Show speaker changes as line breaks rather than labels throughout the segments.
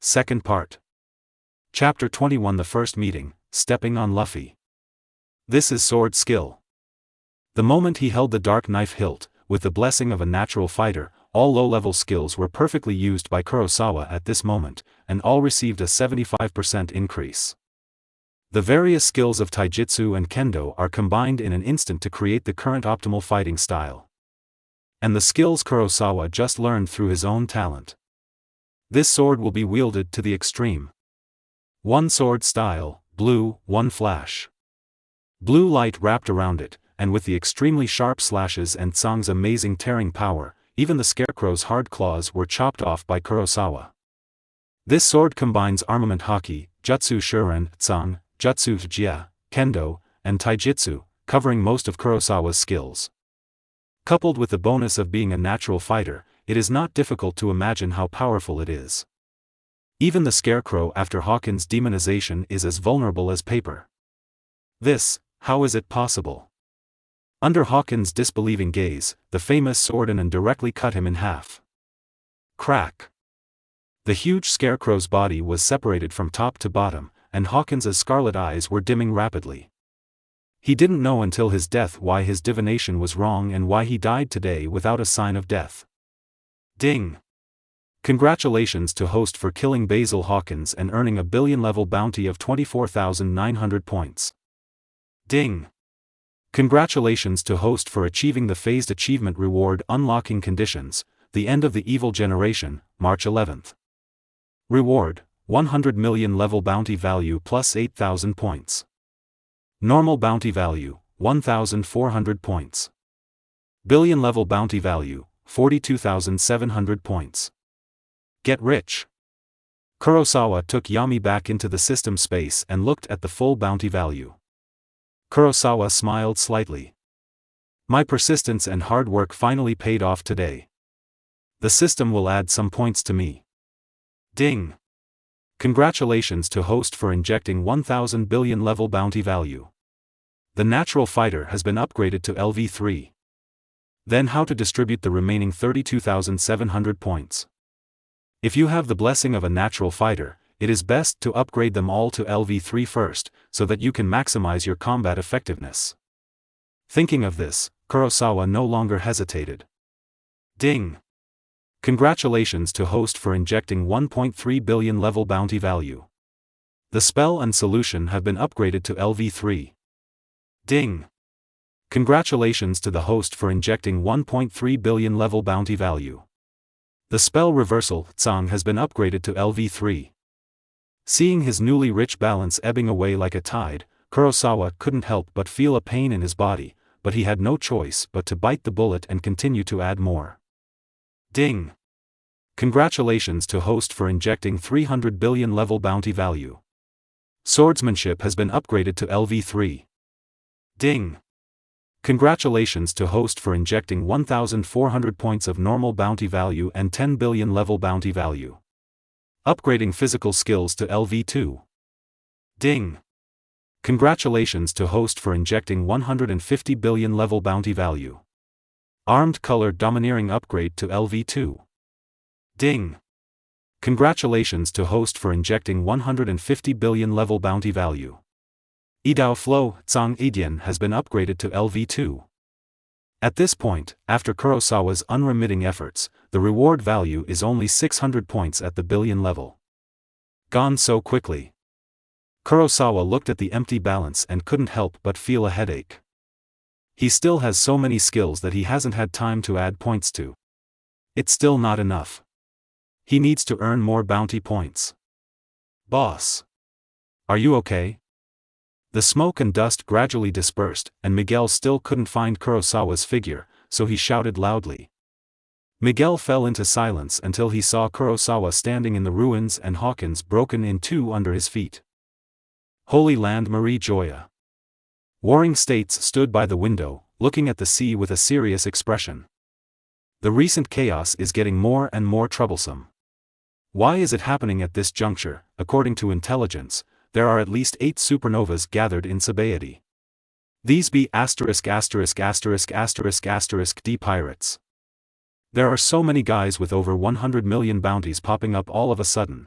Second part. Chapter 21 The First Meeting, Stepping on Luffy. This is sword skill. The moment he held the dark knife hilt, with the blessing of a natural fighter, all low-level skills were perfectly used by Kurosawa at this moment, and all received a 75% increase. The various skills of taijutsu and kendo are combined in an instant to create the current optimal fighting style. And the skills Kurosawa just learned through his own talent. This sword will be wielded to the extreme. 1 sword style, blue, 1 flash. Blue light wrapped around it, and with the extremely sharp slashes and Tsang's amazing tearing power, even the scarecrow's hard claws were chopped off by Kurosawa. This sword combines armament haki, jutsu shuren, Tsang, jutsu jia, kendo, and taijutsu, covering most of Kurosawa's skills. Coupled with the bonus of being a natural fighter, it is not difficult to imagine how powerful it is. Even the scarecrow after Hawkins' demonization is as vulnerable as paper. How is it possible? Under Hawkins' disbelieving gaze, the famous Swordanen directly cut him in half. Crack! The huge scarecrow's body was separated from top to bottom, and Hawkins' scarlet eyes were dimming rapidly. He didn't know until his death why his divination was wrong and why he died today without a sign of death. Ding! Congratulations to host for killing Basil Hawkins and earning a billion-level bounty of 24,900 points. Ding! Congratulations to host for achieving the phased achievement reward unlocking conditions, the end of the evil generation, March 11th. Reward, 100 million level bounty value plus 8,000 points. Normal bounty value, 1,400 points. Billion level bounty value, 42,700 points. Get rich. Kurosawa took Yami back into the system space and looked at the full bounty value. Kurosawa smiled slightly. My persistence and hard work finally paid off today. The system will add some points to me. Ding! Congratulations to host for injecting 1,000 billion level bounty value. The natural fighter has been upgraded to LV3. Then how to distribute the remaining 32,700 points. If you have the blessing of a natural fighter, it is best to upgrade them all to LV3 first, so that you can maximize your combat effectiveness. Thinking of this, Kurosawa no longer hesitated. Ding! Congratulations to host for injecting 1.3 billion level bounty value. The spell and solution have been upgraded to LV3. Ding! Congratulations to the host for injecting 1.3 billion level bounty value. The spell reversal, Tsang, has been upgraded to LV3. Seeing his newly rich balance ebbing away like a tide, Kurosawa couldn't help but feel a pain in his body, but he had no choice but to bite the bullet and continue to add more. Ding! Congratulations to host for injecting 300 billion level bounty value. Swordsmanship has been upgraded to LV3. Ding! Congratulations to host for injecting 1,400 points of normal bounty value and 10 billion level bounty value. Upgrading physical skills to LV2. Ding! Congratulations to host for injecting 150 billion level bounty value. Armed color domineering upgrade to LV2. Ding! Congratulations to host for injecting 150 billion level bounty value. Idao Flow, Tsang Idian has been upgraded to LV2. At this point, after Kurosawa's unremitting efforts, the reward value is only 600 points at the billion level. Gone so quickly. Kurosawa looked at the empty balance and couldn't help but feel a headache. He still has so many skills that he hasn't had time to add points to. It's still not enough. He needs to earn more bounty points. Boss! Are you okay? The smoke and dust gradually dispersed, and Miguel still couldn't find Kurosawa's figure, so he shouted loudly. Miguel fell into silence until he saw Kurosawa standing in the ruins and Hawkins broken in two under his feet. Holy Land Marie Joya! Warring States stood by the window, looking at the sea with a serious expression. The recent chaos is getting more and more troublesome. Why is it happening at this juncture? According to intelligence, there are at least 8 supernovas gathered in Sabaody. These be ********** D pirates. There are so many guys with over 100 million bounties popping up all of a sudden.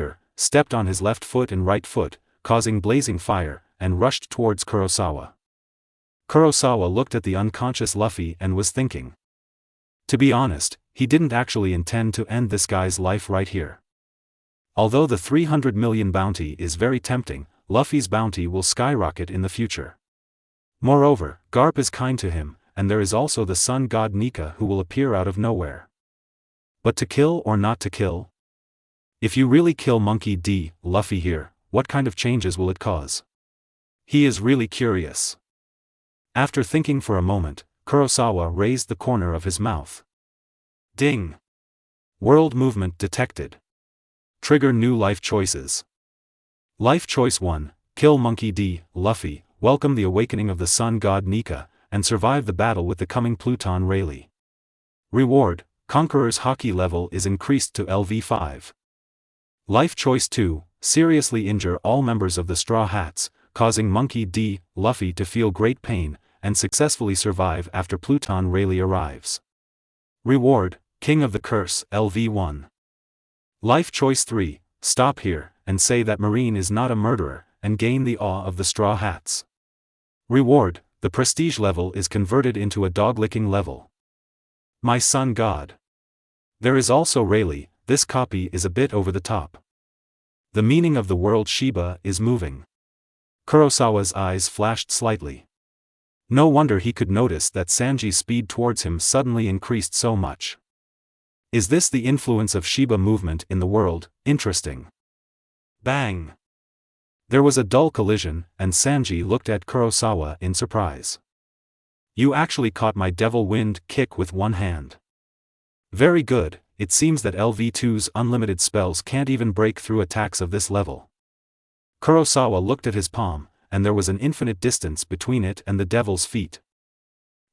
anger, stepped on his left foot and right foot, causing blazing fire, and rushed towards Kurosawa. Kurosawa looked at the unconscious Luffy and was thinking. To be honest, he didn't actually intend to end this guy's life right here. Although the 300 million bounty is very tempting, Luffy's bounty will skyrocket in the future. Moreover, Garp is kind to him, and there is also the sun god Nika who will appear out of nowhere. But to kill or not to kill? If you really kill Monkey D. Luffy here, what kind of changes will it cause? He is really curious. After thinking for a moment, Kurosawa raised the corner of his mouth. Ding! World movement detected. Trigger new life choices. Life choice 1, kill Monkey D. Luffy, welcome the awakening of the sun god Nika, and survive the battle with the coming Pluton Rayleigh. Reward, Conqueror's hockey level is increased to LV5. Life choice 2, seriously injure all members of the Straw Hats, causing Monkey D. Luffy to feel great pain, and successfully survive after Pluton Rayleigh arrives. Reward, King of the Curse, LV1. Life Choice 3, stop here, and say that Marine is not a murderer, and gain the awe of the Straw Hats. Reward, the prestige level is converted into a dog-licking level. My son God. There is also Rayleigh, this copy is a bit over the top. The meaning of the world Shiba is moving. Kurosawa's eyes flashed slightly. No wonder he could notice that Sanji's speed towards him suddenly increased so much. Is this the influence of Shiba movement in the world? Interesting. Bang! There was a dull collision, and Sanji looked at Kurosawa in surprise. You actually caught my devil wind kick with one hand. Very good, it seems that LV2's unlimited spells can't even break through attacks of this level. Kurosawa looked at his palm, and there was an infinite distance between it and the devil's feet.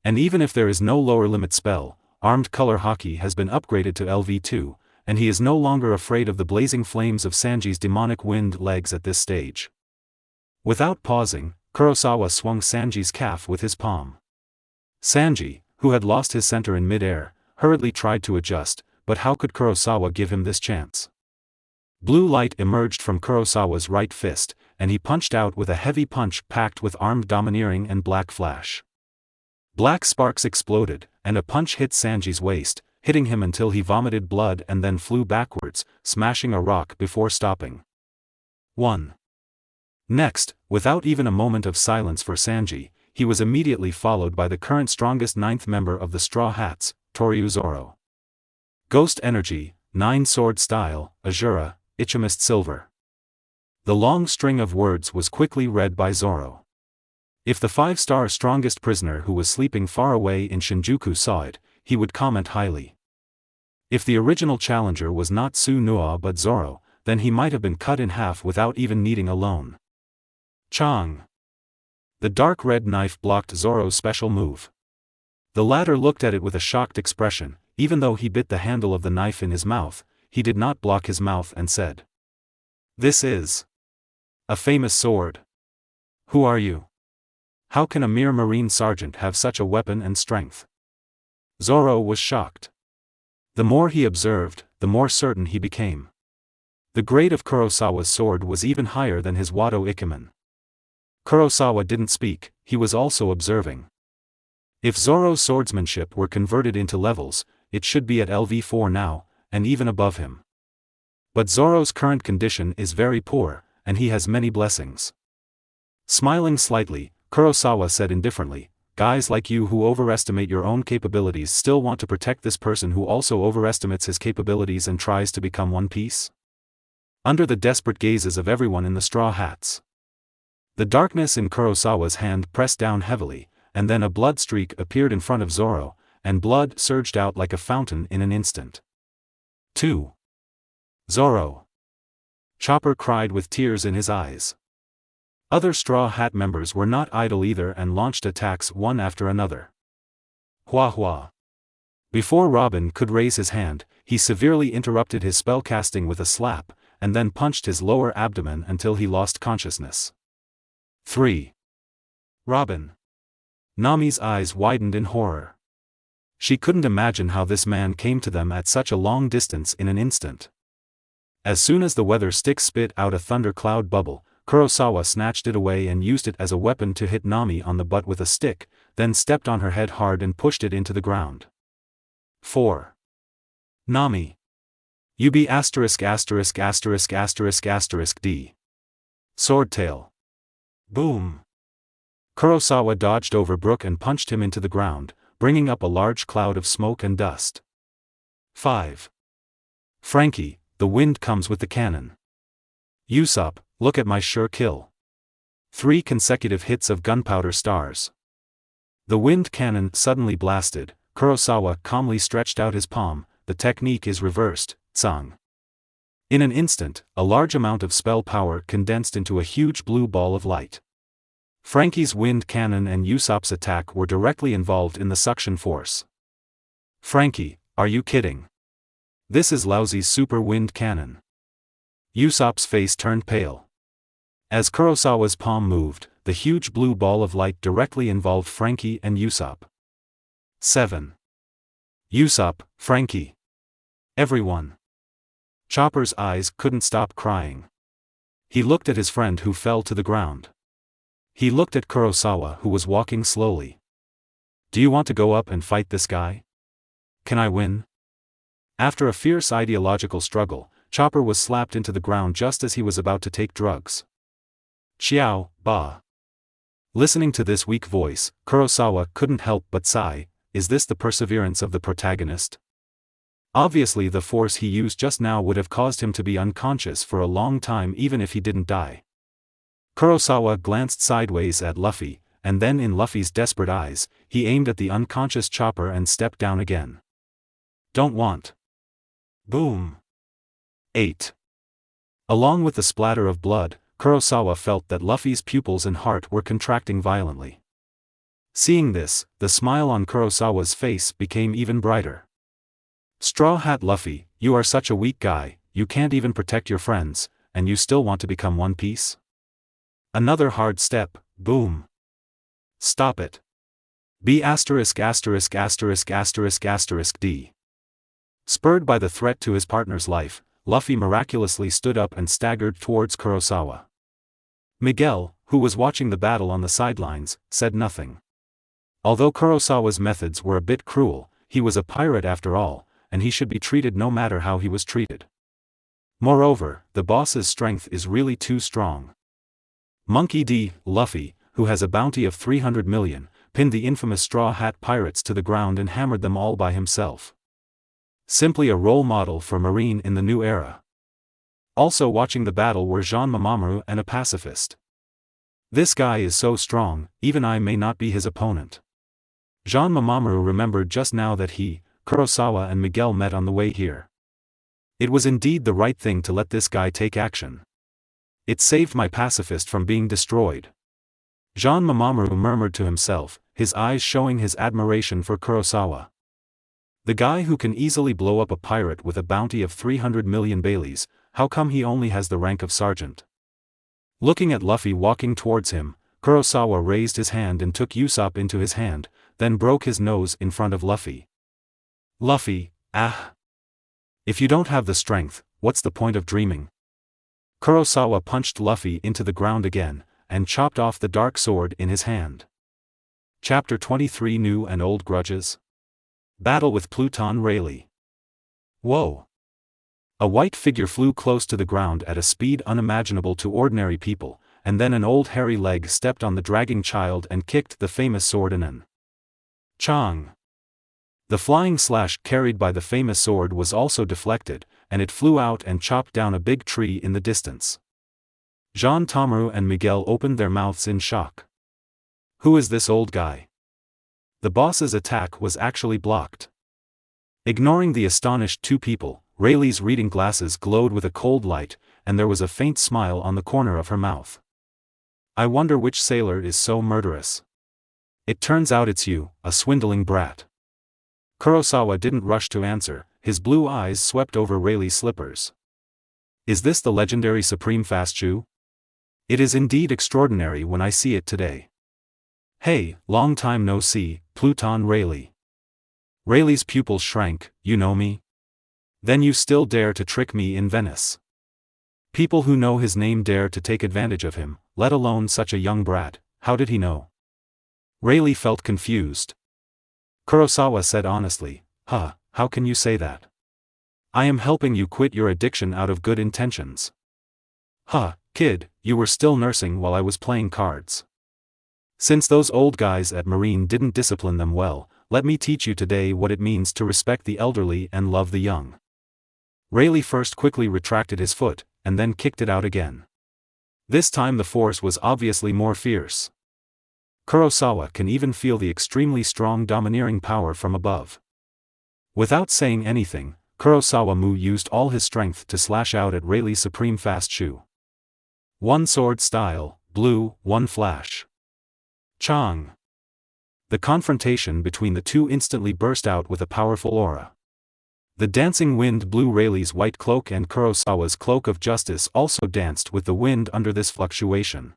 And even if there is no lower limit spell, Armed Color Hockey has been upgraded to LV2, and he is no longer afraid of the blazing flames of Sanji's demonic wind legs at this stage. Without pausing, Kurosawa swung Sanji's calf with his palm. Sanji, who had lost his center in mid-air, hurriedly tried to adjust, but how could Kurosawa give him this chance? Blue light emerged from Kurosawa's right fist, and he punched out with a heavy punch packed with armed domineering and black flash. Black sparks exploded, and a punch hit Sanji's waist, hitting him until he vomited blood and then flew backwards, smashing a rock before stopping. 1. Next, without even a moment of silence for Sanji, he was immediately followed by the current strongest ninth member of the Straw Hats, Toryu Zoro. Ghost Energy, 9 Sword Style, Azura, Ichimist Silver. The long string of words was quickly read by Zoro. If the 5-star strongest prisoner who was sleeping far away in Shinjuku saw it, he would comment highly. If the original challenger was not Su-Nua but Zoro, then he might have been cut in half without even needing a loan. Chang. The dark red knife blocked Zoro's special move. The latter looked at it with a shocked expression. Even though he bit the handle of the knife in his mouth, he did not block his mouth and said, "This is a famous sword. Who are you? How can a mere marine sergeant have such a weapon and strength?" Zoro was shocked. The more he observed, the more certain he became. The grade of Kurosawa's sword was even higher than his Wado Ikemen. Kurosawa didn't speak, he was also observing. If Zoro's swordsmanship were converted into levels, it should be at LV4 now, and even above him. But Zoro's current condition is very poor, and he has many blessings. Smiling slightly, Kurosawa said indifferently, "Guys like you who overestimate your own capabilities still want to protect this person who also overestimates his capabilities and tries to become One Piece?" Under the desperate gazes of everyone in the Straw Hats. The darkness in Kurosawa's hand pressed down heavily, and then a blood streak appeared in front of Zoro, and blood surged out like a fountain in an instant. 2. Zoro. Chopper cried with tears in his eyes. Other Straw Hat members were not idle either and launched attacks one after another. Hua Hua. Before Robin could raise his hand, he severely interrupted his spellcasting with a slap, and then punched his lower abdomen until he lost consciousness. 3. Robin. Nami's eyes widened in horror. She couldn't imagine how this man came to them at such a long distance in an instant. As soon as the weather stick spit out a thundercloud bubble, Kurosawa snatched it away and used it as a weapon to hit Nami on the butt with a stick, then stepped on her head hard and pushed it into the ground. 4. Nami. UB******************************************** D. Swordtail. Boom. Kurosawa dodged over Brook and punched him into the ground, bringing up a large cloud of smoke and dust. 5. Frankie, the wind comes with the cannon. Usopp, look at my sure kill. 3 consecutive hits of gunpowder stars. The wind cannon suddenly blasted. Kurosawa calmly stretched out his palm. The technique is reversed, tsang. In an instant, a large amount of spell power condensed into a huge blue ball of light. Frankie's wind cannon and Usopp's attack were directly involved in the suction force. Frankie, are you kidding? This is Laozi's super wind cannon. Usopp's face turned pale. As Kurosawa's palm moved, the huge blue ball of light directly involved Frankie and Usopp. 7. Usopp, Frankie. Everyone. Chopper's eyes couldn't stop crying. He looked at his friend who fell to the ground. He looked at Kurosawa who was walking slowly. Do you want to go up and fight this guy? Can I win? After a fierce ideological struggle, Chopper was slapped into the ground just as he was about to take drugs. Xiao, ba. Listening to this weak voice, Kurosawa couldn't help but sigh. Is this the perseverance of the protagonist? Obviously the force he used just now would have caused him to be unconscious for a long time even if he didn't die. Kurosawa glanced sideways at Luffy, and then in Luffy's desperate eyes, he aimed at the unconscious Chopper and stepped down again. Don't want. Boom. 8. Along with the splatter of blood, Kurosawa felt that Luffy's pupils and heart were contracting violently. Seeing this, the smile on Kurosawa's face became even brighter. Straw Hat Luffy, you are such a weak guy, you can't even protect your friends, and you still want to become One Piece? Another hard step, boom. Stop it. B*************************************************************************************************************************************************************************************************************************************************************************************************** to his partner's life, Luffy miraculously stood up and staggered towards Kurosawa. Miguel, who was watching the battle on the sidelines, said nothing. Although Kurosawa's methods were a bit cruel, he was a pirate after all, and he should be treated no matter how he was treated. Moreover, the boss's strength is really too strong. Monkey D. Luffy, who has a bounty of 300 million, pinned the infamous Straw Hat Pirates to the ground and hammered them all by himself. Simply a role model for Marine in the new era. Also watching the battle were Jean Mamaru and a pacifist. This guy is so strong, even I may not be his opponent. Jean Mamaru remembered just now that he, Kurosawa and Miguel met on the way here. It was indeed the right thing to let this guy take action. It saved my pacifist from being destroyed. Jean Mamaru murmured to himself, his eyes showing his admiration for Kurosawa. The guy who can easily blow up a pirate with a bounty of 300 million Baileys, how come he only has the rank of sergeant? Looking at Luffy walking towards him, Kurosawa raised his hand and took Usopp into his hand, then broke his nose in front of Luffy. Luffy, ah! If you don't have the strength, what's the point of dreaming? Kurosawa punched Luffy into the ground again, and chopped off the dark sword in his hand. Chapter 23 New and Old Grudges. Battle with Pluton Rayleigh. Whoa! A white figure flew close to the ground at a speed unimaginable to ordinary people, and then an old hairy leg stepped on the dragging child and kicked the famous sword in an. Chong! The flying slash carried by the famous sword was also deflected, and it flew out and chopped down a big tree in the distance. Jean Tomaru and Miguel opened their mouths in shock. Who is this old guy? The boss's attack was actually blocked. Ignoring the astonished two people, Rayleigh's reading glasses glowed with a cold light, and there was a faint smile on the corner of her mouth. I wonder which sailor is so murderous. It turns out it's you, a swindling brat. Kurosawa didn't rush to answer, his blue eyes swept over Rayleigh's slippers. Is this the legendary Supreme Fast Shoe? It is indeed extraordinary when I see it today. Hey, long time no see, Pluton Rayleigh. Rayleigh's pupils shrank. You know me? Then you still dare to trick me in Venice. People who know his name dare to take advantage of him, let alone such a young brat. How did he know? Rayleigh felt confused. Kurosawa said honestly, how can you say that? I am helping you quit your addiction out of good intentions. Kid, you were still nursing while I was playing cards. Since those old guys at Marine didn't discipline them well, let me teach you today what it means to respect the elderly and love the young. Rayleigh first quickly retracted his foot, and then kicked it out again. This time the force was obviously more fierce. Kurosawa can even feel the extremely strong domineering power from above. Without saying anything, Kurosawa used all his strength to slash out at Rayleigh's Supreme Fast Shoe. One sword style, blue, one flash. Chong! The confrontation between the two instantly burst out with a powerful aura. The dancing wind blew Rayleigh's white cloak, and Kurosawa's cloak of justice also danced with the wind under this fluctuation.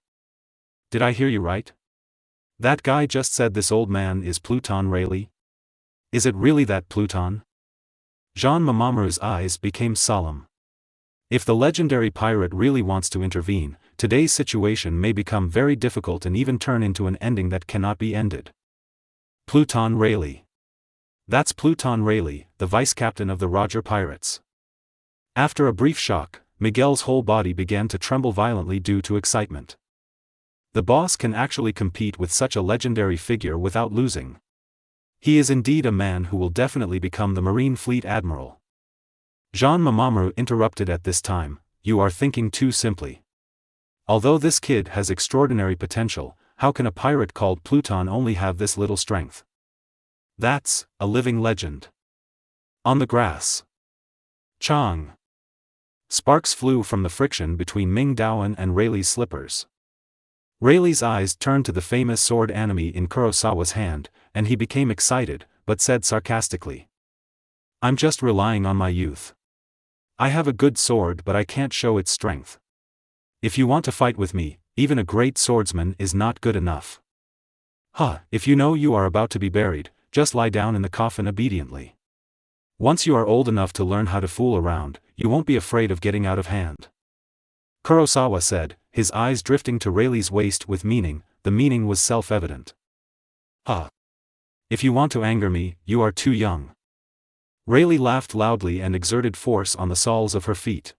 Did I hear you right? That guy just said this old man is Pluton Rayleigh? Is it really that Pluton? Jean Mamamoru's eyes became solemn. If the legendary pirate really wants to intervene, today's situation may become very difficult and even turn into an ending that cannot be ended. Pluton Rayleigh. That's Pluton Rayleigh, the vice-captain of the Roger Pirates. After a brief shock, Miguel's whole body began to tremble violently due to excitement. The boss can actually compete with such a legendary figure without losing. He is indeed a man who will definitely become the Marine Fleet Admiral. Jean Mamamoru interrupted at this time, "You are thinking too simply. Although this kid has extraordinary potential, how can a pirate called Pluton only have this little strength? That's a living legend." On the grass. Chong. Sparks flew from the friction between Ming Daoan and Rayleigh's slippers. Rayleigh's eyes turned to the famous sword enemy in Kurosawa's hand, and he became excited, but said sarcastically, "I'm just relying on my youth. I have a good sword, but I can't show its strength. If you want to fight with me, even a great swordsman is not good enough. If you know you are about to be buried, just lie down in the coffin obediently. Once you are old enough to learn how to fool around, you won't be afraid of getting out of hand." Kurosawa said, his eyes drifting to Rayleigh's waist with meaning. The meaning was self-evident. If you want to anger me, you are too young." Rayleigh laughed loudly and exerted force on the soles of her feet.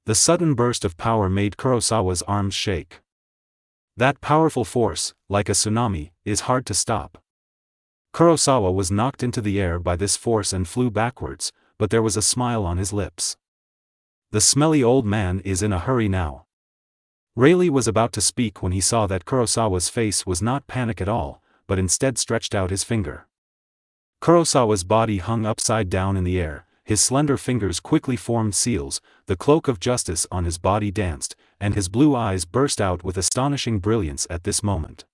The sudden burst of power made Kurosawa's arms shake. That powerful force, like a tsunami, is hard to stop. Kurosawa was knocked into the air by this force and flew backwards, but there was a smile on his lips. The smelly old man is in a hurry now. Rayleigh was about to speak when he saw that Kurosawa's face was not panic at all, but instead stretched out his finger. Kurosawa's body hung upside down in the air, his slender fingers quickly formed seals, the cloak of justice on his body danced, and his blue eyes burst out with astonishing brilliance at this moment.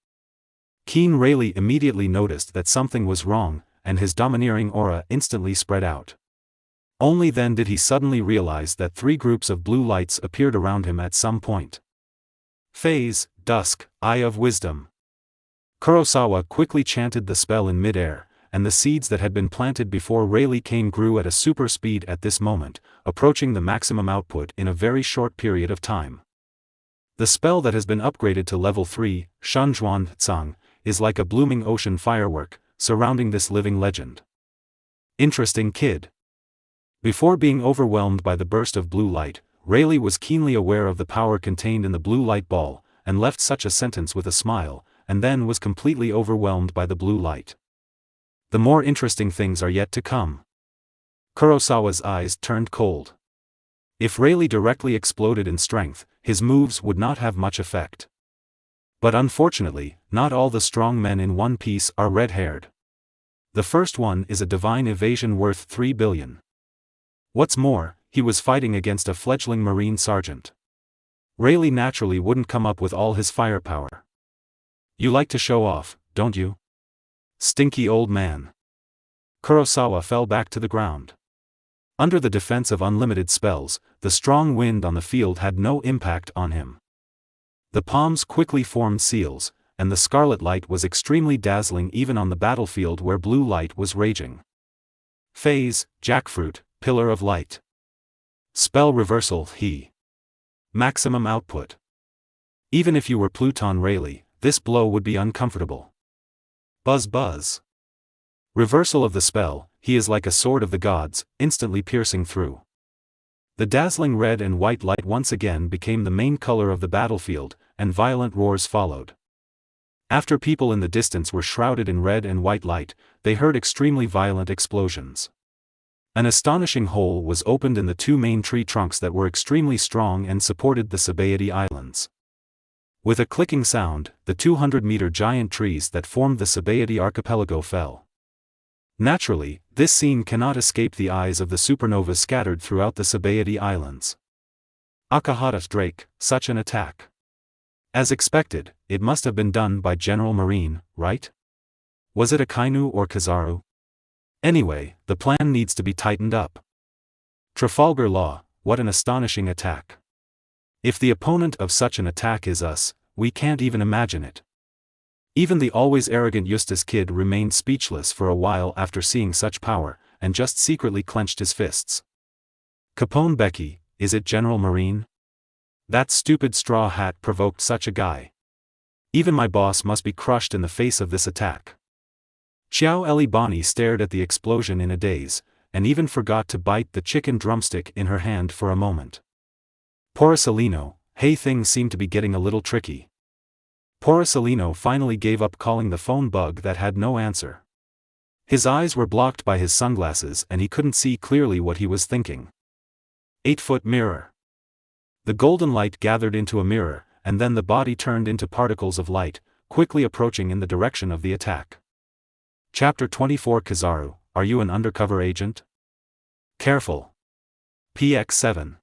Keen Rayleigh immediately noticed that something was wrong, and his domineering aura instantly spread out. Only then did he suddenly realize that 3 groups of blue lights appeared around him at some point. Phase, dusk, eye of wisdom. Kurosawa quickly chanted the spell in mid-air, and the seeds that had been planted before Rayleigh came grew at a super speed at this moment, approaching the maximum output in a very short period of time. The spell that has been upgraded to level 3, Shunzhuan Tsang, is like a blooming ocean firework, surrounding this living legend. Interesting kid. Before being overwhelmed by the burst of blue light, Rayleigh was keenly aware of the power contained in the blue light ball, and left such a sentence with a smile, and then was completely overwhelmed by the blue light. The more interesting things are yet to come. Kurosawa's eyes turned cold. If Rayleigh directly exploded in strength, his moves would not have much effect. But unfortunately, not all the strong men in One Piece are red-haired. The first one is a divine evasion worth 3 billion. What's more, he was fighting against a fledgling marine sergeant. Rayleigh naturally wouldn't come up with all his firepower. You like to show off, don't you? Stinky old man. Kurosawa fell back to the ground. Under the defense of unlimited spells, the strong wind on the field had no impact on him. The palms quickly formed seals, and the scarlet light was extremely dazzling even on the battlefield where blue light was raging. Phase, jackfruit, pillar of light. Spell reversal, maximum output. Even if you were Pluton Rayleigh, this blow would be uncomfortable. Buzz buzz. Reversal of the spell, he is like a sword of the gods, instantly piercing through. The dazzling red and white light once again became the main color of the battlefield, and violent roars followed. After people in the distance were shrouded in red and white light, they heard extremely violent explosions. An astonishing hole was opened in the 2 main tree trunks that were extremely strong and supported the Sabaody Islands. With a clicking sound, the 200-meter giant trees that formed the Sabaody archipelago fell. Naturally, this scene cannot escape the eyes of the supernovas scattered throughout the Sabaody Islands. Akahata Drake, such an attack. As expected, it must have been done by General Marine, right? Was it Akainu or Kizaru? Anyway, the plan needs to be tightened up. Trafalgar Law, what an astonishing attack. If the opponent of such an attack is us, we can't even imagine it. Even the always arrogant Eustace Kid remained speechless for a while after seeing such power, and just secretly clenched his fists. Capone Becky, is it General Marine? That stupid straw hat provoked such a guy. Even my boss must be crushed in the face of this attack. Chiao Eli Bonnie stared at the explosion in a daze, and even forgot to bite the chicken drumstick in her hand for a moment. Porcelino, hey, things seem to be getting a little tricky. Porcelino finally gave up calling the phone bug that had no answer. His eyes were blocked by his sunglasses and he couldn't see clearly what he was thinking. 8-foot mirror. The golden light gathered into a mirror, and then the body turned into particles of light, quickly approaching in the direction of the attack. Chapter 24. Kizaru, are you an undercover agent? Careful. PX7.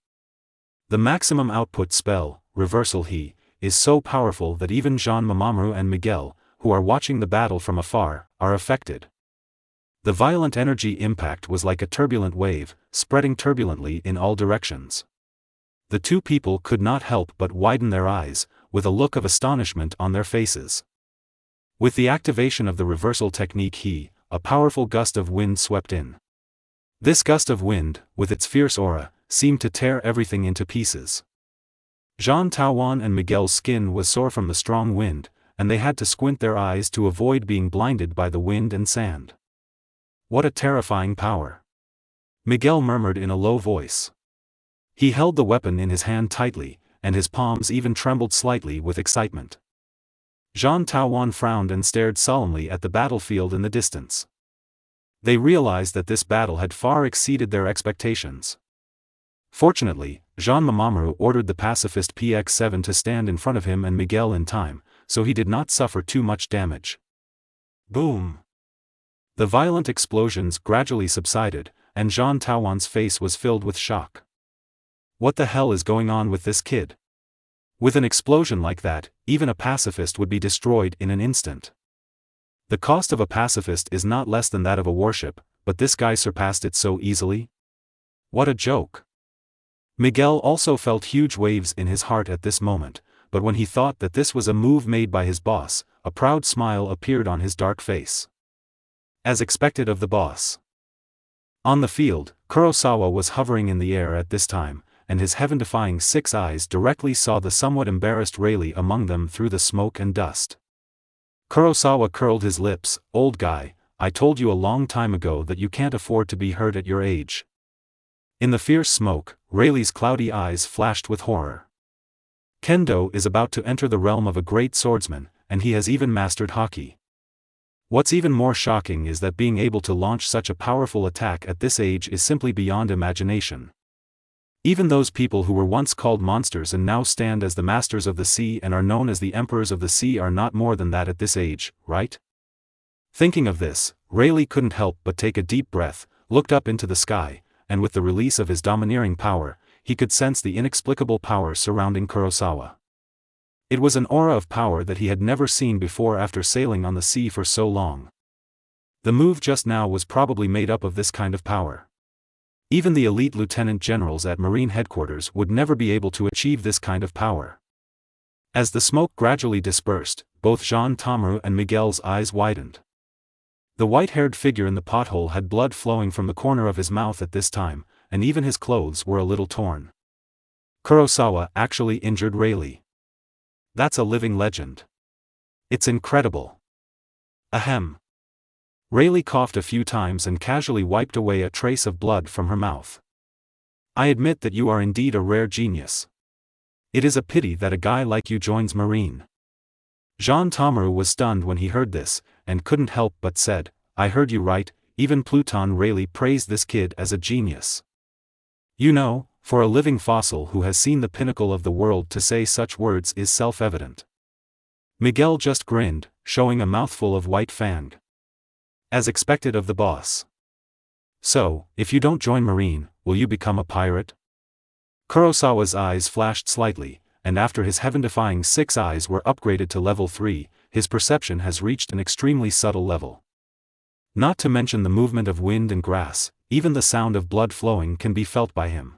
The maximum output spell, Reversal He, is so powerful that even Jean Mamoru and Miguel, who are watching the battle from afar, are affected. The violent energy impact was like a turbulent wave, spreading turbulently in all directions. The two people could not help but widen their eyes, with a look of astonishment on their faces. With the activation of the reversal technique, a powerful gust of wind swept in. This gust of wind, with its fierce aura, seemed to tear everything into pieces. Jean Taowan and Miguel's skin was sore from the strong wind, and they had to squint their eyes to avoid being blinded by the wind and sand. What a terrifying power! Miguel murmured in a low voice. He held the weapon in his hand tightly, and his palms even trembled slightly with excitement. Jean Taowan frowned and stared solemnly at the battlefield in the distance. They realized that this battle had far exceeded their expectations. Fortunately, Jean Mamoru ordered the pacifist PX7 to stand in front of him and Miguel in time, so he did not suffer too much damage. Boom! The violent explosions gradually subsided, and Jean Taowan's face was filled with shock. What the hell is going on with this kid? With an explosion like that, even a pacifist would be destroyed in an instant. The cost of a pacifist is not less than that of a warship, but this guy surpassed it so easily? What a joke! Miguel also felt huge waves in his heart at this moment, but when he thought that this was a move made by his boss, a proud smile appeared on his dark face. As expected of the boss. On the field, Kurosawa was hovering in the air at this time, and his heaven-defying 6 eyes directly saw the somewhat embarrassed Rayleigh among them through the smoke and dust. Kurosawa curled his lips. Old guy, I told you a long time ago that you can't afford to be hurt at your age. In the fierce smoke, Rayleigh's cloudy eyes flashed with horror. Kendo is about to enter the realm of a great swordsman, and he has even mastered Haki. What's even more shocking is that being able to launch such a powerful attack at this age is simply beyond imagination. Even those people who were once called monsters and now stand as the masters of the sea and are known as the emperors of the sea are not more than that at this age, right? Thinking of this, Rayleigh couldn't help but take a deep breath, looked up into the sky, and with the release of his domineering power, he could sense the inexplicable power surrounding Kurosawa. It was an aura of power that he had never seen before after sailing on the sea for so long. The move just now was probably made up of this kind of power. Even the elite lieutenant generals at Marine headquarters would never be able to achieve this kind of power. As the smoke gradually dispersed, both Jean Taomaru and Miguel's eyes widened. The white-haired figure in the pothole had blood flowing from the corner of his mouth at this time, and even his clothes were a little torn. Kurosawa actually injured Rayleigh. That's a living legend. It's incredible. Ahem. Rayleigh coughed a few times and casually wiped away a trace of blood from her mouth. I admit that you are indeed a rare genius. It is a pity that a guy like you joins Marine. Jean Taomaru was stunned when he heard this, and couldn't help but said, I heard you right, even Pluton Rayleigh praised this kid as a genius. You know, for a living fossil who has seen the pinnacle of the world to say such words is self-evident. Miguel just grinned, showing a mouthful of white fang. As expected of the boss. So, if you don't join Marine, will you become a pirate? Kurosawa's eyes flashed slightly, and after his heaven-defying 6 eyes were upgraded to level 3, his perception has reached an extremely subtle level. Not to mention the movement of wind and grass, even the sound of blood flowing can be felt by him.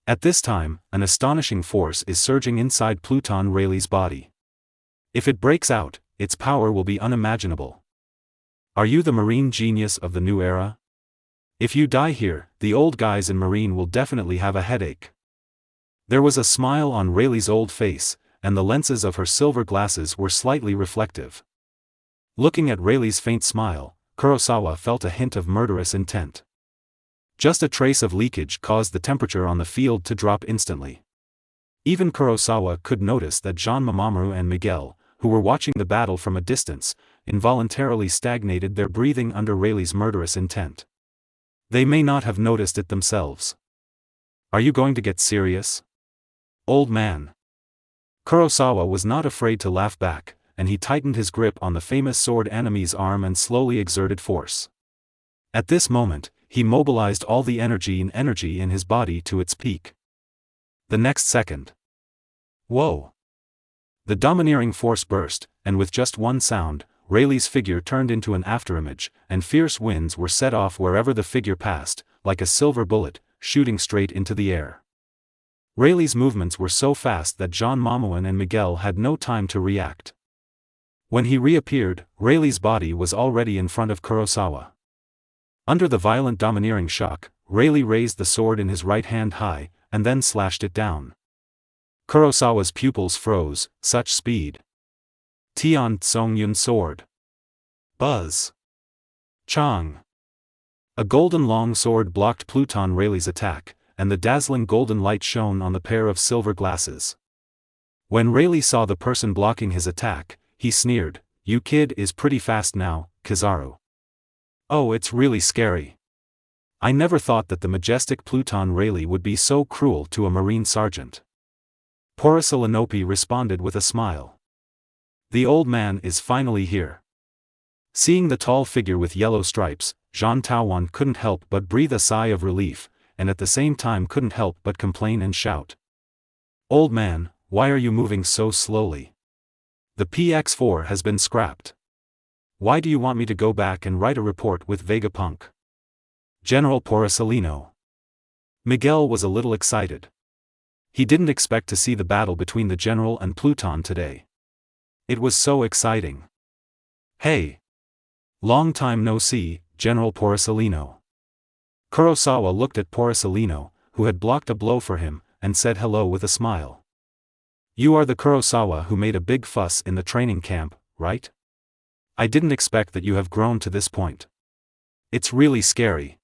At this time, an astonishing force is surging inside Pluton Rayleigh's body. If it breaks out, its power will be unimaginable. Are you the marine genius of the new era? If you die here, the old guys in marine will definitely have a headache. There was a smile on Rayleigh's old face, and the lenses of her silver glasses were slightly reflective. Looking at Rayleigh's faint smile, Kurosawa felt a hint of murderous intent. Just a trace of leakage caused the temperature on the field to drop instantly. Even Kurosawa could notice that Jean Mamoru and Miguel, who were watching the battle from a distance, involuntarily stagnated their breathing under Rayleigh's murderous intent. They may not have noticed it themselves. Are you going to get serious? Old man. Kurosawa was not afraid to laugh back, and he tightened his grip on the famous sword enemy's arm and slowly exerted force. At this moment, he mobilized all the energy in his body to its peak. The next second. Whoa! The domineering force burst, and with just one sound, Rayleigh's figure turned into an afterimage, and fierce winds were set off wherever the figure passed, like a silver bullet, shooting straight into the air. Rayleigh's movements were so fast that Jean Mamoru and Miguel had no time to react. When he reappeared, Rayleigh's body was already in front of Kurosawa. Under the violent domineering shock, Rayleigh raised the sword in his right hand high, and then slashed it down. Kurosawa's pupils froze. Such speed. Tian Tsongyun sword. Buzz. Chang. A golden long sword blocked Pluton Rayleigh's attack, and the dazzling golden light shone on the pair of silver glasses. When Rayleigh saw the person blocking his attack, he sneered, "You kid is pretty fast now, Kizaru. Oh, it's really scary. I never thought that the majestic Pluton Rayleigh would be so cruel to a marine sergeant." Porcelanope responded with a smile. The old man is finally here. Seeing the tall figure with yellow stripes, Jean Taowan couldn't help but breathe a sigh of relief, and at the same time couldn't help but complain and shout. "Old man, why are you moving so slowly? The PX-4 has been scrapped. Why do you want me to go back and write a report with Vegapunk?" General Porcelino. Miguel was a little excited. He didn't expect to see the battle between the general and Pluton today. It was so exciting. "Hey! Long time no see, General Porcelino." Kurosawa looked at Porcelino, who had blocked a blow for him, and said hello with a smile. "You are the Kurosawa who made a big fuss in the training camp, right? I didn't expect that you have grown to this point. It's really scary."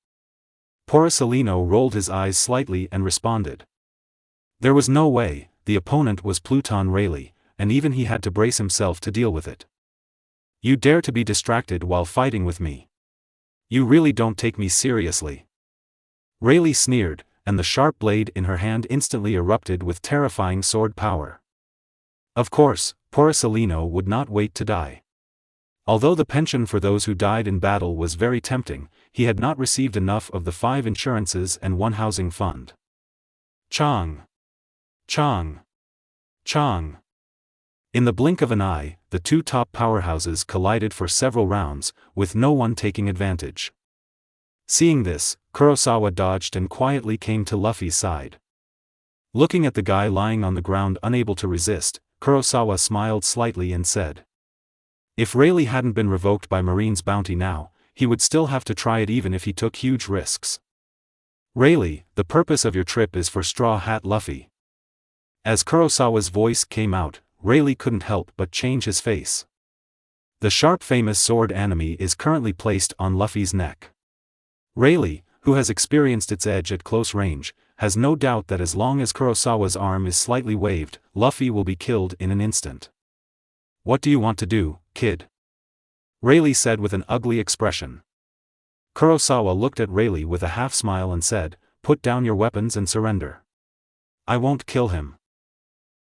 Porcelino rolled his eyes slightly and responded. There was no way. The opponent was Pluton Rayleigh, and even he had to brace himself to deal with it. "You dare to be distracted while fighting with me? You really don't take me seriously." Rayleigh sneered, and the sharp blade in her hand instantly erupted with terrifying sword power. Of course, Porcelino would not wait to die. Although the pension for those who died in battle was very tempting, he had not received enough of the 5 insurances and 1 housing fund. Chang! Chang! Chang! In the blink of an eye, the 2 top powerhouses collided for several rounds, with no one taking advantage. Seeing this, Kurosawa dodged and quietly came to Luffy's side. Looking at the guy lying on the ground unable to resist, Kurosawa smiled slightly and said, "If Rayleigh hadn't been revoked by Marine's bounty now, he would still have to try it even if he took huge risks. Rayleigh, the purpose of your trip is for Straw Hat Luffy." As Kurosawa's voice came out, Rayleigh couldn't help but change his face. The sharp famous sword enemy is currently placed on Luffy's neck. Rayleigh, who has experienced its edge at close range, has no doubt that as long as Kurosawa's arm is slightly waved, Luffy will be killed in an instant. "What do you want to do, kid?" Rayleigh said with an ugly expression. Kurosawa looked at Rayleigh with a half-smile and said, "Put down your weapons and surrender. I won't kill him."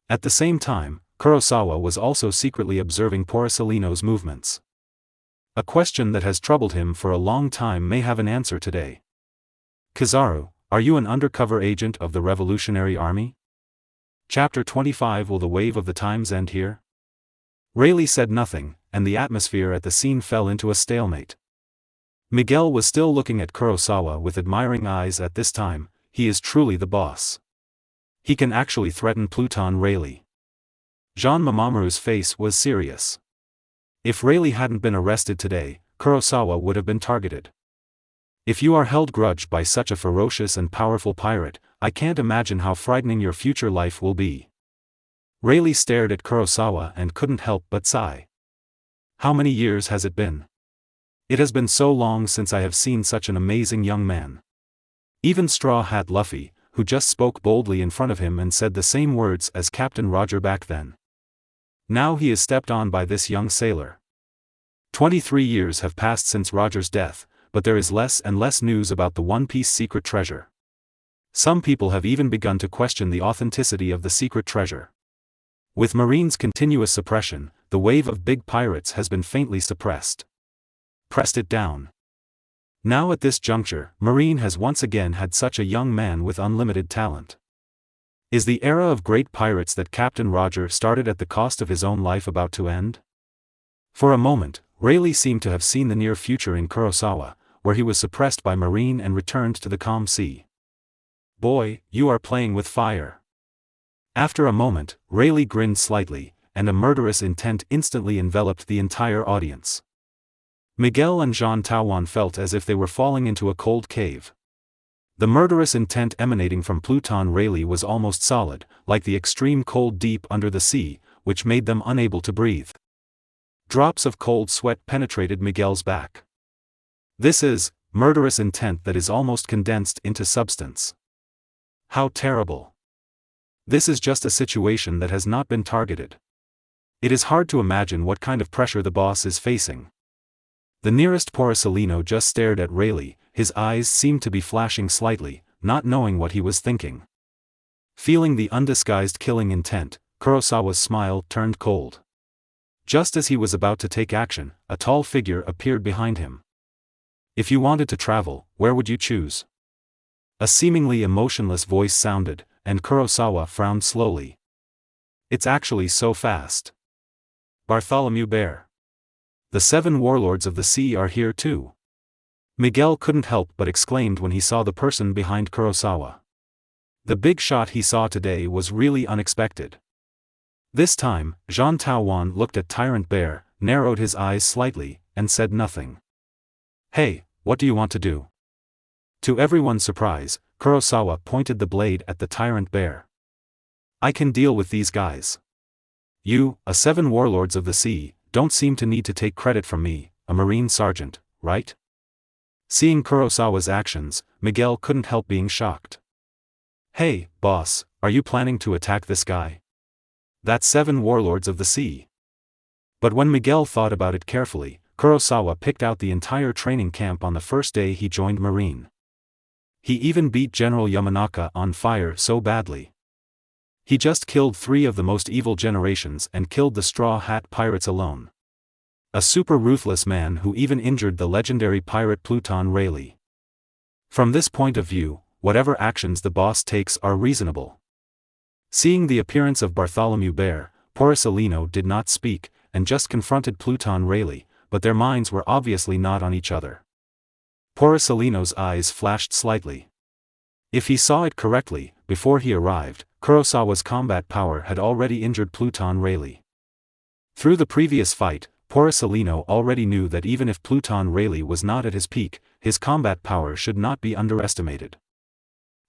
At the same time, Kurosawa was also secretly observing Porcelino's movements. A question that has troubled him for a long time may have an answer today. "Kizaru, are you an undercover agent of the Revolutionary Army?" Chapter 25. Will the wave of the times end here? Rayleigh said nothing, and the atmosphere at the scene fell into a stalemate. Miguel was still looking at Kurosawa with admiring eyes at this time. He is truly the boss. He can actually threaten Pluton Rayleigh. Jean Mamoru's face was serious. If Rayleigh hadn't been arrested today, Kurosawa would have been targeted. If you are held grudge by such a ferocious and powerful pirate, I can't imagine how frightening your future life will be. Rayleigh stared at Kurosawa and couldn't help but sigh. How many years has it been? It has been so long since I have seen such an amazing young man. Even Straw Hat Luffy, who just spoke boldly in front of him and said the same words as Captain Roger back then. Now he is stepped on by this young sailor. 23 years have passed since Roger's death, but there is less and less news about the One Piece secret treasure. Some people have even begun to question the authenticity of the secret treasure. With Marine's continuous suppression, the wave of big pirates has been faintly suppressed. Pressed it down. Now at this juncture, Marine has once again had such a young man with unlimited talent. Is the era of great pirates that Captain Roger started at the cost of his own life about to end? For a moment, Rayleigh seemed to have seen the near future in Kurosawa, where he was suppressed by Marine and returned to the calm sea. Boy, you are playing with fire. After a moment, Rayleigh grinned slightly, and a murderous intent instantly enveloped the entire audience. Miguel and Jean Tawan felt as if they were falling into a cold cave. The murderous intent emanating from Pluton Rayleigh was almost solid, like the extreme cold deep under the sea, which made them unable to breathe. Drops of cold sweat penetrated Miguel's back. This is murderous intent that is almost condensed into substance. How terrible. This is just a situation that has not been targeted. It is hard to imagine what kind of pressure the boss is facing. The nearest Porcellino just stared at Rayleigh, his eyes seemed to be flashing slightly, not knowing what he was thinking. Feeling the undisguised killing intent, Kurosawa's smile turned cold. Just as he was about to take action, a tall figure appeared behind him. If you wanted to travel, where would you choose? A seemingly emotionless voice sounded, and Kurosawa frowned slowly. It's actually so fast. Bartholomew Bear. The 7 warlords of the sea are here too. Miguel couldn't help but exclaimed when he saw the person behind Kurosawa. The big shot he saw today was really unexpected. This time, Jean Tawan looked at Tyrant Bear, narrowed his eyes slightly, and said nothing. Hey, what do you want to do? To everyone's surprise, Kurosawa pointed the blade at the Tyrant Bear. I can deal with these guys. You, a 7 warlords of the sea, don't seem to need to take credit from me, a marine sergeant, right? Seeing Kurosawa's actions, Miguel couldn't help being shocked. Hey, boss, are you planning to attack this guy? That's 7 warlords of the sea. But when Miguel thought about it carefully, Kurosawa picked out the entire training camp on the first day he joined Marine. He even beat General Yamanaka on fire so badly. He just killed 3 of the most evil generations and killed the Straw Hat Pirates alone. A super ruthless man who even injured the legendary pirate Pluton Rayleigh. From this point of view, whatever actions the boss takes are reasonable. Seeing the appearance of Bartholomew Bear, Porcellino did not speak, and just confronted Pluton Rayleigh, but their minds were obviously not on each other. Porcellino's eyes flashed slightly. If he saw it correctly, before he arrived, Kurosawa's combat power had already injured Pluton Rayleigh. Through the previous fight, Porcellino already knew that even if Pluton Rayleigh was not at his peak, his combat power should not be underestimated.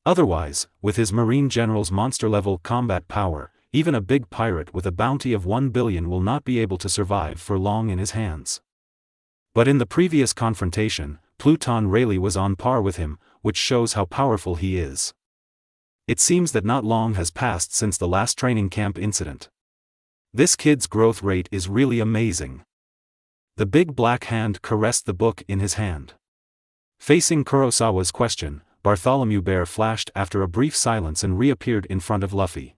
Otherwise, with his Marine General's monster-level combat power, even a big pirate with a bounty of 1 billion will not be able to survive for long in his hands. But in the previous confrontation, Pluton Rayleigh was on par with him, which shows how powerful he is. It seems that not long has passed since the last training camp incident. This kid's growth rate is really amazing. The big black hand caressed the book in his hand. Facing Kurosawa's question, Bartholomew Bear flashed after a brief silence and reappeared in front of Luffy.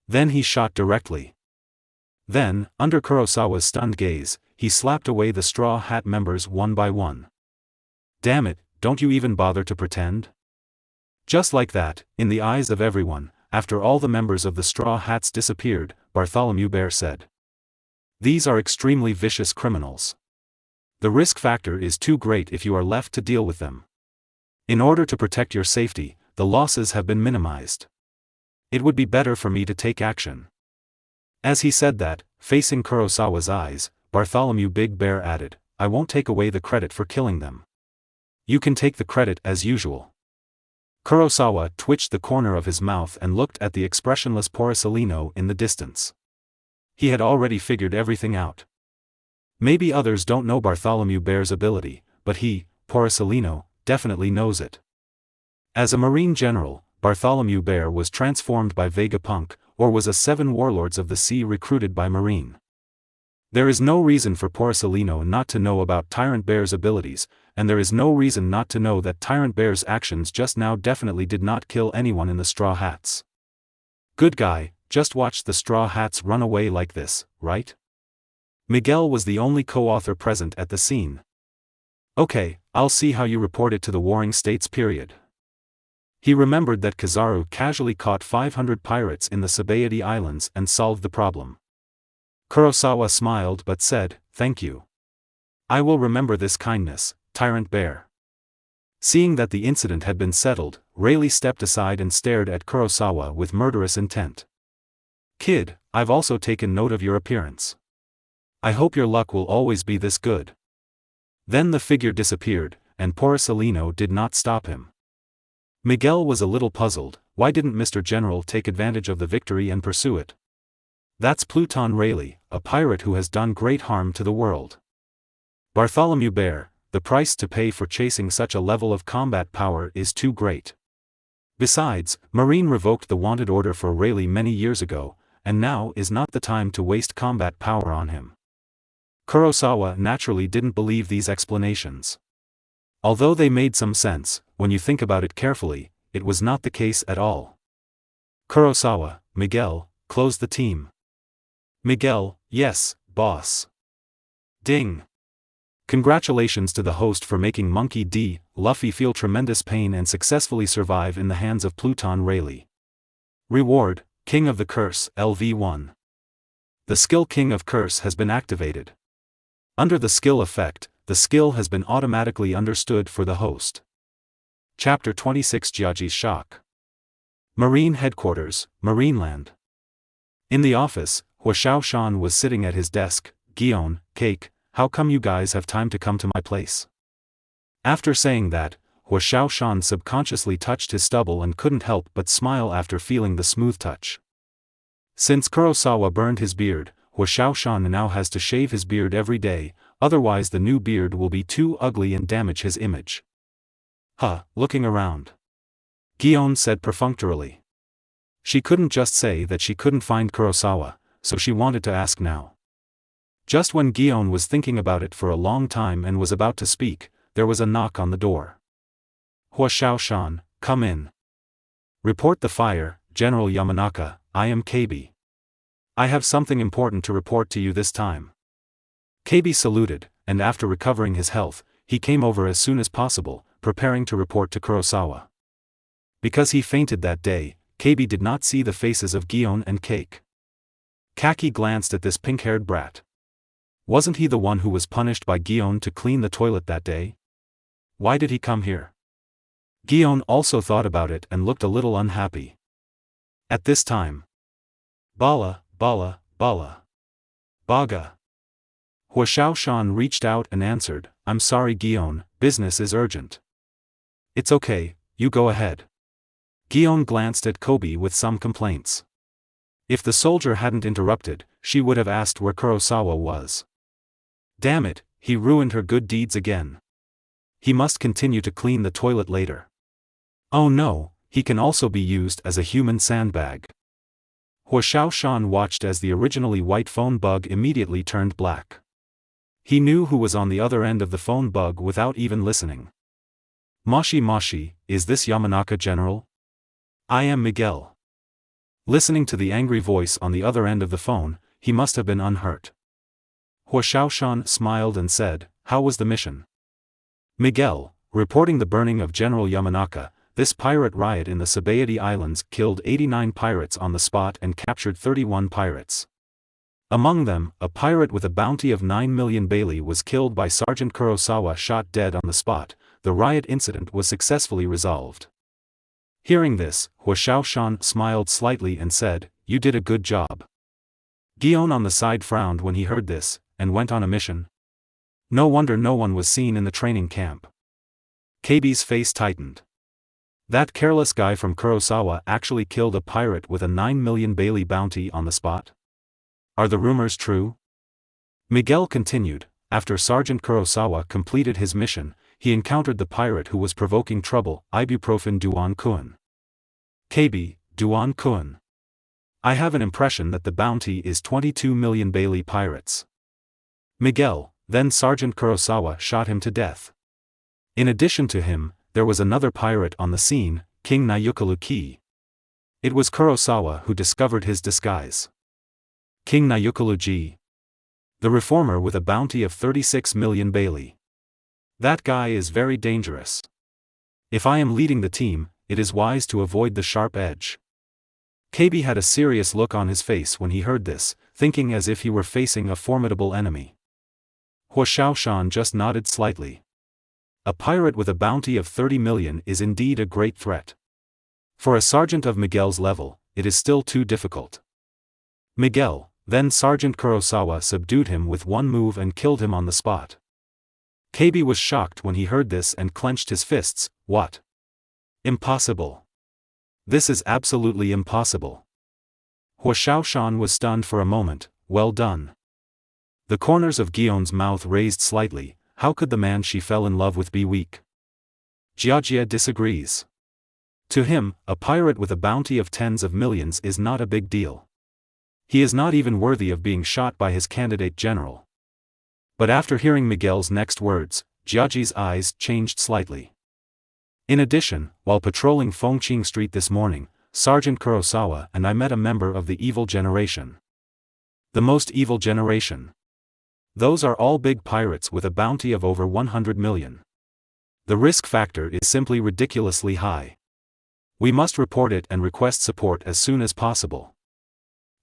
Then he shot directly. Then, under Kurosawa's stunned gaze, he slapped away the Straw Hat members one by one. Damn it, don't you even bother to pretend? Just like that, in the eyes of everyone, after all the members of the Straw Hats disappeared, Bartholomew Bear said. These are extremely vicious criminals. The risk factor is too great if you are left to deal with them. In order to protect your safety, the losses have been minimized. It would be better for me to take action. As he said that, facing Kurosawa's eyes, Bartholomew Big Bear added, I won't take away the credit for killing them. You can take the credit as usual. Kurosawa twitched the corner of his mouth and looked at the expressionless Porcellino in the distance. He had already figured everything out. Maybe others don't know Bartholomew Bear's ability, but he, Porcellino, definitely knows it. As a Marine general, Bartholomew Bear was transformed by Vegapunk, or was a 7 warlords of the sea recruited by Marine. There is no reason for Porcellino not to know about Tyrant Bear's abilities, and there is no reason not to know that Tyrant Bear's actions just now definitely did not kill anyone in the Straw Hats. Good guy, just watch the Straw Hats run away like this, right? Miguel was the only co-author present at the scene. Okay, I'll see how you report it to the Warring States period. He remembered that Kizaru casually caught 500 pirates in the Sabaody Islands and solved the problem. Kurosawa smiled but said, thank you. I will remember this kindness, Tyrant Bear. Seeing that the incident had been settled, Rayleigh stepped aside and stared at Kurosawa with murderous intent. Kid, I've also taken note of your appearance. I hope your luck will always be this good. Then the figure disappeared, and Porcellino did not stop him. Miguel was a little puzzled. Why didn't Mr. General take advantage of the victory and pursue it? That's Pluton Rayleigh, a pirate who has done great harm to the world. Bartholomew Bear, the price to pay for chasing such a level of combat power is too great. Besides, Marine revoked the wanted order for Rayleigh many years ago, and now is not the time to waste combat power on him. Kurosawa naturally didn't believe these explanations. Although they made some sense, when you think about it carefully, it was not the case at all. Kurosawa, Miguel, close the team. Miguel, yes, boss. Ding. Congratulations to the host for making Monkey D. Luffy feel tremendous pain and successfully survive in the hands of Pluton Rayleigh. Reward, King of the Curse, LV1. The skill King of Curse has been activated. Under the skill effect, the skill has been automatically understood for the host. Chapter 26 Jiaji's Shock. Marine Headquarters, Marineland. In the office, Huashao Shan was sitting at his desk. Gion, Cake, how come you guys have time to come to my place? After saying that, Huashao Shan subconsciously touched his stubble and couldn't help but smile after feeling the smooth touch. Since Kurosawa burned his beard, Huashao Shan now has to shave his beard every day, otherwise the new beard will be too ugly and damage his image. Looking around. Gion said perfunctorily. She couldn't just say that she couldn't find Kurosawa, so she wanted to ask now. Just when Gion was thinking about it for a long time and was about to speak, there was a knock on the door. Huashao Shan, come in. Report the fire, General Yamanaka, I am Kabi. I have something important to report to you this time. Kabi saluted, and after recovering his health, he came over as soon as possible, preparing to report to Kurosawa. Because he fainted that day, Kabi did not see the faces of Gion and Cake. Kaki glanced at this pink-haired brat. Wasn't he the one who was punished by Gion to clean the toilet that day? Why did he come here? Gion also thought about it and looked a little unhappy. At this time. Bala, Bala, Bala. Baga. Huashao Shan reached out and answered, I'm sorry Gion, business is urgent. It's okay, you go ahead. Gion glanced at Kobe with some complaints. If the soldier hadn't interrupted, she would have asked where Kurosawa was. Damn it, he ruined her good deeds again. He must continue to clean the toilet later. Oh no, he can also be used as a human sandbag. Huashao Shan watched as the originally white phone bug immediately turned black. He knew who was on the other end of the phone bug without even listening. Moshi Moshi, is this Yamanaka General? I am Miguel. Listening to the angry voice on the other end of the phone, he must have been unhurt. Huashao Shan smiled and said, how was the mission? Miguel, reporting the burning of General Yamanaka, this pirate riot in the Sabaody Islands killed 89 pirates on the spot and captured 31 pirates. Among them, a pirate with a bounty of 9 million Bailey was killed by Sergeant Kurosawa, shot dead on the spot. The riot incident was successfully resolved. Hearing this, Hua Xiaoshan smiled slightly and said, "You did a good job." Gion on the side frowned when he heard this, and went on a mission. No wonder no one was seen in the training camp. KB's face tightened. That careless guy from Kurosawa actually killed a pirate with a 9 million Bailey bounty on the spot? Are the rumors true? Miguel continued. After Sergeant Kurosawa completed his mission, he encountered the pirate who was provoking trouble, Ibuprofen Duan Kun. KB, Duan Kun. I have an impression that the bounty is 22 million Bailey pirates. Miguel, then Sergeant Kurosawa shot him to death. In addition to him, there was another pirate on the scene, King Nayukaluki. It was Kurosawa who discovered his disguise. King Nayukaluji. The reformer with a bounty of 36 million Bailey. That guy is very dangerous. If I am leading the team, it is wise to avoid the sharp edge. KB had a serious look on his face when he heard this, thinking as if he were facing a formidable enemy. Hua Xiaoshan just nodded slightly. A pirate with a bounty of 30 million is indeed a great threat. For a sergeant of Miguel's level, it is still too difficult. Miguel, then Sergeant Kurosawa subdued him with one move and killed him on the spot. KB was shocked when he heard this and clenched his fists. What? Impossible. This is absolutely impossible. Hua Xiaoshan was stunned for a moment. Well done. The corners of Gion's mouth raised slightly. How could the man she fell in love with be weak? Jiajia disagrees. To him, a pirate with a bounty of tens of millions is not a big deal. He is not even worthy of being shot by his candidate general. But after hearing Miguel's next words, Jiaji's eyes changed slightly. In addition, while patrolling Fengqing Street this morning, Sergeant Kurosawa and I met a member of the evil generation. The most evil generation. Those are all big pirates with a bounty of over 100 million. The risk factor is simply ridiculously high. We must report it and request support as soon as possible.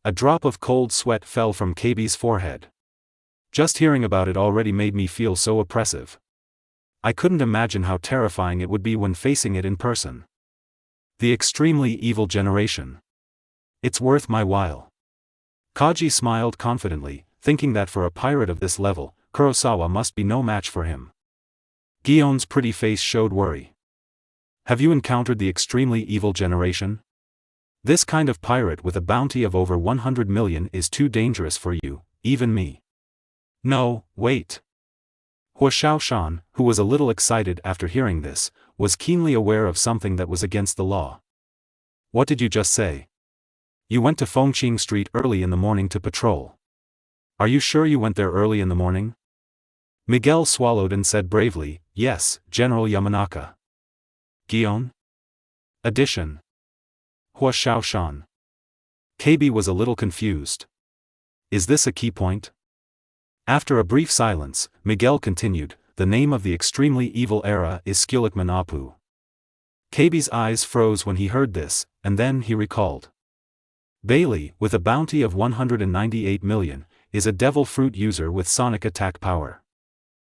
A drop of cold sweat fell from KB's forehead. Just hearing about it already made me feel so oppressive. I couldn't imagine how terrifying it would be when facing it in person. The extremely evil generation. It's worth my while. Kaji smiled confidently, thinking that for a pirate of this level, Kurosawa must be no match for him. Gion's pretty face showed worry. Have you encountered the extremely evil generation? This kind of pirate with a bounty of over 100 million is too dangerous for you, even me. No, wait. Hua Xiaoshan, who was a little excited after hearing this, was keenly aware of something that was against the law. What did you just say? You went to Fengqing Street early in the morning to patrol. Are you sure you went there early in the morning? Miguel swallowed and said bravely, Yes, General Yamanaka. Gion? Addition. Hua Xiaoshan. KB was a little confused. Is this a key point? After a brief silence, Miguel continued, the name of the extremely evil era is Skulikman Apu. KB's eyes froze when he heard this, and then he recalled. Bailey, with a bounty of 198 million, is a devil fruit user with sonic attack power.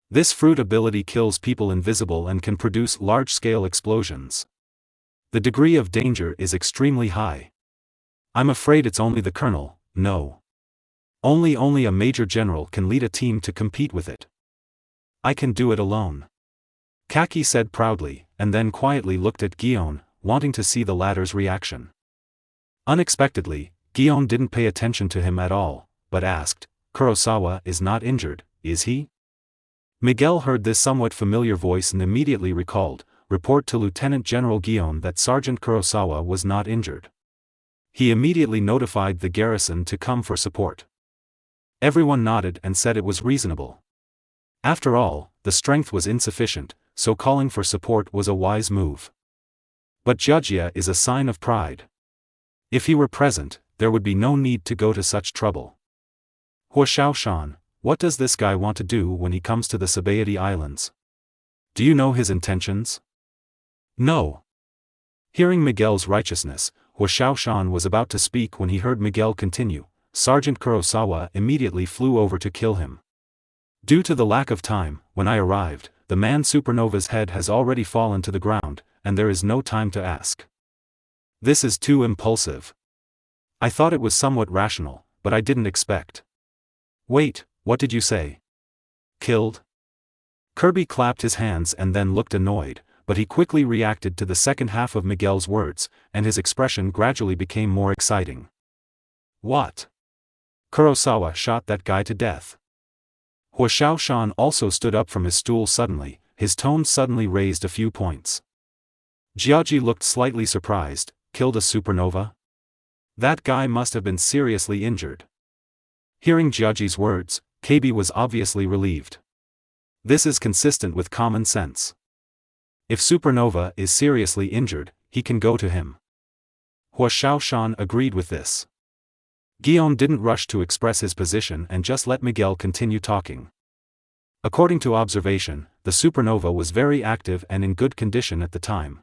This fruit ability kills people invisible and can produce large-scale explosions. The degree of danger is extremely high. I'm afraid it's only the colonel, no. Only a major general can lead a team to compete with it. I can do it alone. Kaki said proudly, and then quietly looked at Gion, wanting to see the latter's reaction. Unexpectedly, Gion didn't pay attention to him at all, but asked, Kurosawa is not injured, is he? Miguel heard this somewhat familiar voice and immediately recalled, report to Lieutenant General Gion that Sergeant Kurosawa was not injured. He immediately notified the garrison to come for support. Everyone nodded and said it was reasonable. After all, the strength was insufficient, so calling for support was a wise move. But Jiajia is a sign of pride. If he were present, there would be no need to go to such trouble. Hua Xiaoshan, what does this guy want to do when he comes to the Sabaody Islands? Do you know his intentions? No. Hearing Miguel's righteousness, Hua Xiaoshan was about to speak when he heard Miguel continue, Sergeant Kurosawa immediately flew over to kill him. Due to the lack of time, when I arrived, the man Supernova's head has already fallen to the ground, and there is no time to ask. This is too impulsive. I thought it was somewhat rational, but I didn't expect. Wait, what did you say? Killed? Kirby clapped his hands and then looked annoyed, but he quickly reacted to the second half of Miguel's words, and his expression gradually became more exciting. What? Kurosawa shot that guy to death. Hua Xiaoshan also stood up from his stool suddenly, his tone suddenly raised a few points. Jiaji looked slightly surprised. Killed a supernova? That guy must have been seriously injured. Hearing Jiaji's words, KB was obviously relieved. This is consistent with common sense. If Supernova is seriously injured, he can go to him. Hua Xiaoshan agreed with this. Guillaume didn't rush to express his position and just let Miguel continue talking. According to observation, the Supernova was very active and in good condition at the time.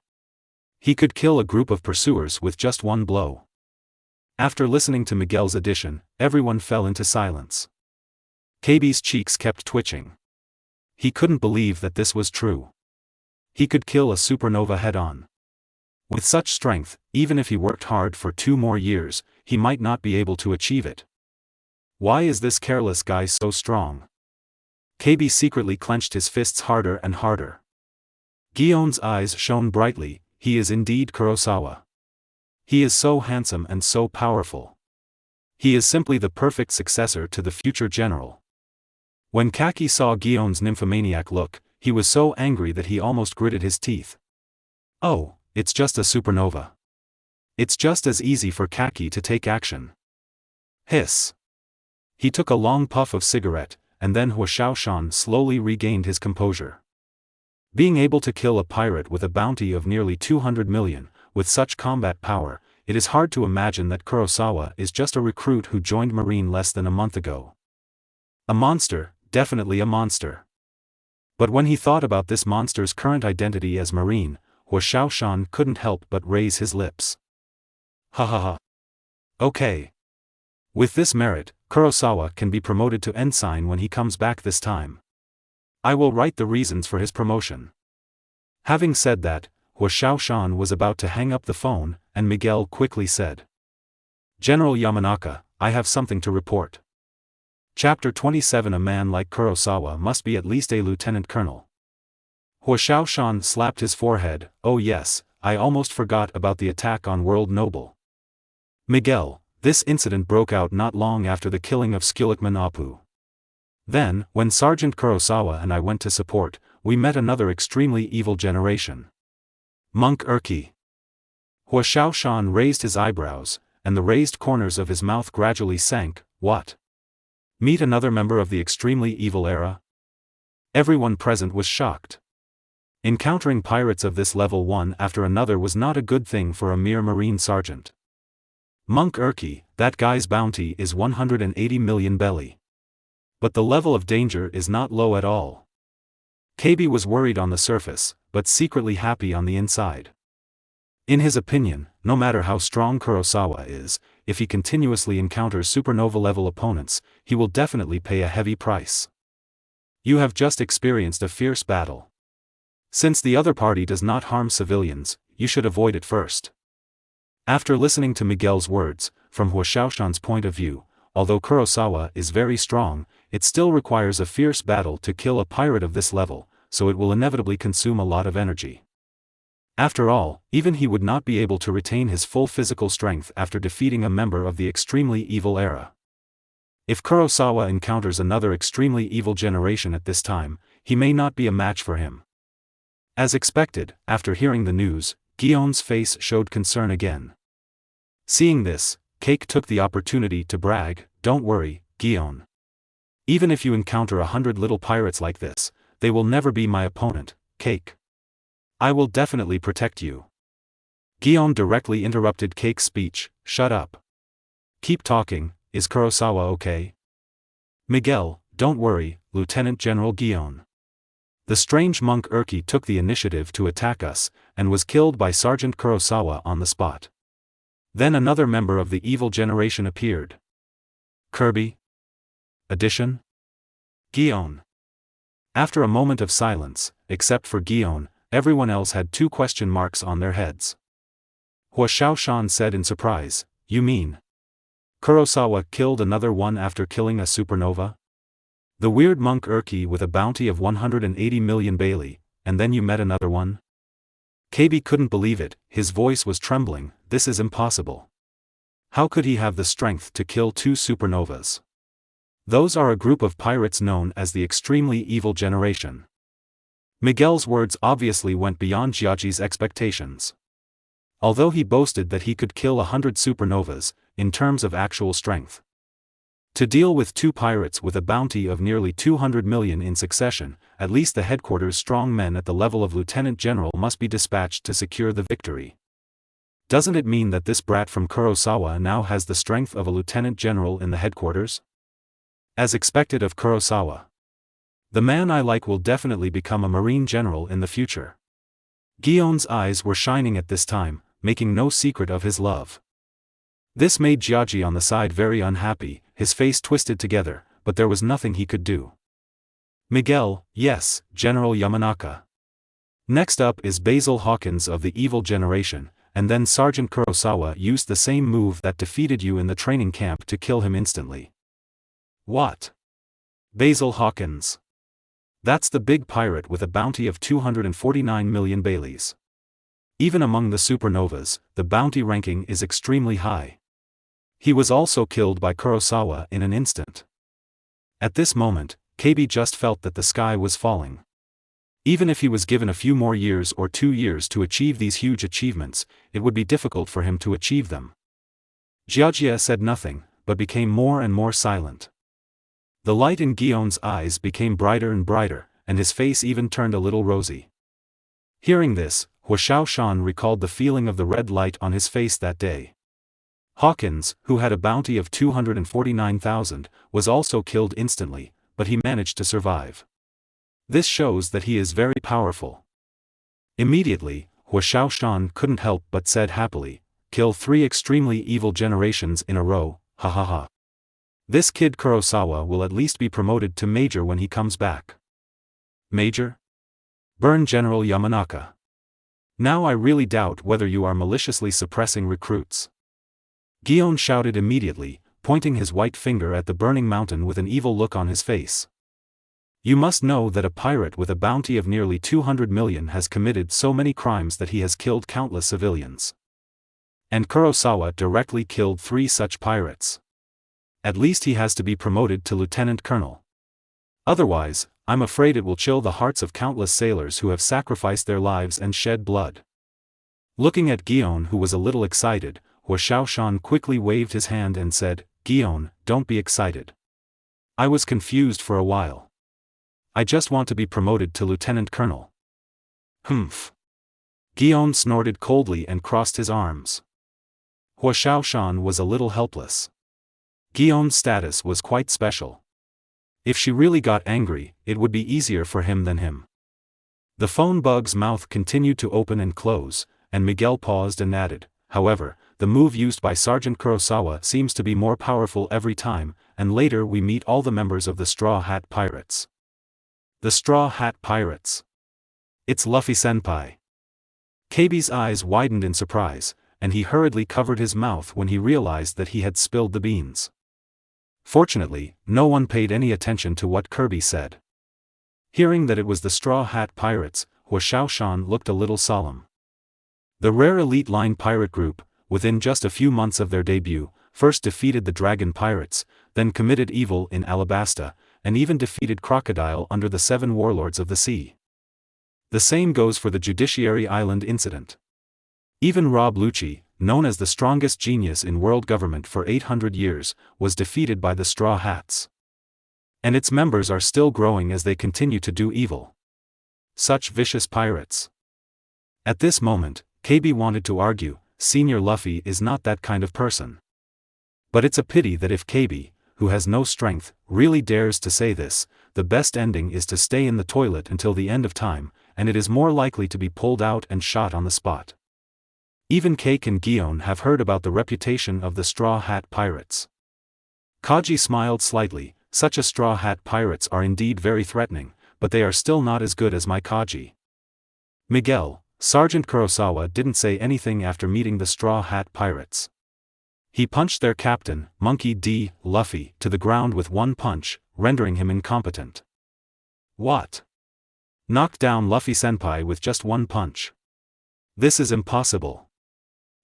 He could kill a group of pursuers with just one blow. After listening to Miguel's addition, everyone fell into silence. KB's cheeks kept twitching. He couldn't believe that this was true. He could kill a supernova head-on. With such strength, even if he worked hard for 2 more years, he might not be able to achieve it. Why is this careless guy so strong? KB secretly clenched his fists harder and harder. Guillaume's eyes shone brightly. He is indeed Kurosawa. He is so handsome and so powerful. He is simply the perfect successor to the future general. When Kaki saw Guillaume's nymphomaniac look, he was so angry that he almost gritted his teeth. Oh, it's just a supernova. It's just as easy for Kaki to take action. Hiss. He took a long puff of cigarette, and then Hua Xiaoshan slowly regained his composure. Being able to kill a pirate with a bounty of nearly 200 million, with such combat power, it is hard to imagine that Kurosawa is just a recruit who joined Marine less than a month ago. A monster, definitely a monster. But when he thought about this monster's current identity as Marine, Hua Xiaoshan couldn't help but raise his lips. Ha ha ha. Okay. With this merit, Kurosawa can be promoted to ensign when he comes back this time. I will write the reasons for his promotion. Having said that, Hua Xiaoshan was about to hang up the phone, and Miguel quickly said, General Yamanaka, I have something to report. Chapter 27. A man like Kurosawa must be at least a lieutenant colonel. Hua Xiaoshan slapped his forehead. Oh yes, I almost forgot about the attack on World Noble. Miguel, this incident broke out not long after the killing of Skulikman Apu. Then, when Sergeant Kurosawa and I went to support, we met another extremely evil generation. Monk Urki. Hua Xiaoshan raised his eyebrows, and the raised corners of his mouth gradually sank. What? Meet another member of the extremely evil era? Everyone present was shocked. Encountering pirates of this level one after another was not a good thing for a mere marine sergeant. Monk Urki, that guy's bounty is 180 million belly. But the level of danger is not low at all. KB was worried on the surface, but secretly happy on the inside. In his opinion, no matter how strong Kurosawa is, if he continuously encounters supernova-level opponents, he will definitely pay a heavy price. You have just experienced a fierce battle. Since the other party does not harm civilians, you should avoid it first. After listening to Miguel's words, from Hua Xiaoshan's point of view, although Kurosawa is very strong, it still requires a fierce battle to kill a pirate of this level, so it will inevitably consume a lot of energy. After all, even he would not be able to retain his full physical strength after defeating a member of the extremely evil era. If Kurosawa encounters another extremely evil generation at this time, he may not be a match for him. As expected, after hearing the news, Guillaume's face showed concern again. Seeing this, Cake took the opportunity to brag, "Don't worry, Guillaume. Even if you encounter 100 little pirates like this, they will never be my opponent, Cake. I will definitely protect you." Guillaume directly interrupted Cake's speech. "Shut up. Keep talking, is Kurosawa okay?" "Miguel, don't worry, Lieutenant General Guillaume. The strange monk Urki took the initiative to attack us, and was killed by Sergeant Kurosawa on the spot. Then another member of the evil generation appeared. Kirby? Addition? Guion. After a moment of silence, except for Guion, everyone else had 2 question marks on their heads. Hua Xiaoshan said in surprise, "You mean Kurosawa killed another one after killing a supernova? The weird monk Urki with a bounty of 180 million Bailey, and then you met another one?" KB couldn't believe it, his voice was trembling. "This is impossible. How could he have the strength to kill 2 supernovas? Those are a group of pirates known as the Extremely Evil Generation." Miguel's words obviously went beyond Jiaji's expectations. Although he boasted that he could kill 100 supernovas, in terms of actual strength, to deal with 2 pirates with a bounty of nearly 200 million in succession, at least the headquarters' strong men at the level of lieutenant general must be dispatched to secure the victory. Doesn't it mean that this brat from Kurosawa now has the strength of a lieutenant general in the headquarters? As expected of Kurosawa. The man I like will definitely become a marine general in the future. Guion's eyes were shining at this time, making no secret of his love. This made Jiaji on the side very unhappy, his face twisted together, but there was nothing he could do. Miguel, yes, General Yamanaka. Next up is Basil Hawkins of the Evil Generation, and then Sergeant Kurosawa used the same move that defeated you in the training camp to kill him instantly. What? Basil Hawkins. That's the big pirate with a bounty of 249 million Baileys. Even among the supernovas, the bounty ranking is extremely high. He was also killed by Kurosawa in an instant. At this moment, KB just felt that the sky was falling. Even if he was given a few more years or 2 years to achieve these huge achievements, it would be difficult for him to achieve them. Jiajia said nothing, but became more and more silent. The light in Guion's eyes became brighter and brighter, and his face even turned a little rosy. Hearing this, Hua Xiaoshan recalled the feeling of the red light on his face that day. Hawkins, who had a bounty of 249,000, was also killed instantly, but he managed to survive. This shows that he is very powerful. Immediately, Hua Xiaoshan couldn't help but said happily, "Kill 3 extremely evil generations in a row, ha ha ha. This kid Kurosawa will at least be promoted to major when he comes back." Major? Burn General Yamanaka. Now I really doubt whether you are maliciously suppressing recruits. Guion shouted immediately, pointing his white finger at the burning mountain with an evil look on his face. You must know that a pirate with a bounty of nearly 200 million has committed so many crimes that he has killed countless civilians. And Kurosawa directly killed 3 such pirates. At least he has to be promoted to lieutenant colonel. Otherwise, I'm afraid it will chill the hearts of countless sailors who have sacrificed their lives and shed blood. Looking at Guion, who was a little excited, Hua Xiaoshan quickly waved his hand and said, "Guion, don't be excited. I was confused for a while. I just want to be promoted to lieutenant colonel." Humph. Guion snorted coldly and crossed his arms. Hua Xiaoshan was a little helpless. Guion's status was quite special. If she really got angry, it would be easier for him than him. The phone bug's mouth continued to open and close, and Miguel paused and added, "However, the move used by Sergeant Kurosawa seems to be more powerful every time, and later we meet all the members of the Straw Hat Pirates." The Straw Hat Pirates. It's Luffy-senpai. KB's eyes widened in surprise, and he hurriedly covered his mouth when he realized that he had spilled the beans. Fortunately, no one paid any attention to what Kirby said. Hearing that it was the Straw Hat Pirates, Hua Xiaoshan looked a little solemn. The rare elite line pirate group, within just a few months of their debut, first defeated the Dragon Pirates, then committed evil in Alabasta, and even defeated Crocodile under the 7 warlords of the sea. The same goes for the Judiciary Island incident. Even Rob Lucci, known as the strongest genius in world government for 800 years, was defeated by the Straw Hats. And its members are still growing as they continue to do evil. Such vicious pirates. At this moment, KB wanted to argue, Senior Luffy is not that kind of person. But it's a pity that if KB, who has no strength, really dares to say this, the best ending is to stay in the toilet until the end of time, and it is more likely to be pulled out and shot on the spot. Even Cake and Guion have heard about the reputation of the Straw Hat Pirates. Kaji smiled slightly. Such a straw hat pirates are indeed very threatening, but they are still not as good as my Kaji. Miguel, Sergeant Kurosawa didn't say anything after meeting the straw hat pirates. He punched their captain, Monkey D. Luffy, to the ground with one punch, rendering him incompetent. What? Knocked down Luffy-senpai with just one punch. This is impossible.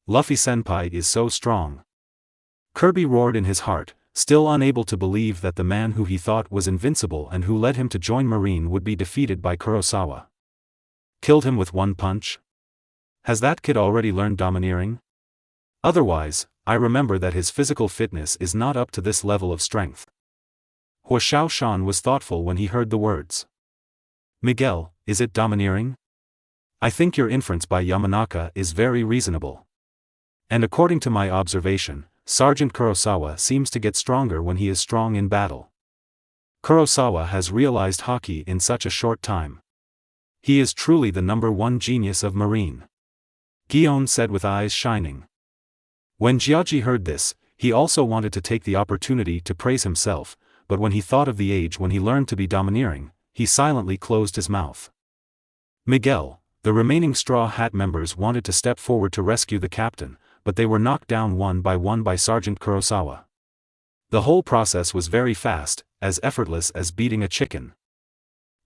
Luffy-senpai is so strong. Kirby roared in his heart, still unable to believe that the man who he thought was invincible and who led him to join Marine would be defeated by Kurosawa. Killed him with one punch? Has that kid already learned domineering? Otherwise, I remember that his physical fitness is not up to this level of strength. Hua Xiaoshan was thoughtful when he heard the words. Miguel, is it domineering? I think your inference by Yamanaka is very reasonable. And according to my observation, Sergeant Kurosawa seems to get stronger when he is strong in battle. Kurosawa has realized Haki in such a short time. He is truly the #1 genius of Marine. Gion said with eyes shining. When Jiaji heard this, he also wanted to take the opportunity to praise himself, but when he thought of the age when he learned to be domineering, he silently closed his mouth. Miguel, the remaining Straw Hat members wanted to step forward to rescue the captain, but they were knocked down one by Sergeant Kurosawa. The whole process was very fast, as effortless as beating a chicken.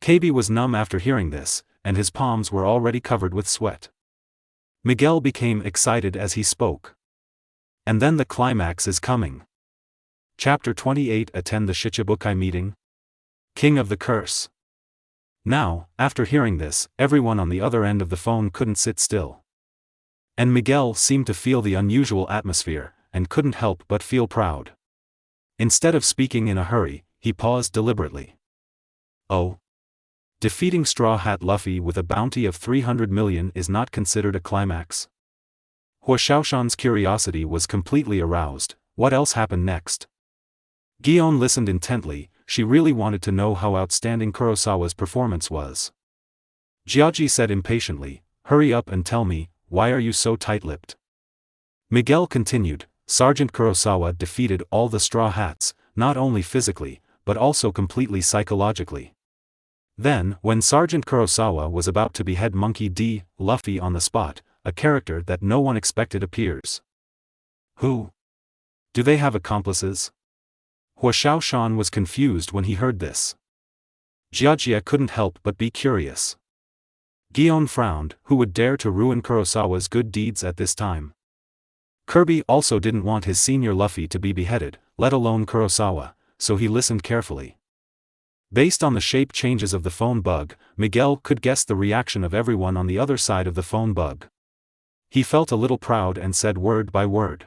Kabi was numb after hearing this, and his palms were already covered with sweat. Miguel became excited as he spoke. And then the climax is coming. Chapter 28. Attend the Shichibukai meeting. King of the Curse. Now, after hearing this, everyone on the other end of the phone couldn't sit still. And Miguel seemed to feel the unusual atmosphere, and couldn't help but feel proud. Instead of speaking in a hurry, he paused deliberately. Oh. Defeating Straw Hat Luffy with a bounty of 300 million is not considered a climax? Hua Xiaoshan's curiosity was completely aroused. What else happened next? Gion listened intently. She really wanted to know how outstanding Kurosawa's performance was. Jiaji said impatiently, hurry up and tell me, why are you so tight-lipped? Miguel continued, Sergeant Kurosawa defeated all the Straw Hats, not only physically, but also completely psychologically. Then, when Sergeant Kurosawa was about to behead Monkey D. Luffy on the spot, a character that no one expected appears. Who? Do they have accomplices? Hua Xiaoshan was confused when he heard this. Jiajia couldn't help but be curious. Gion frowned, who would dare to ruin Kurosawa's good deeds at this time? Kirby also didn't want his senior Luffy to be beheaded, let alone Kurosawa, so he listened carefully. Based on the shape changes of the phone bug, Miguel could guess the reaction of everyone on the other side of the phone bug. He felt a little proud and said word by word.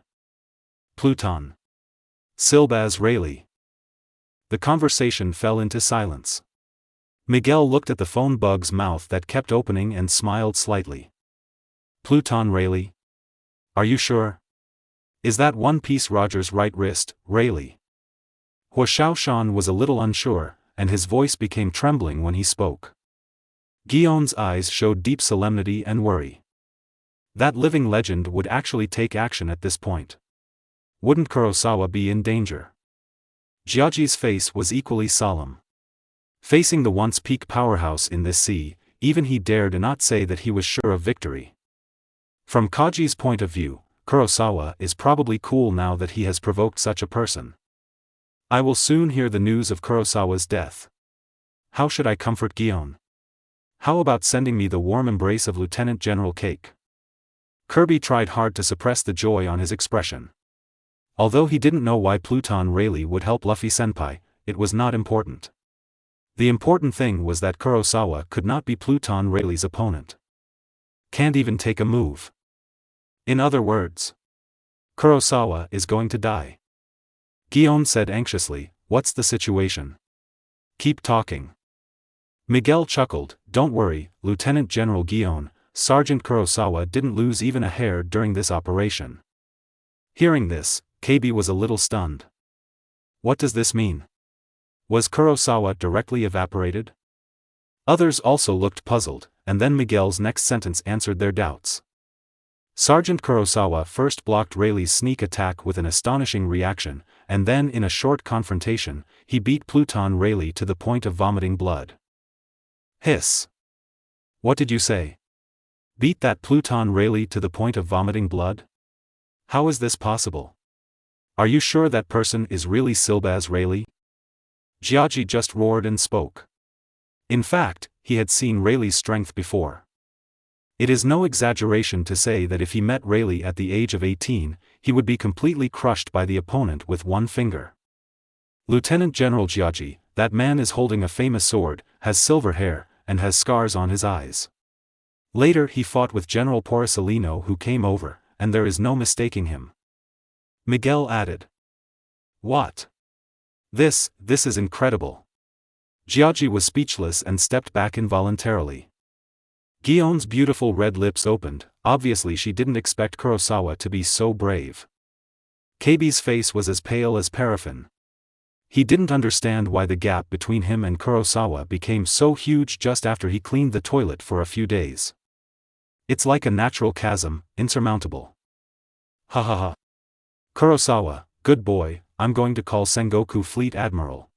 Pluton. Silbaz Rayleigh. The conversation fell into silence. Miguel looked at the phone bug's mouth that kept opening and smiled slightly. Pluton Rayleigh? Are you sure? Is that One Piece Roger's right wrist, Rayleigh? Hua Xiaoshan was a little unsure, and his voice became trembling when he spoke. Gion's eyes showed deep solemnity and worry. That living legend would actually take action at this point. Wouldn't Kurosawa be in danger? Jiaji's face was equally solemn. Facing the once peak powerhouse in this sea, even he dared not say that he was sure of victory. From Kaji's point of view, Kurosawa is probably cool now that he has provoked such a person. I will soon hear the news of Kurosawa's death. How should I comfort Gion? How about sending me the warm embrace of Lieutenant General Cake? Kirby tried hard to suppress the joy on his expression. Although he didn't know why Pluton Rayleigh would help Luffy-senpai, it was not important. The important thing was that Kurosawa could not be Pluton Rayleigh's opponent. Can't even take a move. In other words, Kurosawa is going to die. Gion said anxiously, what's the situation? Keep talking. Miguel chuckled, don't worry, Lieutenant General Gion, Sergeant Kurosawa didn't lose even a hair during this operation. Hearing this, Kabi was a little stunned. What does this mean? Was Kurosawa directly evaporated? Others also looked puzzled, and then Miguel's next sentence answered their doubts. Sergeant Kurosawa first blocked Rayleigh's sneak attack with an astonishing reaction, and then in a short confrontation, he beat Pluton Rayleigh to the point of vomiting blood. Hiss. What did you say? Beat that Pluton Rayleigh to the point of vomiting blood? How is this possible? Are you sure that person is really Silbaz Rayleigh? Jiaji just roared and spoke. In fact, he had seen Rayleigh's strength before. It is no exaggeration to say that if he met Rayleigh at the age of 18, he would be completely crushed by the opponent with one finger. Lieutenant General Jiaji, that man is holding a famous sword, has silver hair, and has scars on his eyes. Later he fought with General Porcelino, who came over, and there is no mistaking him. Miguel added. What? This is incredible. Jiaji was speechless and stepped back involuntarily. Gion's beautiful red lips opened, obviously she didn't expect Kurosawa to be so brave. Keibi's face was as pale as paraffin. He didn't understand why the gap between him and Kurosawa became so huge just after he cleaned the toilet for a few days. It's like a natural chasm, insurmountable. Ha ha ha. Kurosawa, good boy, I'm going to call Sengoku Fleet Admiral.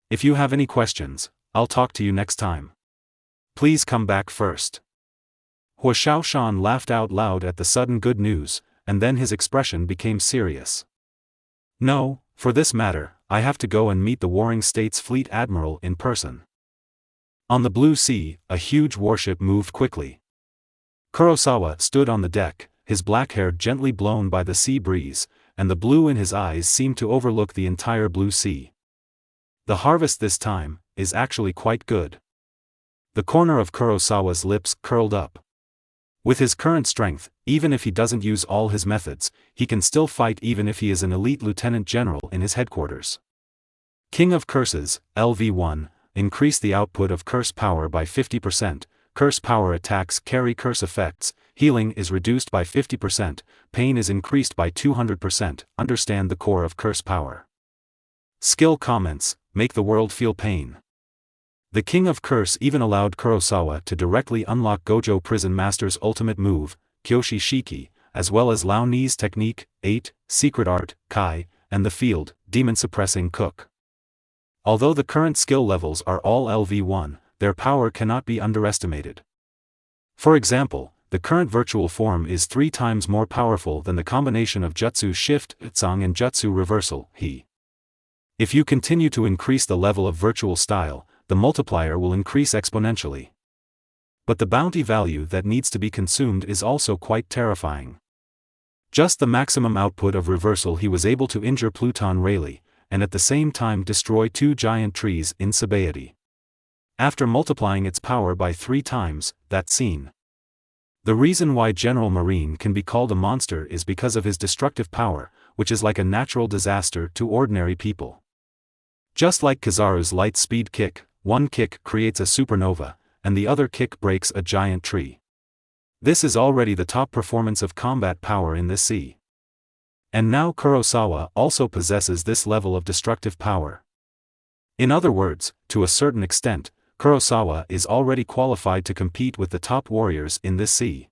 If you have any questions, I'll talk to you next time. Please come back first. Huo Shaoshan laughed out loud at the sudden good news, and then his expression became serious. No, for this matter, I have to go and meet the Warring States Fleet Admiral in person. On the Blue Sea, a huge warship moved quickly. Kurosawa stood on the deck, his black hair gently blown by the sea breeze, and the blue in his eyes seemed to overlook the entire Blue Sea. The harvest this time is actually quite good. The corner of Kurosawa's lips curled up. With his current strength, even if he doesn't use all his methods, he can still fight even if he is an elite lieutenant general in his headquarters. King of Curses, LV1, increase the output of curse power by 50%, curse power attacks carry curse effects, healing is reduced by 50%, pain is increased by 200%, understand the core of curse power. Skill comments, make the world feel pain. The King of Curse even allowed Kurosawa to directly unlock Gojo Prison Master's ultimate move, Kyoshi Shiki, as well as Lao Ni's technique, 8, Secret Art, Kai, and the Field, Demon Suppressing Cook. Although the current skill levels are all LV1, their power cannot be underestimated. For example, the current virtual form is 3 times more powerful than the combination of Jutsu Shift, Tsang and Jutsu Reversal, He. If you continue to increase the level of virtual style, the multiplier will increase exponentially. But the bounty value that needs to be consumed is also quite terrifying. Just the maximum output of reversal, he was able to injure Pluton Rayleigh, and at the same time destroy 2 giant trees in Sabaody. After multiplying its power by 3 times, that's seen. The reason why General Marine can be called a monster is because of his destructive power, which is like a natural disaster to ordinary people. Just like Kizaru's light speed kick, one kick creates a supernova, and the other kick breaks a giant tree. This is already the top performance of combat power in this sea. And now Kurosawa also possesses this level of destructive power. In other words, to a certain extent, Kurosawa is already qualified to compete with the top warriors in this sea.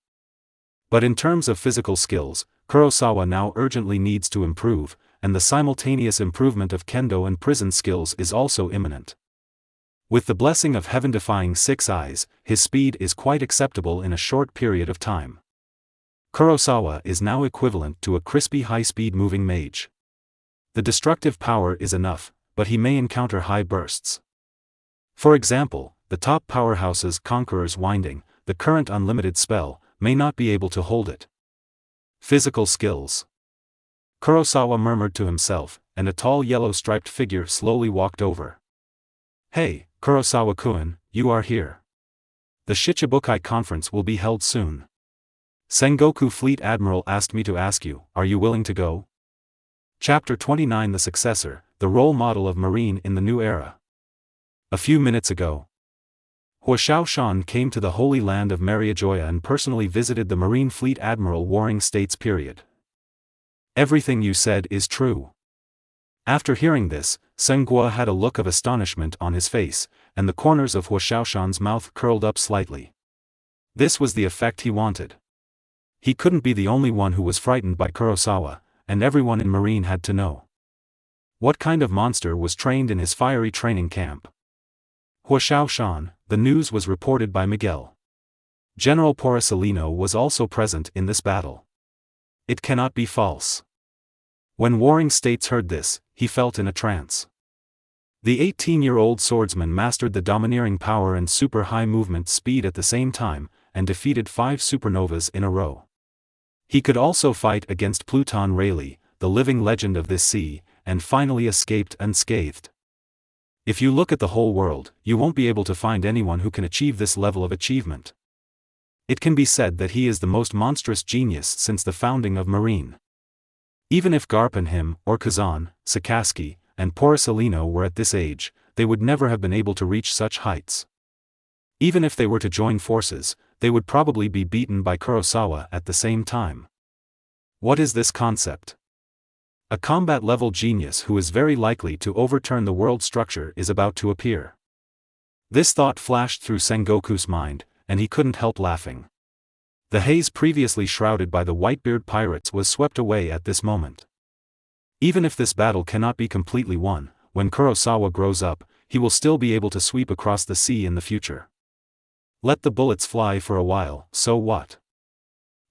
But in terms of physical skills, Kurosawa now urgently needs to improve, and the simultaneous improvement of kendo and prison skills is also imminent. With the blessing of heaven-defying 6 eyes, his speed is quite acceptable in a short period of time. Kurosawa is now equivalent to a crispy high-speed moving mage. The destructive power is enough, but he may encounter high bursts. For example, the top powerhouse's Conqueror's Winding, the current unlimited spell, may not be able to hold it. Physical skills. Kurosawa murmured to himself, and a tall yellow-striped figure slowly walked over. Hey, Kurosawa-kun, you are here. The Shichibukai conference will be held soon. Sengoku Fleet Admiral asked me to ask you, are you willing to go? Chapter 29 The Successor, the role model of Marine in the new era. A few minutes ago, Huo Shaoshan came to the Holy Land of Mariajoya and personally visited the Marine Fleet Admiral Warring States period. Everything you said is true. After hearing this, Senghua had a look of astonishment on his face, and the corners of Huo Shaoshan's mouth curled up slightly. This was the effect he wanted. He couldn't be the only one who was frightened by Kurosawa, and everyone in Marine had to know. What kind of monster was trained in his fiery training camp? Huashaoshan, the news was reported by Miguel. General Porcellino was also present in this battle. It cannot be false. When Warring States heard this, he felt in a trance. The 18-year-old swordsman mastered the domineering power and super high movement speed at the same time, and defeated 5 supernovas in a row. He could also fight against Pluton Rayleigh, the living legend of this sea, and finally escaped unscathed. If you look at the whole world, you won't be able to find anyone who can achieve this level of achievement. It can be said that he is the most monstrous genius since the founding of Marine. Even if Garp and him, or Kazan, Sakaski, and Porcellino were at this age, they would never have been able to reach such heights. Even if they were to join forces, they would probably be beaten by Kurosawa at the same time. What is this concept? A combat-level genius who is very likely to overturn the world structure is about to appear. This thought flashed through Sengoku's mind, and he couldn't help laughing. The haze previously shrouded by the Whitebeard pirates was swept away at this moment. Even if this battle cannot be completely won, when Kurosawa grows up, he will still be able to sweep across the sea in the future. Let the bullets fly for a while, so what?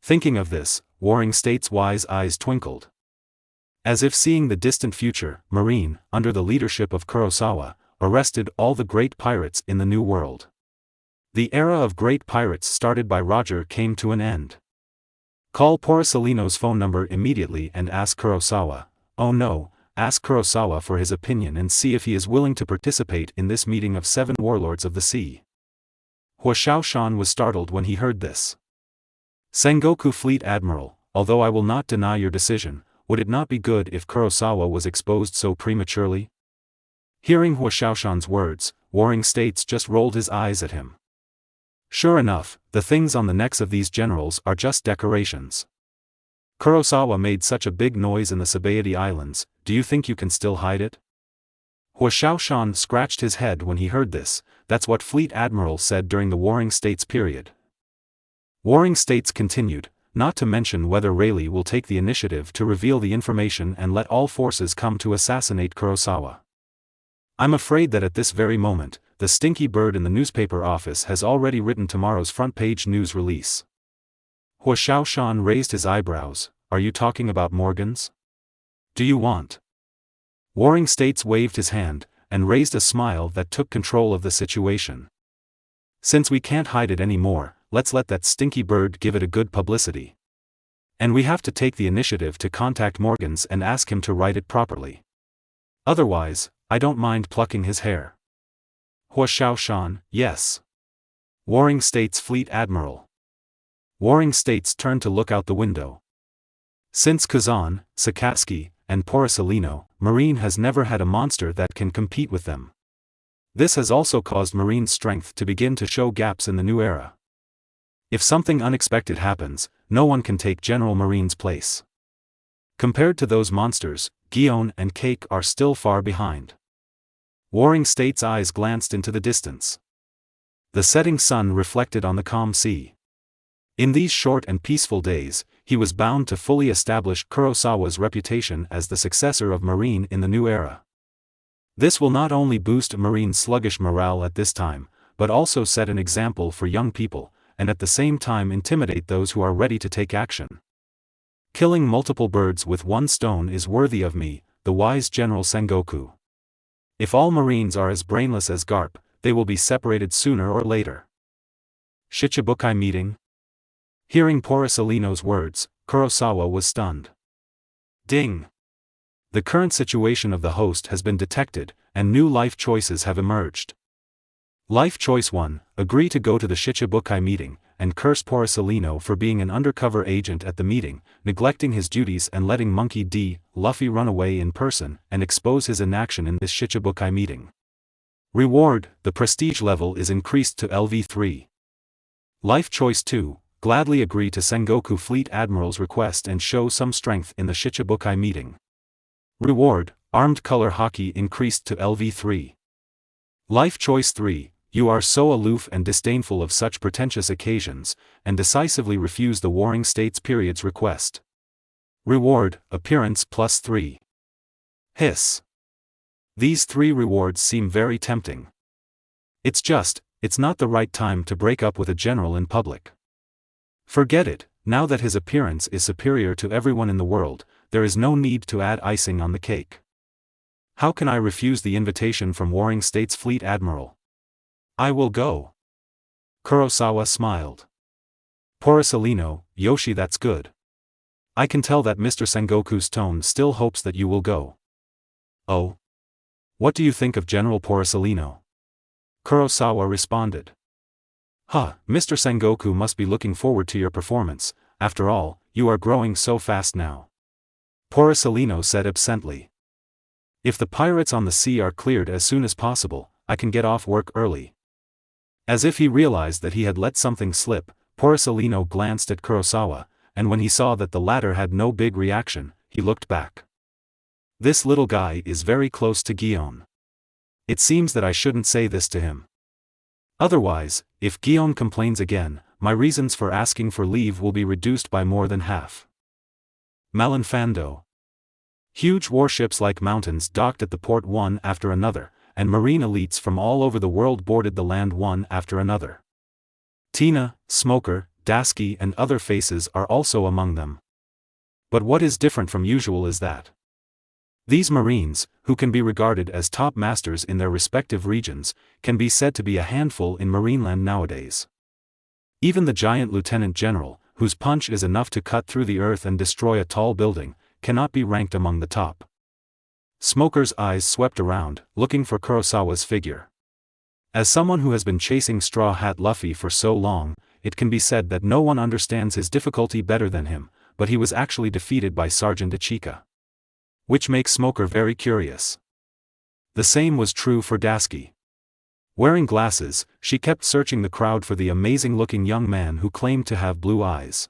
Thinking of this, Warring States' wise eyes twinkled. As if seeing the distant future, Marine, under the leadership of Kurosawa, arrested all the great pirates in the New World. The era of great pirates started by Roger came to an end. Call Porcellino's phone number immediately and ask Kurosawa. Oh no, ask Kurosawa for his opinion and see if he is willing to participate in this meeting of 7 warlords of the sea. Huashaoshan was startled when he heard this. Sengoku Fleet Admiral, although I will not deny your decision, would it not be good if Kurosawa was exposed so prematurely? Hearing Huashaoshan's words, Warring States just rolled his eyes at him. Sure enough, the things on the necks of these generals are just decorations. Kurosawa made such a big noise in the Sabaody Islands, do you think you can still hide it? Huashaoshan scratched his head when he heard this. That's what Fleet Admiral said during the Warring States period. Warring States continued, not to mention whether Rayleigh will take the initiative to reveal the information and let all forces come to assassinate Kurosawa. I'm afraid that at this very moment, the stinky bird in the newspaper office has already written tomorrow's front-page news release. Huashaoshan raised his eyebrows. Are you talking about Morgans? Do you want? Warring States waved his hand, and raised a smile that took control of the situation. Since we can't hide it anymore, let's let that stinky bird give it a good publicity. And we have to take the initiative to contact Morgans and ask him to write it properly. Otherwise, I don't mind plucking his hair. Huashaoshan, yes. Warring States Fleet Admiral. Warring States turned to look out the window. Since Kazan, Sakaski, and Porcellino, Marine has never had a monster that can compete with them. This has also caused Marine's strength to begin to show gaps in the new era. If something unexpected happens, no one can take General Marine's place. Compared to those monsters, Guion and Cake are still far behind. Warring States' eyes glanced into the distance. The setting sun reflected on the calm sea. In these short and peaceful days, he was bound to fully establish Kurosawa's reputation as the successor of Marine in the new era. This will not only boost Marine's sluggish morale at this time, but also set an example for young people, and at the same time intimidate those who are ready to take action. Killing multiple birds with one stone is worthy of me, the wise General Sengoku. If all Marines are as brainless as Garp, they will be separated sooner or later. Shichibukai meeting? Hearing Porcellino's words, Kurosawa was stunned. Ding! The current situation of the host has been detected, and new life choices have emerged. Life choice 1, agree to go to the Shichibukai meeting, and curse Porcellino for being an undercover agent at the meeting, neglecting his duties and letting Monkey D. Luffy run away in person and expose his inaction in this Shichibukai meeting. Reward, the prestige level is increased to LV3. Life choice 2, gladly agree to Sengoku Fleet Admiral's request and show some strength in the Shichibukai meeting. Reward, armed color hockey increased to LV3. Life choice 3, you are so aloof and disdainful of such pretentious occasions, and decisively refuse the Warring States period's request. Reward, appearance +3. Hiss. These 3 rewards seem very tempting. It's not the right time to break up with a general in public. Forget it, now that his appearance is superior to everyone in the world, there is no need to add icing on the cake. How can I refuse the invitation from Warring States Fleet Admiral? I will go. Kurosawa smiled. Porcellino, Yoshi, that's good. I can tell that Mr. Sengoku's tone still hopes that you will go. Oh? What do you think of General Porcellino? Kurosawa responded. Mr. Sengoku must be looking forward to your performance, after all, you are growing so fast now. Porcellino said absently. If the pirates on the sea are cleared as soon as possible, I can get off work early. As if he realized that he had let something slip, Porcellino glanced at Kurosawa, and when he saw that the latter had no big reaction, he looked back. This little guy is very close to Guion. It seems that I shouldn't say this to him. Otherwise, if Guion complains again, my reasons for asking for leave will be reduced by more than half. Malinfando. Huge warships like mountains docked at the port one after another, and marine elites from all over the world boarded the land one after another. Tina, Smoker, Dasky and other faces are also among them. But what is different from usual is that these Marines, who can be regarded as top masters in their respective regions, can be said to be a handful in Marineland nowadays. Even the giant Lieutenant General, whose punch is enough to cut through the earth and destroy a tall building, cannot be ranked among the top. Smoker's eyes swept around, looking for Kurosawa's figure. As someone who has been chasing Straw Hat Luffy for so long, it can be said that no one understands his difficulty better than him, but he was actually defeated by Sergeant Ichika. Which makes Smoker very curious. The same was true for Dasky. Wearing glasses, she kept searching the crowd for the amazing-looking young man who claimed to have blue eyes.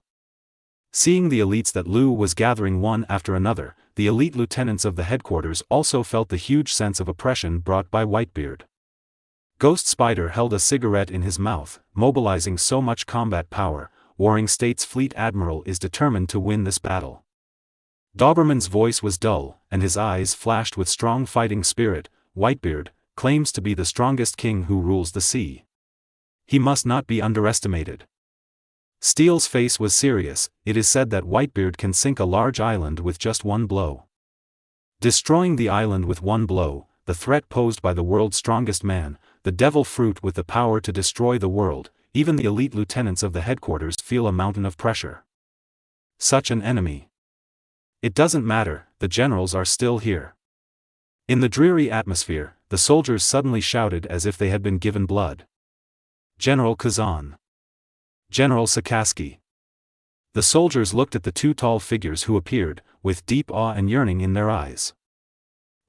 Seeing the elites that Liu was gathering one after another, the elite lieutenants of the headquarters also felt the huge sense of oppression brought by Whitebeard. Ghost Spider held a cigarette in his mouth, mobilizing so much combat power. Warring States Fleet Admiral is determined to win this battle. Doberman's voice was dull, and his eyes flashed with strong fighting spirit. Whitebeard claims to be the strongest king who rules the sea. He must not be underestimated. Steele's face was serious. It is said that Whitebeard can sink a large island with just one blow. Destroying the island with one blow, the threat posed by the world's strongest man, the devil fruit with the power to destroy the world, even the elite lieutenants of the headquarters feel a mountain of pressure. Such an enemy. It doesn't matter, the generals are still here. In the dreary atmosphere, the soldiers suddenly shouted as if they had been given blood. General Kazan. General Sakaski. The soldiers looked at the 2 tall figures who appeared, with deep awe and yearning in their eyes.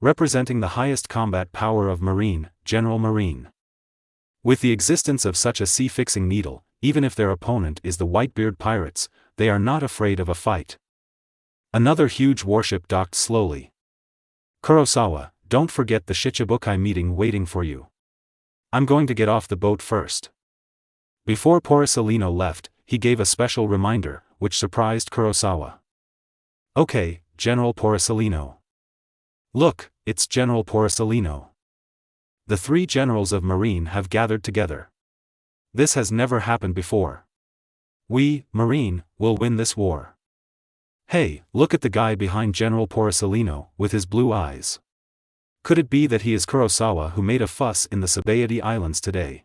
Representing the highest combat power of Marine, General Marine. With the existence of such a sea-fixing needle, even if their opponent is the Whitebeard pirates, they are not afraid of a fight. Another huge warship docked slowly. Kurosawa, don't forget the Shichibukai meeting waiting for you. I'm going to get off the boat first. Before Porcellino left, he gave a special reminder, which surprised Kurosawa. Okay, General Porcellino. Look, it's General Porcellino. The 3 generals of Marine have gathered together. This has never happened before. We, Marine, will win this war. Hey, look at the guy behind General Porcellino, with his blue eyes. Could it be that he is Kurosawa who made a fuss in the Sabaody Islands today?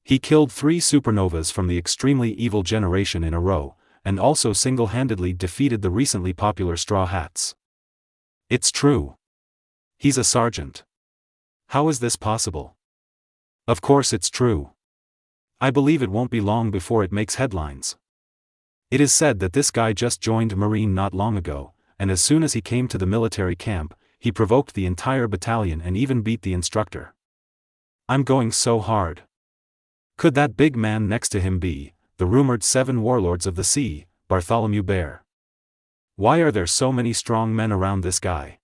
He killed 3 supernovas from the extremely evil generation in a row, and also single-handedly defeated the recently popular Straw Hats. It's true. He's a sergeant. How is this possible? Of course it's true. I believe it won't be long before it makes headlines. It is said that this guy just joined Marine not long ago, and as soon as he came to the military camp, he provoked the entire battalion and even beat the instructor. I'm going so hard. Could that big man next to him be the rumored 7 warlords of the sea, Bartholomew Bear? Why are there so many strong men around this guy?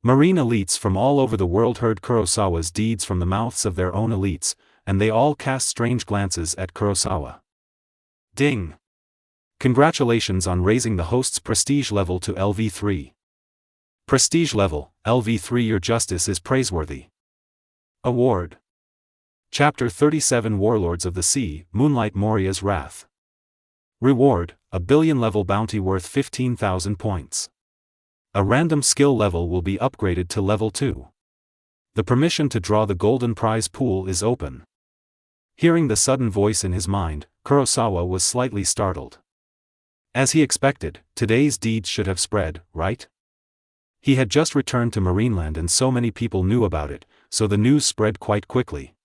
Marine elites from all over the world heard Kurosawa's deeds from the mouths of their own elites, and they all cast strange glances at Kurosawa. Ding! Congratulations on raising the host's prestige level to LV3. Prestige level, LV3. Your justice is praiseworthy. Award. Chapter 37 Warlords of the Sea, Moonlight Moria's Wrath. Reward, a billion level bounty worth 15,000 points. A random skill level will be upgraded to level 2. The permission to draw the golden prize pool is open. Hearing the sudden voice in his mind, Kurosawa was slightly startled. As he expected, today's deeds should have spread, right? He had just returned to Marineland and so many people knew about it, so the news spread quite quickly.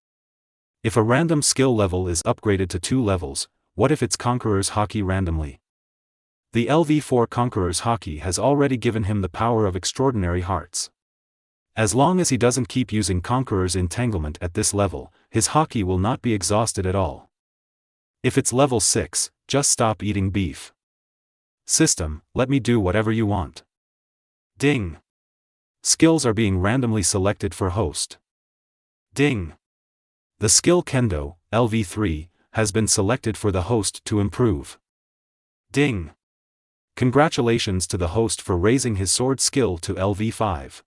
If a random skill level is upgraded to 2 levels, what if it's Conqueror's Haki randomly? The LV4 Conqueror's Haki has already given him the power of extraordinary hearts. As long as he doesn't keep using Conqueror's Entanglement at this level, his Haki will not be exhausted at all. If it's level 6, just stop eating beef. System, let me do whatever you want. Ding. Skills are being randomly selected for host. Ding. The skill Kendo, LV3, has been selected for the host to improve. Ding. Congratulations to the host for raising his sword skill to LV5.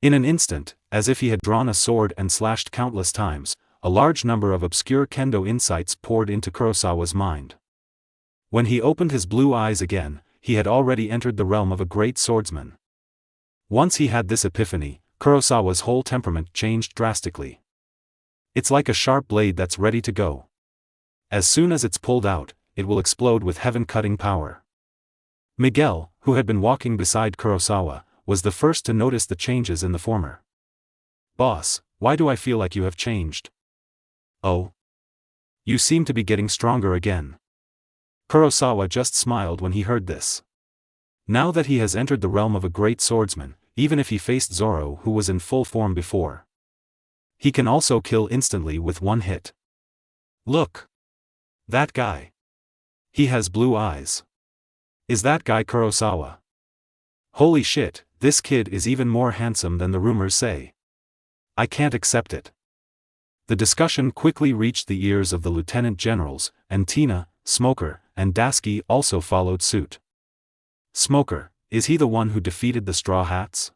In an instant, as if he had drawn a sword and slashed countless times, a large number of obscure Kendo insights poured into Kurosawa's mind. When he opened his blue eyes again, he had already entered the realm of a great swordsman. Once he had this epiphany, Kurosawa's whole temperament changed drastically. It's like a sharp blade that's ready to go. As soon as it's pulled out, it will explode with heaven-cutting power. Miguel, who had been walking beside Kurosawa, was the first to notice the changes in the former. Boss, why do I feel like you have changed? Oh. You seem to be getting stronger again. Kurosawa just smiled when he heard this. Now that he has entered the realm of a great swordsman, even if he faced Zoro who was in full form before, he can also kill instantly with one hit. Look! That guy. He has blue eyes. Is that guy Kurosawa? Holy shit, this kid is even more handsome than the rumors say. I can't accept it. The discussion quickly reached the ears of the lieutenant generals, and Tina, Smoker, and Dasky also followed suit. Smoker, is he the one who defeated the Straw Hats?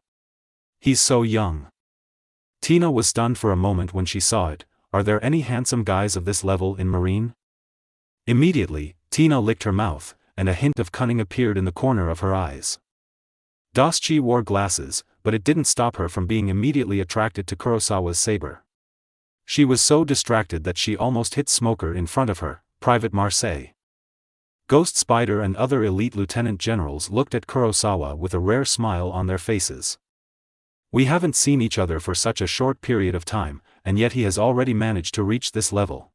He's so young. Tina was stunned for a moment when she saw it. Are there any handsome guys of this level in Marine? Immediately, Tina licked her mouth, and a hint of cunning appeared in the corner of her eyes. Daschi wore glasses, but it didn't stop her from being immediately attracted to Kurosawa's saber. She was so distracted that she almost hit Smoker in front of her, Private Marseille. Ghost Spider and other elite lieutenant generals looked at Kurosawa with a rare smile on their faces. We haven't seen each other for such a short period of time, and yet he has already managed to reach this level.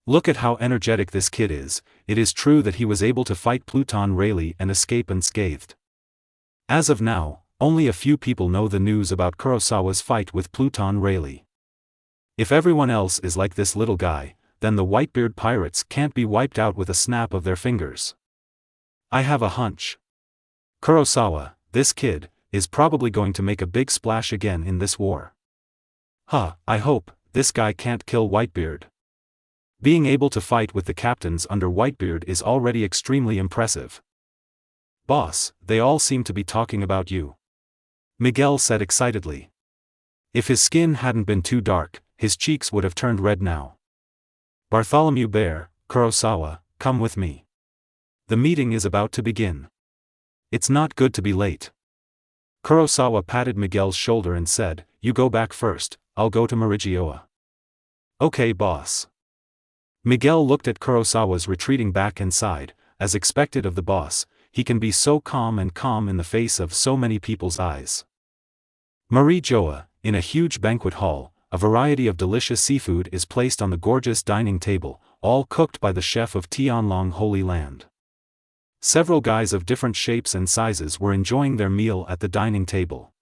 Look at how energetic this kid is. It is true that he was able to fight Pluton Rayleigh and escape unscathed. As of now, only a few people know the news about Kurosawa's fight with Pluton Rayleigh. If everyone else is like this little guy, then the Whitebeard pirates can't be wiped out with a snap of their fingers. I have a hunch. Kurosawa, this kid, is probably going to make a big splash again in this war. I hope this guy can't kill Whitebeard. Being able to fight with the captains under Whitebeard is already extremely impressive. Boss, they all seem to be talking about you. Miguel said excitedly. If his skin hadn't been too dark, his cheeks would have turned red now. Bartholomew Bear, Kurosawa, come with me. The meeting is about to begin. It's not good to be late. Kurosawa patted Miguel's shoulder and said, you go back first, I'll go to Marigioa. Okay boss. Miguel looked at Kurosawa's retreating back and sighed. As expected of the boss, he can be so calm in the face of so many people's eyes. Marigioa, in a huge banquet hall, a variety of delicious seafood is placed on the gorgeous dining table, all cooked by the chef of Tianlong Holy Land. Several guys of different shapes and sizes were enjoying their meal at the dining table.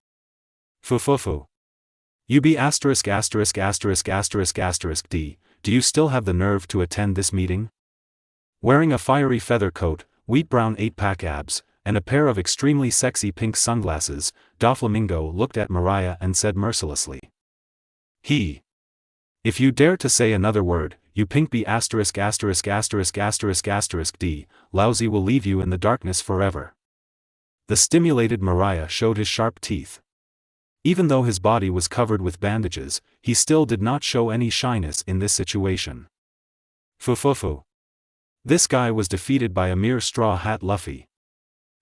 Fufufu. UB*************************************************************************************************************************************************************************************************************************************************************************************. Wearing a fiery feather coat, wheat-brown 8-pack abs, and a pair of extremely sexy pink sunglasses, Doflamingo looked at Mariah and said mercilessly. If you dare to say another word, you pinkby *********************************************************************************************************************************************************************************************************̈̈̈̈̈̈̈̈̈̈̈̈̈̈̈̈̈̈̈̈̈̈̈̈̈̈̈̈̈̈̈̈̈̈̈̈̈̈̈̈̈̈̈̈̈̈̈̈̈̈̈̈̈̈̈̈̈̈̈̈̈̈̈̈̈̈̈̈̈̈̈̈̈̈̈̈̈̈̈. The stimulated Mariah showed his sharp teeth. Even though his body was covered with bandages, he still did not show any shyness in this situation. Fufufu. This guy was defeated by a mere straw hat Luffy.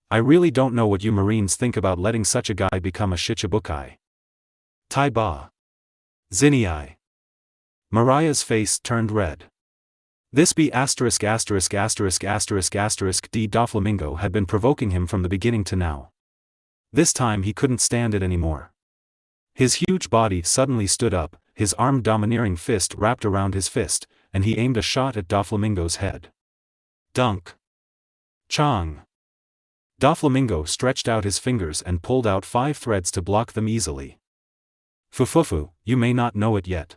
I really don't know what you Marines think about letting such a guy become a Shichibukai. Tai ba. Zinai. Mariah's face turned red. This D. Doflamingo had been provoking him from the beginning to now. This time he couldn't stand it anymore. His huge body suddenly stood up, his armed domineering fist wrapped around his fist, and he aimed a shot at Doflamingo's head. Dunk. Chong. Doflamingo stretched out his fingers and pulled out 5 threads to block them easily. Fufufu, you may not know it yet.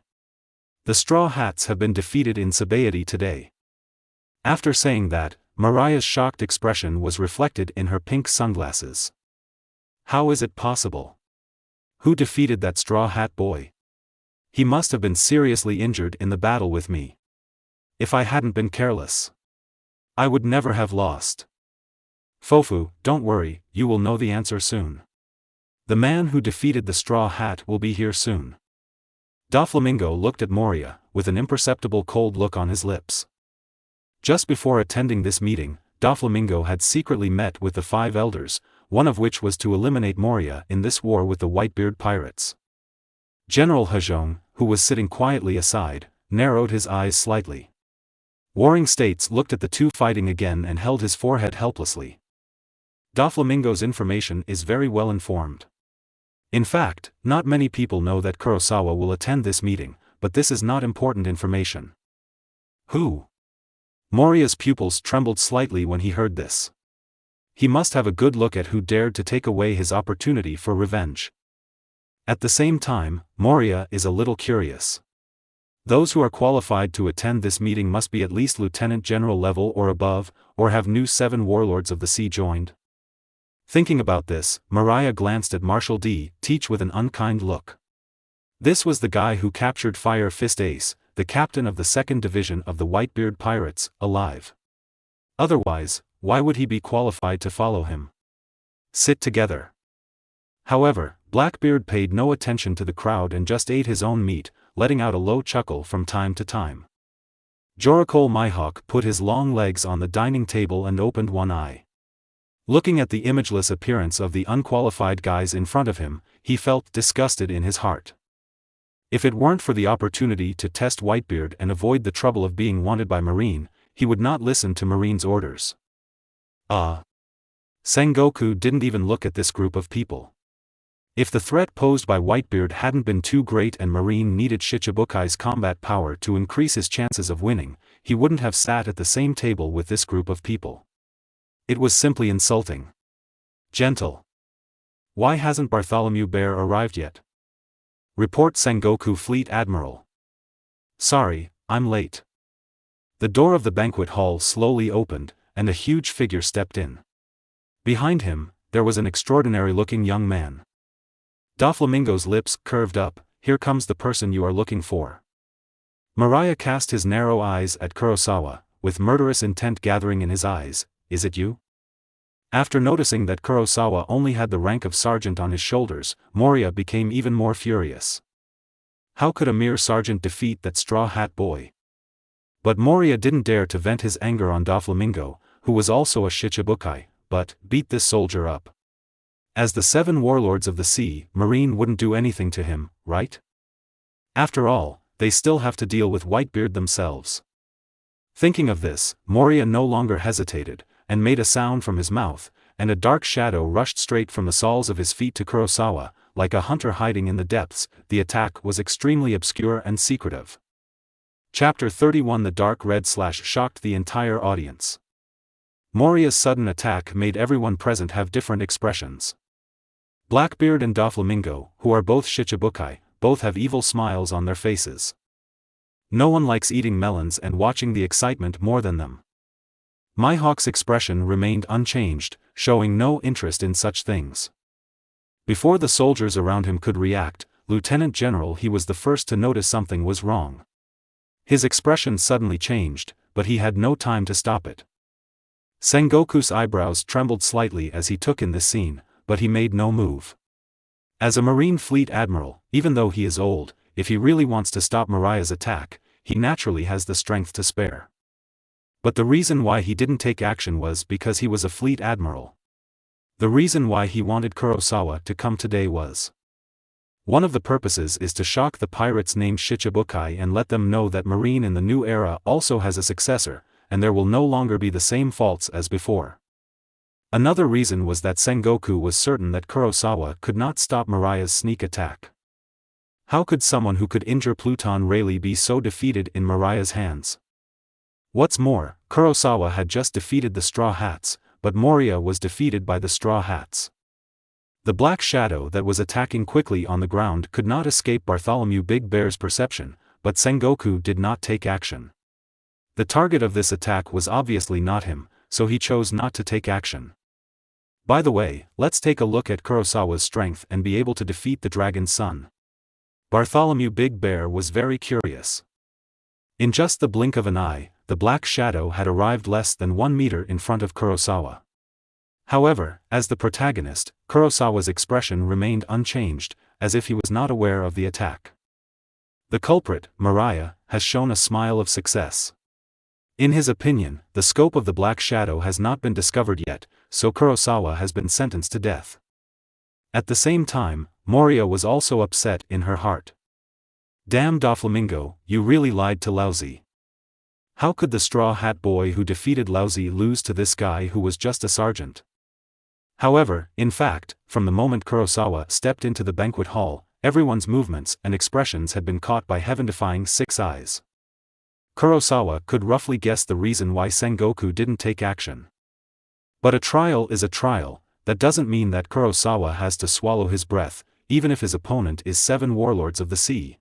The Straw Hats have been defeated in Sabaody today. After saying that, Mariah's shocked expression was reflected in her pink sunglasses. How is it possible? Who defeated that Straw Hat boy? He must have been seriously injured in the battle with me. If I hadn't been careless, I would never have lost. Fofu, don't worry, you will know the answer soon. The man who defeated the Straw Hat will be here soon. Doflamingo looked at Moria, with an imperceptible cold look on his lips. Just before attending this meeting, Doflamingo had secretly met with the 5 elders, one of which was to eliminate Moria in this war with the Whitebeard pirates. General Hajong, who was sitting quietly aside, narrowed his eyes slightly. Warring States looked at the two fighting again and held his forehead helplessly. Doflamingo's information is very well informed. In fact, not many people know that Kurosawa will attend this meeting, but this is not important information. Who? Moria's pupils trembled slightly when he heard this. He must have a good look at who dared to take away his opportunity for revenge. At the same time, Moria is a little curious. Those who are qualified to attend this meeting must be at least lieutenant general level or above, or have NOU 7 warlords of the sea joined. Thinking about this, Mariah glanced at Marshal D. Teach with an unkind look. This was the guy who captured Fire Fist Ace, the captain of the 2nd Division of the Whitebeard Pirates, alive. Otherwise, why would he be qualified to follow him? Sit together. However, Blackbeard paid no attention to the crowd and just ate his own meat, letting out a low chuckle from time to time. Jorokol Mihawk put his long legs on the dining table and opened one eye. Looking at the imageless appearance of the unqualified guys in front of him, he felt disgusted in his heart. If it weren't for the opportunity to test Whitebeard and avoid the trouble of being wanted by Marine, he would not listen to Marine's orders. Sengoku didn't even look at this group of people. If the threat posed by Whitebeard hadn't been too great and Marine needed Shichibukai's combat power to increase his chances of winning, he wouldn't have sat at the same table with this group of people. It was simply insulting. Gentle. Why hasn't Bartholomew Bear arrived yet? Report Sengoku Fleet Admiral. Sorry, I'm late. The door of the banquet hall slowly opened, and a huge figure stepped in. Behind him, there was an extraordinary-looking young man. Doflamingo's lips curved up. Here comes the person you are looking for. Mariah cast his narrow eyes at Kurosawa, with murderous intent gathering in his eyes. Is it you? After noticing that Kurosawa only had the rank of sergeant on his shoulders, Moria became even more furious. How could a mere sergeant defeat that Straw Hat boy? But Moria didn't dare to vent his anger on Doflamingo, who was also a Shichibukai, but beat this soldier up. As the 7 warlords of the sea, Marine wouldn't do anything to him, right? After all, they still have to deal with Whitebeard themselves. Thinking of this, Moria no longer hesitated, and made a sound from his mouth, and a dark shadow rushed straight from the soles of his feet to Kurosawa, like a hunter hiding in the depths. The attack was extremely obscure and secretive. Chapter 31 The dark red slash shocked the entire audience. Moria's sudden attack made everyone present have different expressions. Blackbeard and Doflamingo, who are both Shichibukai, both have evil smiles on their faces. No one likes eating melons and watching the excitement more than them. Mihawk's expression remained unchanged, showing no interest in such things. Before the soldiers around him could react, Lieutenant General he was the first to notice something was wrong. His expression suddenly changed, but he had no time to stop it. Sengoku's eyebrows trembled slightly as he took in this scene, but he made no move. As a Marine Fleet Admiral, even though he is old, if he really wants to stop Maria's attack, he naturally has the strength to spare. But the reason why he didn't take action was because he was a Fleet Admiral. The reason why he wanted Kurosawa to come today was, one of the purposes is to shock the pirates named Shichibukai and let them know that Marine in the new era also has a successor, and there will no longer be the same faults as before. Another reason was that Sengoku was certain that Kurosawa could not stop Maria's sneak attack. How could someone who could injure Pluton Rayleigh be so defeated in Maria's hands? What's more, Kurosawa had just defeated the Straw Hats, but Moria was defeated by the Straw Hats. The black shadow that was attacking quickly on the ground could not escape Bartholomew Big Bear's perception, but Sengoku did not take action. The target of this attack was obviously not him, so he chose not to take action. By the way, let's take a look at Kurosawa's strength and be able to defeat the Dragon's Son. Bartholomew Big Bear was very curious. In just the blink of an eye, the black shadow had arrived less than 1 meter in front of Kurosawa. However, as the protagonist, Kurosawa's expression remained unchanged, as if he was not aware of the attack. The culprit, Maria, has shown a smile of success. In his opinion, the scope of the black shadow has not been discovered yet, so Kurosawa has been sentenced to death. At the same time, Moria was also upset in her heart. Damn Doflamingo, you really lied to Lousy. How could the Straw Hat Boy who defeated Lousy lose to this guy who was just a sergeant? However, in fact, from the moment Kurosawa stepped into the banquet hall, everyone's movements and expressions had been caught by heaven-defying 6 eyes. Kurosawa could roughly guess the reason why Sengoku didn't take action. But a trial is a trial. That doesn't mean that Kurosawa has to swallow his breath, even if his opponent is 7 warlords of the sea.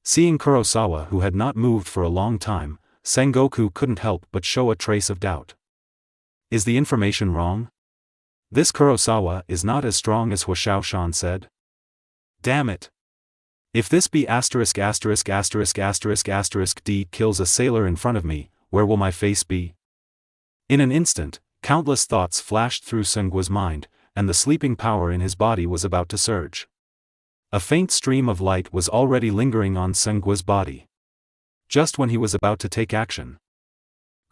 Seeing Kurosawa who had not moved for a long time, Sengoku couldn't help but show a trace of doubt. Is the information wrong? This Kurosawa is not as strong as Huashaoshan said. Damn it. If this B*********** D kills a sailor in front of me, where will my face be? In an instant, countless thoughts flashed through Sengua's mind, and the sleeping power in his body was about to surge. A faint stream of light was already lingering on Sengua's body. Just when he was about to take action,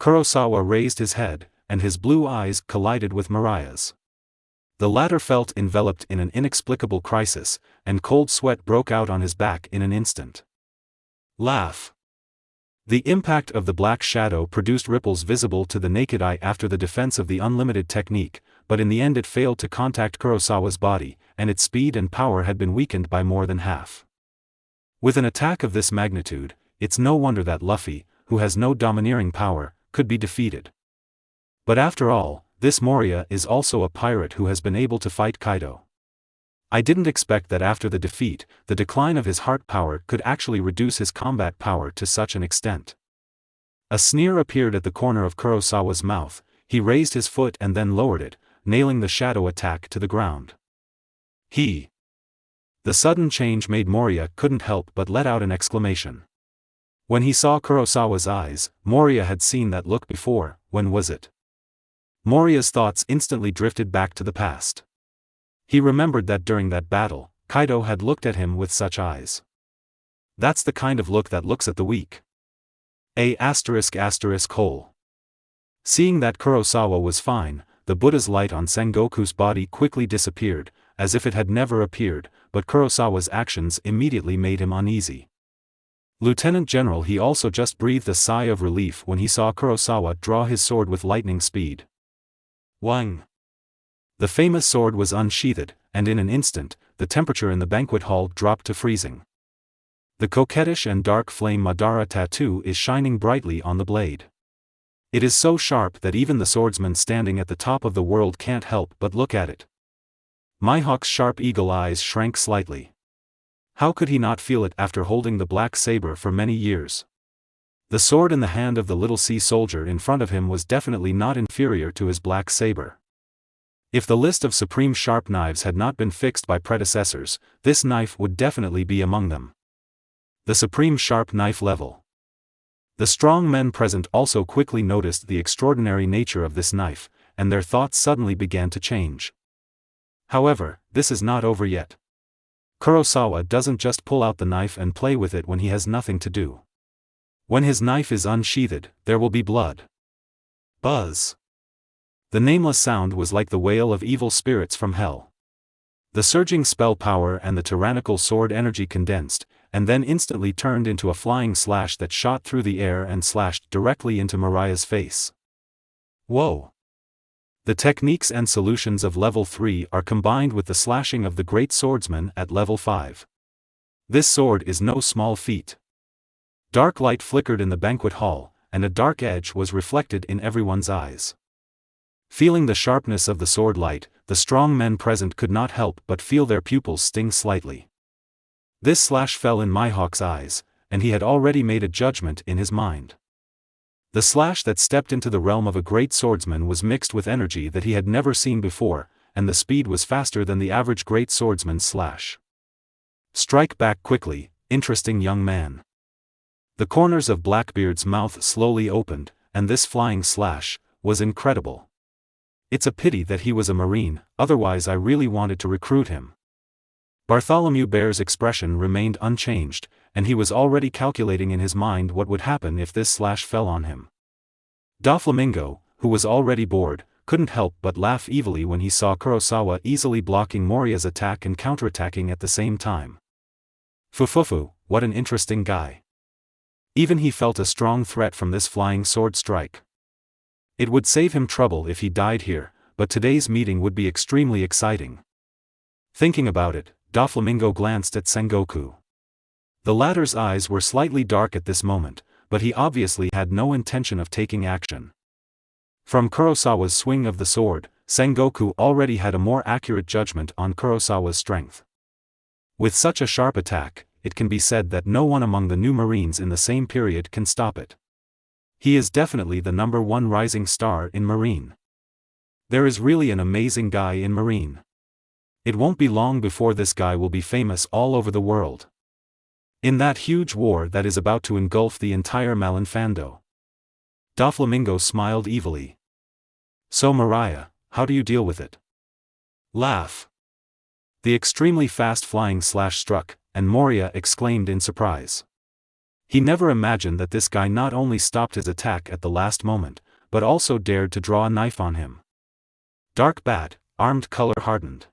Kurosawa raised his head, and his blue eyes collided with Maria's. The latter felt enveloped in an inexplicable crisis, and cold sweat broke out on his back in an instant. Laugh. The impact of the black shadow produced ripples visible to the naked eye after the defense of the unlimited technique, but in the end it failed to contact Kurosawa's body, and its speed and power had been weakened by more than half. With an attack of this magnitude, it's no wonder that Luffy, who has no domineering power, could be defeated. But after all, this Moria is also a pirate who has been able to fight Kaido. I didn't expect that after the defeat, the decline of his heart power could actually reduce his combat power to such an extent. A sneer appeared at the corner of Kurosawa's mouth. He raised his foot and then lowered it, nailing the shadow attack to the ground. The sudden change made Moria couldn't help but let out an exclamation. When he saw Kurosawa's eyes, Moria had seen that look before. When was it? Moria's thoughts instantly drifted back to the past. He remembered that during that battle, Kaido had looked at him with such eyes. That's the kind of look that looks at the weak. Seeing that Kurosawa was fine, the Buddha's light on Sengoku's body quickly disappeared, as if it had never appeared, but Kurosawa's actions immediately made him uneasy. Lieutenant General, he also just breathed a sigh of relief when he saw Kurosawa draw his sword with lightning speed. Wang! The famous sword was unsheathed, and in an instant, the temperature in the banquet hall dropped to freezing. The coquettish and dark flame Madara tattoo is shining brightly on the blade. It is so sharp that even the swordsman standing at the top of the world can't help but look at it. Mihawk's sharp eagle eyes shrank slightly. How could he not feel it after holding the black saber for many years? The sword in the hand of the little sea soldier in front of him was definitely not inferior to his black saber. If the list of supreme sharp knives had not been fixed by predecessors, this knife would definitely be among them. The supreme sharp knife level. The strong men present also quickly noticed the extraordinary nature of this knife, and their thoughts suddenly began to change. However, this is not over yet. Kurosawa doesn't just pull out the knife and play with it when he has nothing to do. When his knife is unsheathed, there will be blood. Buzz. The nameless sound was like the wail of evil spirits from hell. The surging spell power and the tyrannical sword energy condensed, and then instantly turned into a flying slash that shot through the air and slashed directly into Mariah's face. Whoa! The techniques and solutions of level 3 are combined with the slashing of the great swordsman at level 5. This sword is no small feat. Dark light flickered in the banquet hall, and a dark edge was reflected in everyone's eyes. Feeling the sharpness of the sword light, the strong men present could not help but feel their pupils sting slightly. This slash fell in Mihawk's eyes, and he had already made a judgment in his mind. The slash that stepped into the realm of a great swordsman was mixed with energy that he had never seen before, and the speed was faster than the average great swordsman's slash. Strike back quickly, interesting young man. The corners of Blackbeard's mouth slowly opened, and this flying slash was incredible. It's a pity that he was a Marine, otherwise I really wanted to recruit him. Bartholomew Bear's expression remained unchanged, and he was already calculating in his mind what would happen if this slash fell on him. Doflamingo, who was already bored, couldn't help but laugh evilly when he saw Kurosawa easily blocking Moriya's attack and counterattacking at the same time. Fufufu, what an interesting guy. Even he felt a strong threat from this flying sword strike. It would save him trouble if he died here, but today's meeting would be extremely exciting. Thinking about it, Doflamingo glanced at Sengoku. The latter's eyes were slightly dark at this moment, but he obviously had no intention of taking action. From Kurosawa's swing of the sword, Sengoku already had a more accurate judgment on Kurosawa's strength. With such a sharp attack, it can be said that no one among the new Marines in the same period can stop it. He is definitely the #1 rising star in Marine. There is really an amazing guy in Marine. It won't be long before this guy will be famous all over the world. In that huge war that is about to engulf the entire Malinfando. Doflamingo smiled evilly. So Mariah, how do you deal with it? Laugh. The extremely fast flying slash struck, and Moriya exclaimed in surprise. He never imagined that this guy not only stopped his attack at the last moment, but also dared to draw a knife on him. Dark bat, armed color hardened.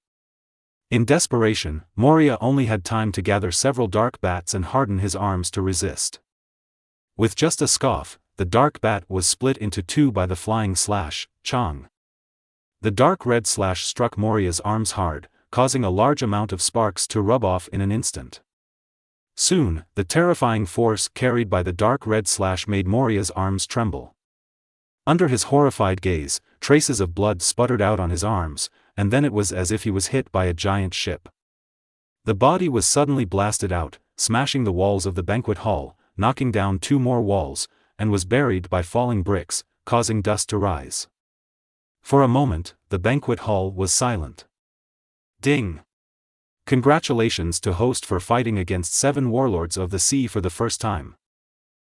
In desperation, Moriya only had time to gather several dark bats and harden his arms to resist. With just a scoff, the dark bat was split into two by the flying slash, Chong. The dark red slash struck Moriya's arms hard, causing a large amount of sparks to rub off in an instant. Soon, the terrifying force carried by the dark red slash made Moriya's arms tremble. Under his horrified gaze, traces of blood sputtered out on his arms, and then it was as if he was hit by a giant ship. The body was suddenly blasted out, smashing the walls of the banquet hall, knocking down 2 more walls, and was buried by falling bricks, causing dust to rise. For a moment, the banquet hall was silent. Ding! Congratulations to host for fighting against 7 warlords of the sea for the first time.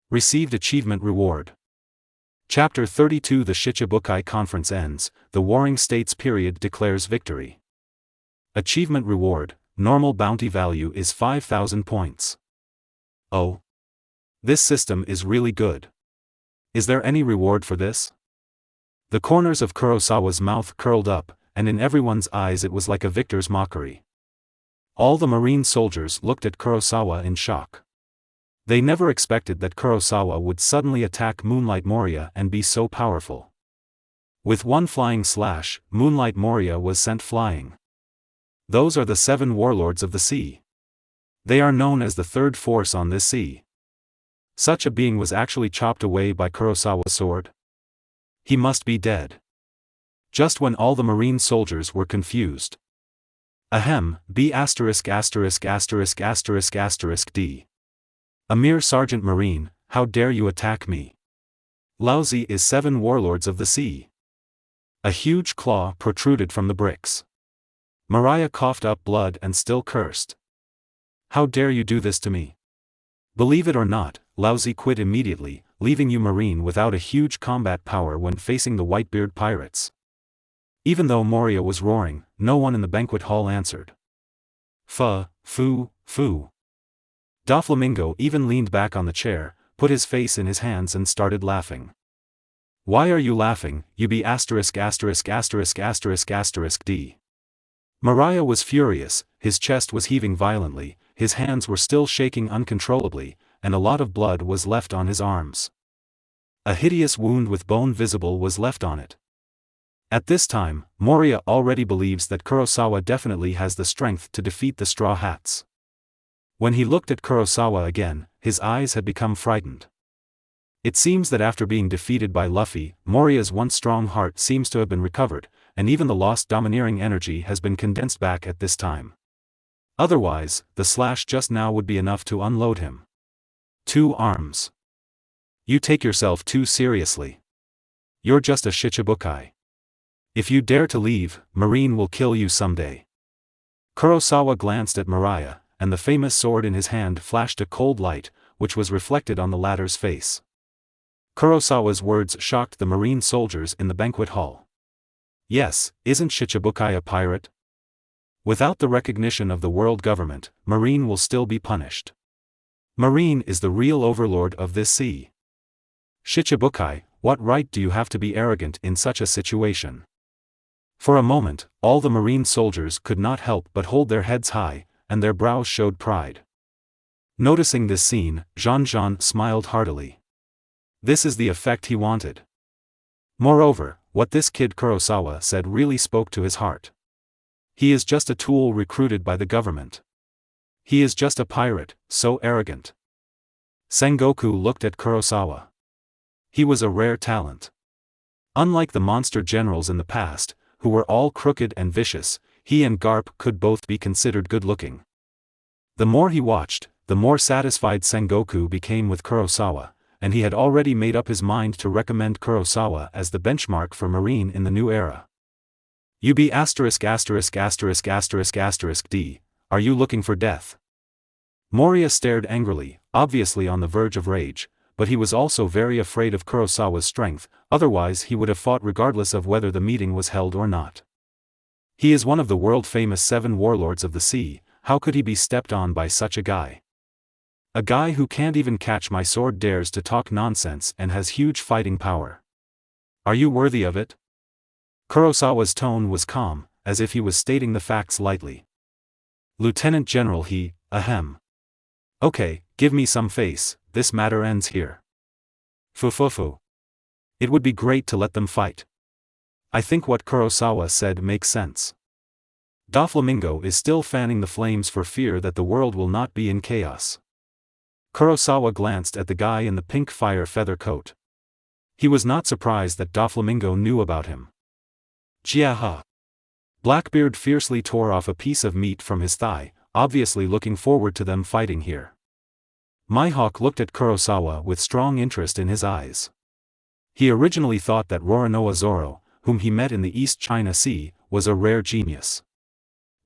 Received achievement reward. Chapter 32. The Shichibukai Conference ends, the Warring States period declares victory. Achievement reward, normal bounty value is 5,000 points. Oh. This system is really good. Is there any reward for this? The corners of Kurosawa's mouth curled up, and in everyone's eyes it was like a victor's mockery. All the Marine soldiers looked at Kurosawa in shock. They never expected that Kurosawa would suddenly attack Moonlight Moriya and be so powerful. With one flying slash, Moonlight Moriya was sent flying. Those are the 7 warlords of the sea. They are known as the third force on this sea. Such a being was actually chopped away by Kurosawa's sword. He must be dead. Just when all the Marine soldiers were confused. Ahem, B****************** D. A mere sergeant marine, how dare you attack me? Lousy is 7 warlords of the sea. A huge claw protruded from the bricks. Mariah coughed up blood and still cursed. How dare you do this to me? Believe it or not, Lousy quit immediately, leaving you Marine without a huge combat power when facing the Whitebeard pirates. Even though Moria was roaring, no one in the banquet hall answered. Foo. Doflamingo even leaned back on the chair, put his face in his hands and started laughing. Why are you laughing, you be asterisk. D. Maria was furious, his chest was heaving violently, his hands were still shaking uncontrollably, and a lot of blood was left on his arms. A hideous wound with bone visible was left on it. At this time, Moria already believes that Kurosawa definitely has the strength to defeat the Straw Hats. When he looked at Kurosawa again, his eyes had become frightened. It seems that after being defeated by Luffy, Moria's once strong heart seems to have been recovered, and even the lost domineering energy has been condensed back at this time. Otherwise, the slash just now would be enough to unload him. 2 arms. You take yourself too seriously. You're just a Shichibukai. If you dare to leave, Marine will kill you someday. Kurosawa glanced at Maria, and the famous sword in his hand flashed a cold light, which was reflected on the latter's face. Kurosawa's words shocked the Marine soldiers in the banquet hall. Yes, isn't Shichibukai a pirate? Without the recognition of the world government, Marine will still be punished. Marine is the real overlord of this sea. Shichibukai, what right do you have to be arrogant in such a situation? For a moment, all the Marine soldiers could not help but hold their heads high, and their brows showed pride. Noticing this scene, Jean smiled heartily. This is the effect he wanted. Moreover, what this kid Kurosawa said really spoke to his heart. He is just a tool recruited by the government. He is just a pirate, so arrogant. Sengoku looked at Kurosawa. He was a rare talent. Unlike the monster generals in the past, who were all crooked and vicious, he and Garp could both be considered good-looking. The more he watched, the more satisfied Sengoku became with Kurosawa, and he had already made up his mind to recommend Kurosawa as the benchmark for Marine in the new era. You be ********** D, are you looking for death? Moria stared angrily, obviously on the verge of rage, but he was also very afraid of Kurosawa's strength, otherwise he would have fought regardless of whether the meeting was held or not. He is one of the world-famous 7 warlords of the sea, how could he be stepped on by such a guy? A guy who can't even catch my sword dares to talk nonsense and has huge fighting power. Are you worthy of it? Kurosawa's tone was calm, as if he was stating the facts lightly. Lieutenant General he, ahem. Okay, give me some face, this matter ends here. Fufufu. It would be great to let them fight. I think what Kurosawa said makes sense. Doflamingo is still fanning the flames for fear that the world will not be in chaos. Kurosawa glanced at the guy in the pink fire feather coat. He was not surprised that Doflamingo knew about him. Jiaha. Blackbeard fiercely tore off a piece of meat from his thigh, obviously looking forward to them fighting here. Mihawk looked at Kurosawa with strong interest in his eyes. He originally thought that Roronoa Zoro, whom he met in the East China Sea, was a rare genius.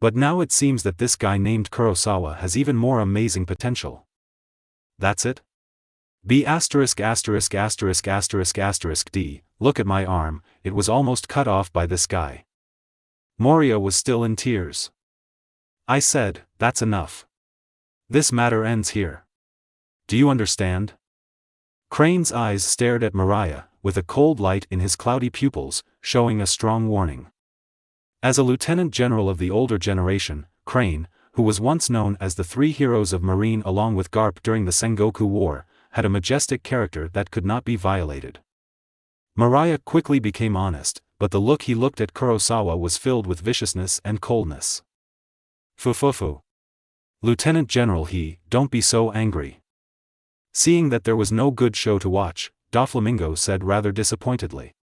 But now it seems that this guy named Kurosawa has even more amazing potential. That's it? B********************************* D, look at my arm, it was almost cut off by this guy. Moria was still in tears. I said, that's enough. This matter ends here. Do you understand? Crane's eyes stared at Maria, with a cold light in his cloudy pupils, showing a strong warning. As a lieutenant general of the older generation, Crane, who was once known as the 3 heroes of Marine along with Garp during the Sengoku War, had a majestic character that could not be violated. Maria quickly became honest, but the look he looked at Kurosawa was filled with viciousness and coldness. Fufufu. Lieutenant General he, don't be so angry. Seeing that there was no good show to watch, Doflamingo said rather disappointedly.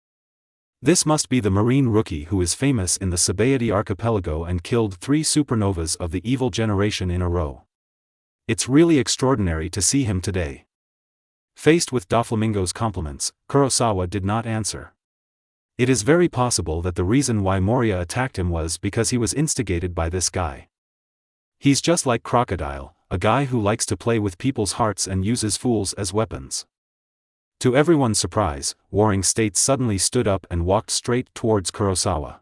This must be the Marine rookie who is famous in the Sabaody archipelago and killed 3 supernovas of the evil generation in a row. It's really extraordinary to see him today. Faced with Doflamingo's compliments, Kurosawa did not answer. It is very possible that the reason why Moria attacked him was because he was instigated by this guy. He's just like Crocodile, a guy who likes to play with people's hearts and uses fools as weapons. To everyone's surprise, Warring States suddenly stood up and walked straight towards Kurosawa.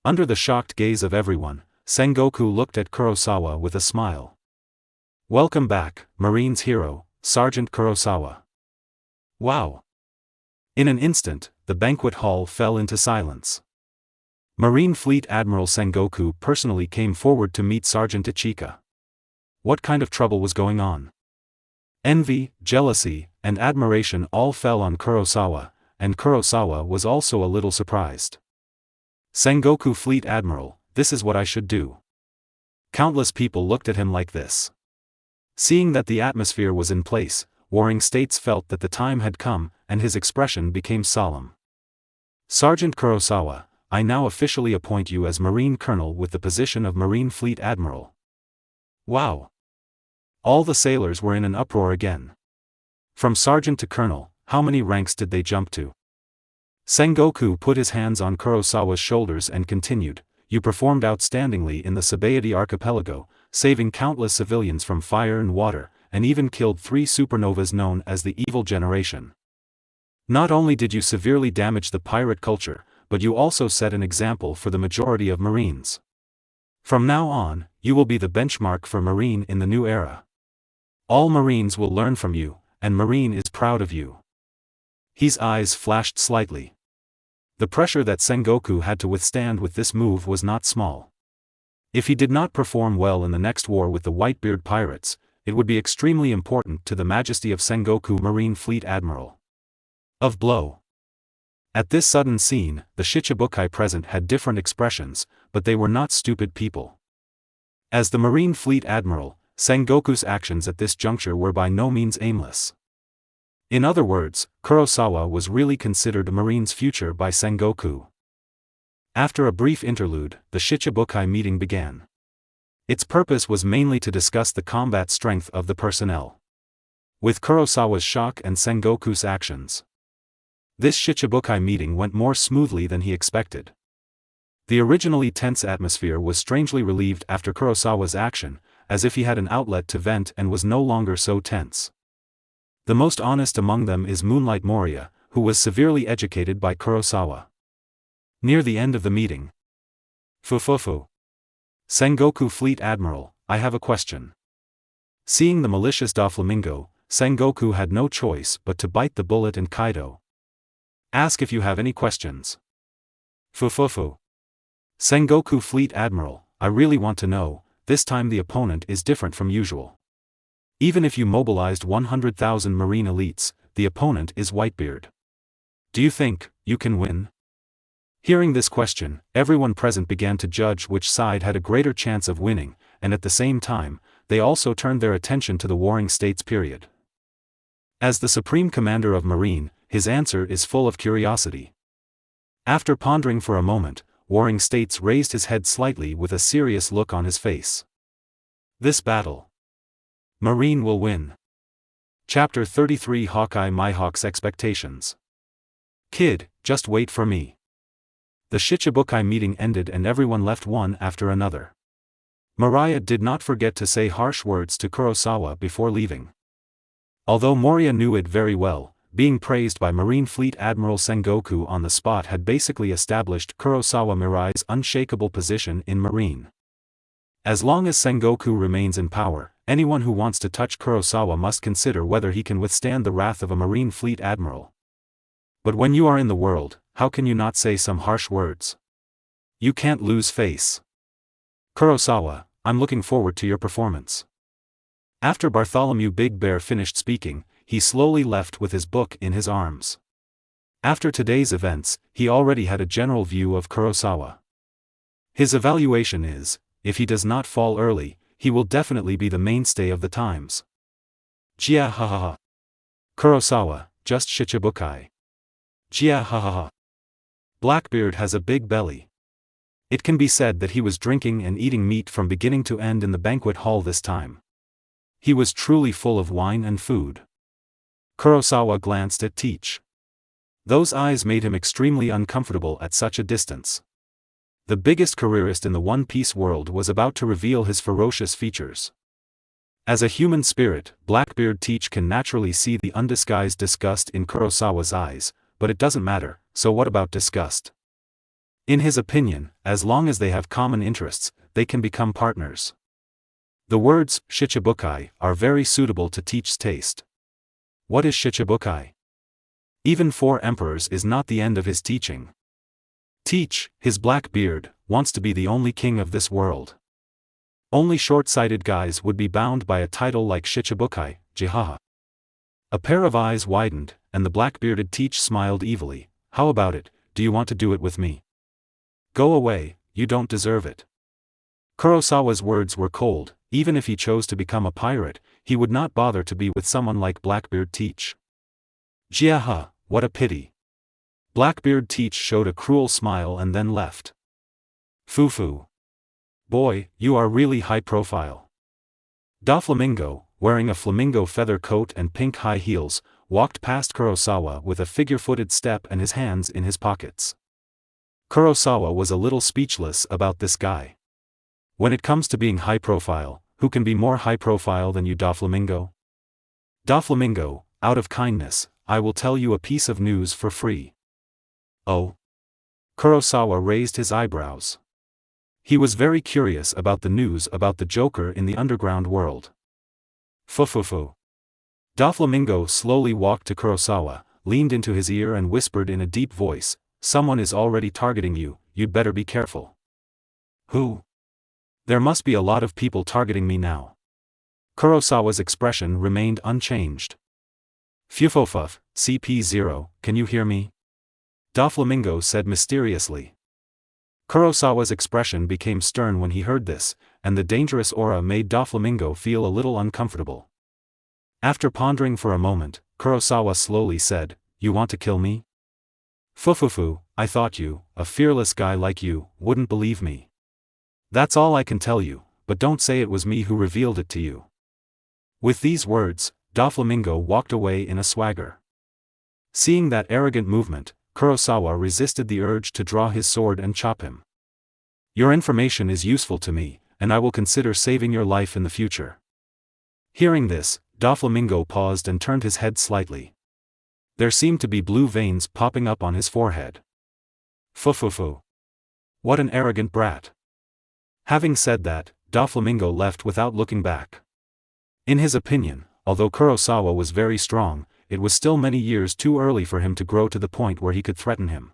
Under the shocked gaze of everyone, Sengoku looked at Kurosawa with a smile. "Welcome back, Marine's hero, Sergeant Kurosawa." Wow! In an instant, the banquet hall fell into silence. Marine Fleet Admiral Sengoku personally came forward to meet Sergeant Ichika. What kind of trouble was going on? Envy, jealousy, and admiration all fell on Kurosawa, and Kurosawa was also a little surprised. "Sengoku Fleet Admiral, this is what I should do." Countless people looked at him like this. Seeing that the atmosphere was in place, Warring States felt that the time had come, and his expression became solemn. "Sergeant Kurosawa, I now officially appoint you as Marine Colonel with the position of Marine Fleet Admiral." Wow! All the sailors were in an uproar again. From sergeant to colonel, how many ranks did they jump to? Sengoku put his hands on Kurosawa's shoulders and continued, "You performed outstandingly in the Sabaody archipelago, saving countless civilians from fire and water, and even killed 3 supernovas known as the Evil Generation. Not only did you severely damage the pirate culture, but you also set an example for the majority of Marines. From now on, you will be the benchmark for Marine in the new era. All Marines will learn from you, and Marine is proud of you." His eyes flashed slightly. The pressure that Sengoku had to withstand with this move was not small. If he did not perform well in the next war with the Whitebeard pirates, it would be extremely important to the majesty of Sengoku Marine Fleet Admiral. Of blow. At this sudden scene, the Shichibukai present had different expressions, but they were not stupid people. As the Marine Fleet Admiral, Sengoku's actions at this juncture were by no means aimless. In other words, Kurosawa was really considered a Marine's future by Sengoku. After a brief interlude, the Shichibukai meeting began. Its purpose was mainly to discuss the combat strength of the personnel. With Kurosawa's shock and Sengoku's actions, this Shichibukai meeting went more smoothly than he expected. The originally tense atmosphere was strangely relieved after Kurosawa's action, as if he had an outlet to vent and was no longer so tense. The most honest among them is Moonlight Moria, who was severely educated by Kurosawa. Near the end of the meeting, "Fufufu. Sengoku Fleet Admiral, I have a question." Seeing the malicious Doflamingo, Sengoku had no choice but to bite the bullet and Kaido. "Ask if you have any questions." "Fufufu. Sengoku Fleet Admiral, I really want to know, this time the opponent is different from usual. Even if you mobilized 100,000 Marine elites, the opponent is Whitebeard. Do you think you can win?" Hearing this question, everyone present began to judge which side had a greater chance of winning, and at the same time, they also turned their attention to the Warring States period. As the Supreme Commander of Marine, his answer is full of curiosity. After pondering for a moment, Warring States raised his head slightly with a serious look on his face. "This battle, Marine will win." Chapter 33 Hawkeye Mihawk's Expectations. "Kid, just wait for me." The Shichibukai meeting ended and everyone left one after another. Moria did not forget to say harsh words to Kurosawa before leaving. Although Moria knew it very well, being praised by Marine Fleet Admiral Sengoku on the spot had basically established Kurosawa Mirai's unshakable position in Marine. As long as Sengoku remains in power, anyone who wants to touch Kurosawa must consider whether he can withstand the wrath of a Marine Fleet Admiral. But when you are in the world, how can you not say some harsh words? You can't lose face. "Kurosawa, I'm looking forward to your performance." After Bartholomew Big Bear finished speaking, he slowly left with his book in his arms. After today's events, he already had a general view of Kurosawa. His evaluation is, if he does not fall early, he will definitely be the mainstay of the times. Jia ha ha ha. Kurosawa, just Shichibukai. Jia ha ha ha. Blackbeard has a big belly. It can be said that he was drinking and eating meat from beginning to end in the banquet hall this time. He was truly full of wine and food. Kurosawa glanced at Teach. Those eyes made him extremely uncomfortable at such a distance. The biggest careerist in the One Piece world was about to reveal his ferocious features. As a human spirit, Blackbeard Teach can naturally see the undisguised disgust in Kurosawa's eyes, but it doesn't matter, so what about disgust? In his opinion, as long as they have common interests, they can become partners. The words, shichibukai, are very suitable to Teach's taste. What is shichibukai? Even 4 emperors is not the end of his teaching. Teach, his black beard, wants to be the only king of this world. Only short-sighted guys would be bound by a title like shichibukai, jihaha. A pair of eyes widened, and the black-bearded Teach smiled evilly. How about it, do you want to do it with me? Go away, you don't deserve it. Kurosawa's words were cold. Even if he chose to become a pirate, he would not bother to be with someone like Blackbeard Teach. Jiaha, what a pity. Blackbeard Teach showed a cruel smile and then left. Foo-foo. Boy, you are really high profile. Doflamingo, wearing a flamingo feather coat and pink high heels, walked past Kurosawa with a figure-footed step and his hands in his pockets. Kurosawa was a little speechless about this guy. When it comes to being high profile, who can be more high profile than you, Doflamingo? Doflamingo, out of kindness, I will tell you a piece of news for free. Oh? Kurosawa raised his eyebrows. He was very curious about the news about the Joker in the underground world. Fu-fu-fu. Doflamingo slowly walked to Kurosawa, leaned into his ear and whispered in a deep voice, "Someone is already targeting you, you'd better be careful." Who? There must be a lot of people targeting me now. Kurosawa's expression remained unchanged. Fufofuf, CP0, can you hear me? Doflamingo said mysteriously. Kurosawa's expression became stern when he heard this, and the dangerous aura made Doflamingo feel a little uncomfortable. After pondering for a moment, Kurosawa slowly said, "You want to kill me?" Fufufu, I thought you, a fearless guy like you, wouldn't believe me. That's all I can tell you, but don't say it was me who revealed it to you. With these words, Doflamingo walked away in a swagger. Seeing that arrogant movement, Kurosawa resisted the urge to draw his sword and chop him. Your information is useful to me, and I will consider saving your life in the future. Hearing this, Doflamingo paused and turned his head slightly. There seemed to be blue veins popping up on his forehead. Fufufu. What an arrogant brat. Having said that, Doflamingo left without looking back. In his opinion, although Kurosawa was very strong, it was still many years too early for him to grow to the point where he could threaten him.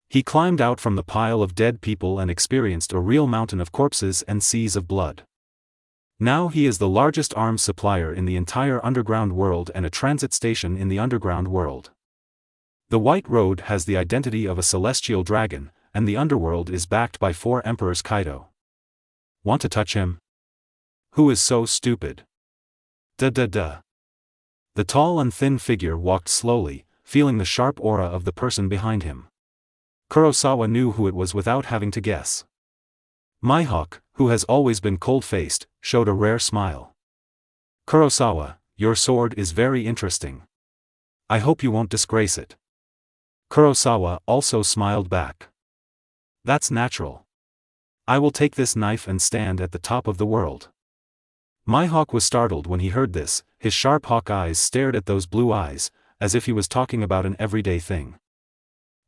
He climbed out from the pile of dead people and experienced a real mountain of corpses and seas of blood. Now he is the largest arms supplier in the entire underground world and a transit station in the underground world. The White Road has the identity of a celestial dragon, and the underworld is backed by 4 emperors Kaido. Want to touch him? Who is so stupid? Duh. The tall and thin figure walked slowly, feeling the sharp aura of the person behind him. Kurosawa knew who it was without having to guess. Mihawk, who has always been cold-faced, showed a rare smile. Kurosawa, your sword is very interesting. I hope you won't disgrace it. Kurosawa also smiled back. That's natural. I will take this knife and stand at the top of the world. Mihawk was startled when he heard this. His sharp hawk eyes stared at those blue eyes, as if he was talking about an everyday thing.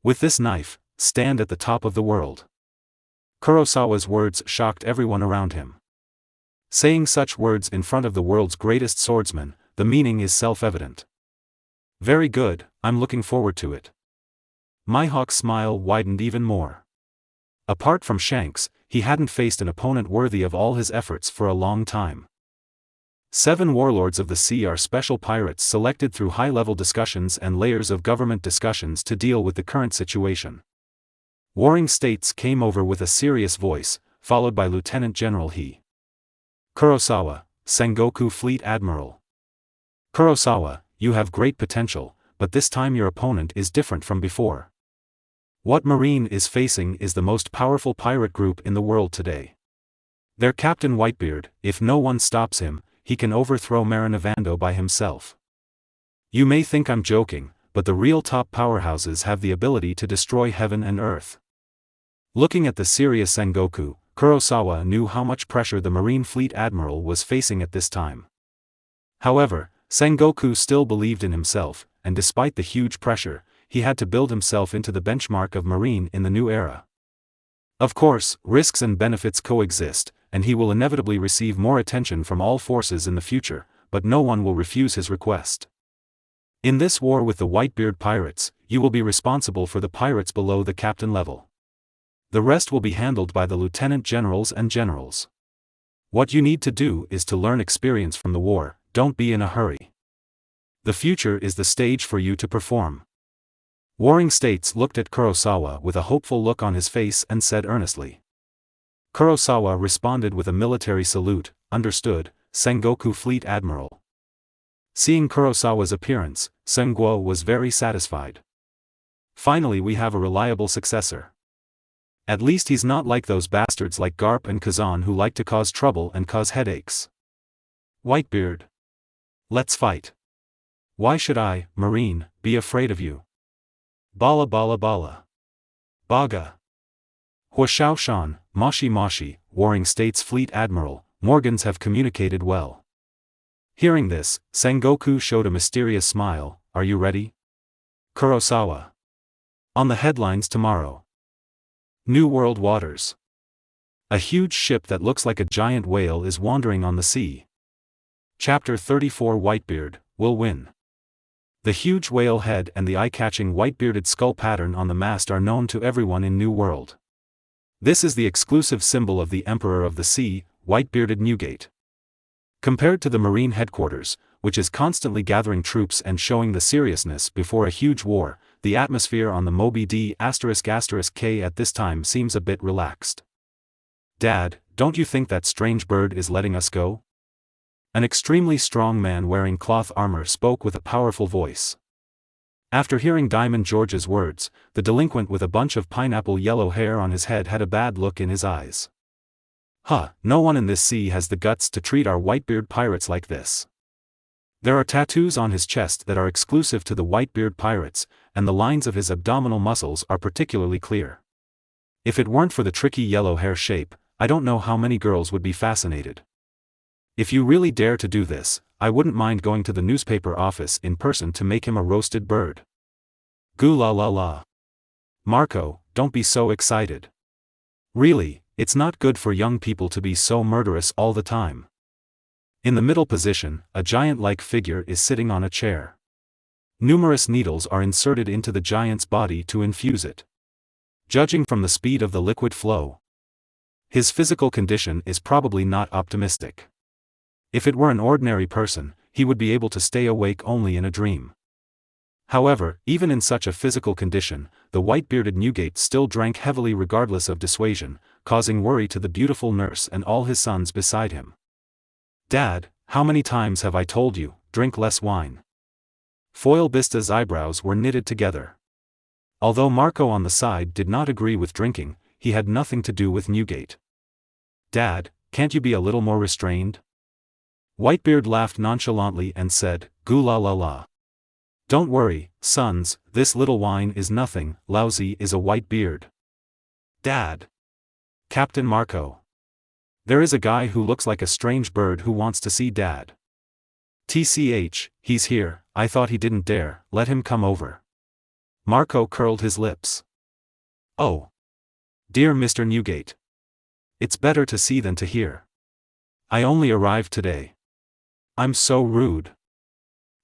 With this knife, stand at the top of the world. Kurosawa's words shocked everyone around him. Saying such words in front of the world's greatest swordsman, the meaning is self-evident. Very good, I'm looking forward to it. Mihawk's smile widened even more. Apart from Shanks, he hadn't faced an opponent worthy of all his efforts for a long time. 7 warlords of the sea are special pirates selected through high-level discussions and layers of government discussions to deal with the current situation. Warring states came over with a serious voice, followed by Lieutenant General He. Kurosawa, Sengoku Fleet Admiral. Kurosawa, you have great potential, but this time your opponent is different from before. What Marine is facing is the most powerful pirate group in the world today. Their captain Whitebeard, if no one stops him, he can overthrow Marinavando by himself. You may think I'm joking, but the real top powerhouses have the ability to destroy heaven and earth. Looking at the serious Sengoku, Kurosawa knew how much pressure the Marine Fleet Admiral was facing at this time. However, Sengoku still believed in himself, and despite the huge pressure, he had to build himself into the benchmark of Marine in the new era. Of course, risks and benefits coexist, and he will inevitably receive more attention from all forces in the future, but no one will refuse his request. In this war with the Whitebeard pirates, you will be responsible for the pirates below the captain level. The rest will be handled by the lieutenant generals and generals. What you need to do is to learn experience from the war, don't be in a hurry. The future is the stage for you to perform. Warring States looked at Kurosawa with a hopeful look on his face and said earnestly. Kurosawa responded with a military salute, understood, Sengoku Fleet Admiral. Seeing Kurosawa's appearance, Senguo was very satisfied. Finally we have a reliable successor. At least he's not like those bastards like Garp and Kazan who like to cause trouble and cause headaches. Whitebeard. Let's fight. Why should I, Marine, be afraid of you? Bala bala bala. Baga. Huashaoshan, Moshi Moshi, Warring States Fleet Admiral, Morgans have communicated well. Hearing this, Sengoku showed a mysterious smile. Are you ready? Kurosawa. On the headlines tomorrow. New World Waters. A huge ship that looks like a giant whale is wandering on the sea. Chapter 34 Whitebeard will win. The huge whale head and the eye-catching white-bearded skull pattern on the mast are known to everyone in New World. This is the exclusive symbol of the Emperor of the Sea, white-bearded Newgate. Compared to the Marine headquarters, which is constantly gathering troops and showing the seriousness before a huge war, the atmosphere on the Moby D***K at this time seems a bit relaxed. Dad, don't you think that strange bird is letting us go? An extremely strong man wearing cloth armor spoke with a powerful voice. After hearing Diamond George's words, the delinquent with a bunch of pineapple yellow hair on his head had a bad look in his eyes. No one in this sea has the guts to treat our Whitebeard pirates like this. There are tattoos on his chest that are exclusive to the Whitebeard pirates, and the lines of his abdominal muscles are particularly clear. If it weren't for the tricky yellow hair shape, I don't know how many girls would be fascinated. If you really dare to do this, I wouldn't mind going to the newspaper office in person to make him a roasted bird. Goo la la la. Marco, don't be so excited. Really, it's not good for young people to be so murderous all the time. In the middle position, a giant-like figure is sitting on a chair. Numerous needles are inserted into the giant's body to infuse it. Judging from the speed of the liquid flow, his physical condition is probably not optimistic. If it were an ordinary person, he would be able to stay awake only in a dream. However, even in such a physical condition, the white-bearded Newgate still drank heavily regardless of dissuasion, causing worry to the beautiful nurse and all his sons beside him. Dad, how many times have I told you, drink less wine? Foil Bista's eyebrows were knitted together. Although Marco on the side did not agree with drinking, he had nothing to do with Newgate. Dad, can't you be a little more restrained? Whitebeard laughed nonchalantly and said, Goo la la la. Don't worry, sons, this little wine is nothing, lousy is a white beard. Dad. Captain Marco. There is a guy who looks like a strange bird who wants to see Dad. TCH, he's here, I thought he didn't dare, let him come over. Marco curled his lips. Oh. Dear Mr. Newgate. It's better to see than to hear. I only arrived today. I'm so rude.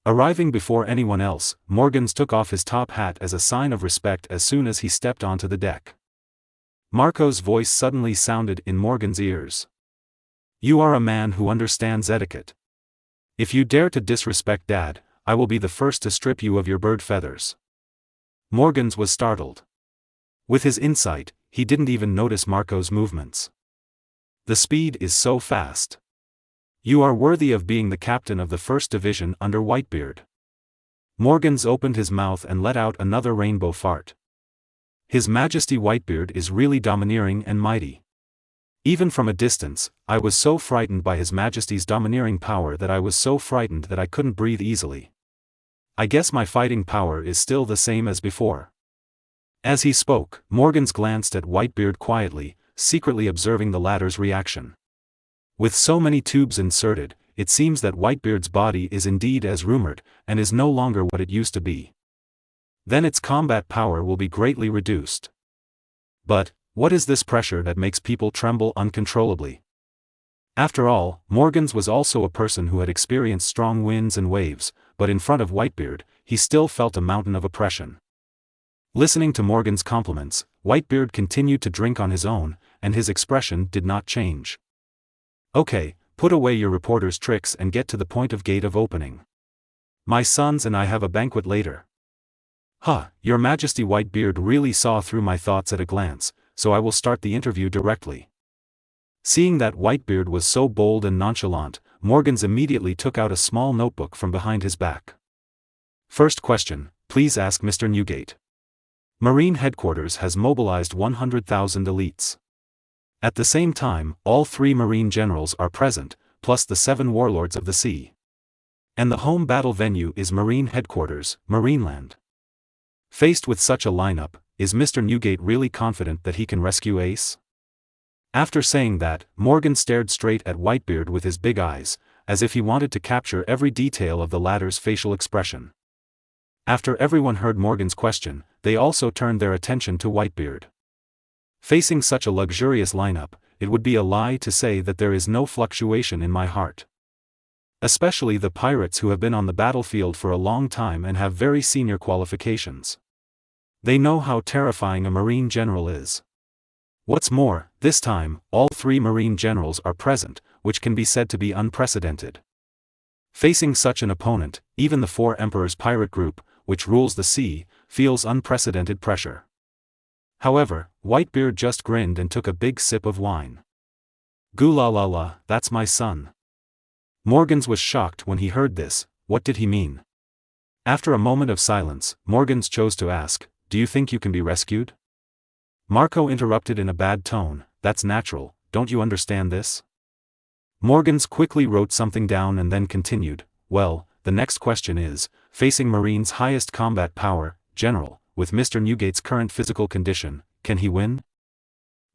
Arriving before anyone else, Morgans took off his top hat as a sign of respect as soon as he stepped onto the deck. Marco's voice suddenly sounded in Morgan's ears. You are a man who understands etiquette. If you dare to disrespect Dad, I will be the first to strip you of your bird feathers. Morgans was startled. With his insight, he didn't even notice Marco's movements. The speed is so fast. You are worthy of being the captain of the 1st Division under Whitebeard. Morgans opened his mouth and let out another rainbow fart. His Majesty Whitebeard is really domineering and mighty. Even from a distance, I was so frightened by His Majesty's domineering power that I was so frightened that I couldn't breathe easily. I guess my fighting power is still the same as before. As he spoke, Morgans glanced at Whitebeard quietly, secretly observing the latter's reaction. With so many tubes inserted, it seems that Whitebeard's body is indeed as rumored, and is no longer what it used to be. Then its combat power will be greatly reduced. But, what is this pressure that makes people tremble uncontrollably? After all, Morgans was also a person who had experienced strong winds and waves, but in front of Whitebeard, he still felt a mountain of oppression. Listening to Morgan's compliments, Whitebeard continued to drink on his own, and his expression did not change. "Okay, put away your reporter's tricks and get to the point of gate of opening. My sons and I have a banquet later." "Huh, Your Majesty." Whitebeard really saw through my thoughts at a glance, so I will start the interview directly. Seeing that Whitebeard was so bold and nonchalant, Morgans immediately took out a small notebook from behind his back. "First question, please ask Mr. Newgate. Marine Headquarters has mobilized 100,000 elites. At the same time, all 3 Marine generals are present, plus the 7 warlords of the sea. And the home battle venue is Marine Headquarters, Marineland. Faced with such a lineup, is Mr. Newgate really confident that he can rescue Ace?" After saying that, Morgan stared straight at Whitebeard with his big eyes, as if he wanted to capture every detail of the latter's facial expression. After everyone heard Morgan's question, they also turned their attention to Whitebeard. Facing such a luxurious lineup, it would be a lie to say that there is no fluctuation in my heart. Especially the pirates who have been on the battlefield for a long time and have very senior qualifications. They know how terrifying a Marine general is. What's more, this time, all 3 Marine generals are present, which can be said to be unprecedented. Facing such an opponent, even the 4 Emperors pirate group, which rules the sea, feels unprecedented pressure. However, Whitebeard just grinned and took a big sip of wine. "Goo la la la, that's my son." Morgans was shocked when he heard this. What did he mean? After a moment of silence, Morgans chose to ask, "Do you think you can be rescued?" Marco interrupted in a bad tone, "That's natural, don't you understand this?" Morgans quickly wrote something down and then continued, "Well, the next question is, facing Marine's highest combat power, General, with Mr. Newgate's current physical condition, can he win?"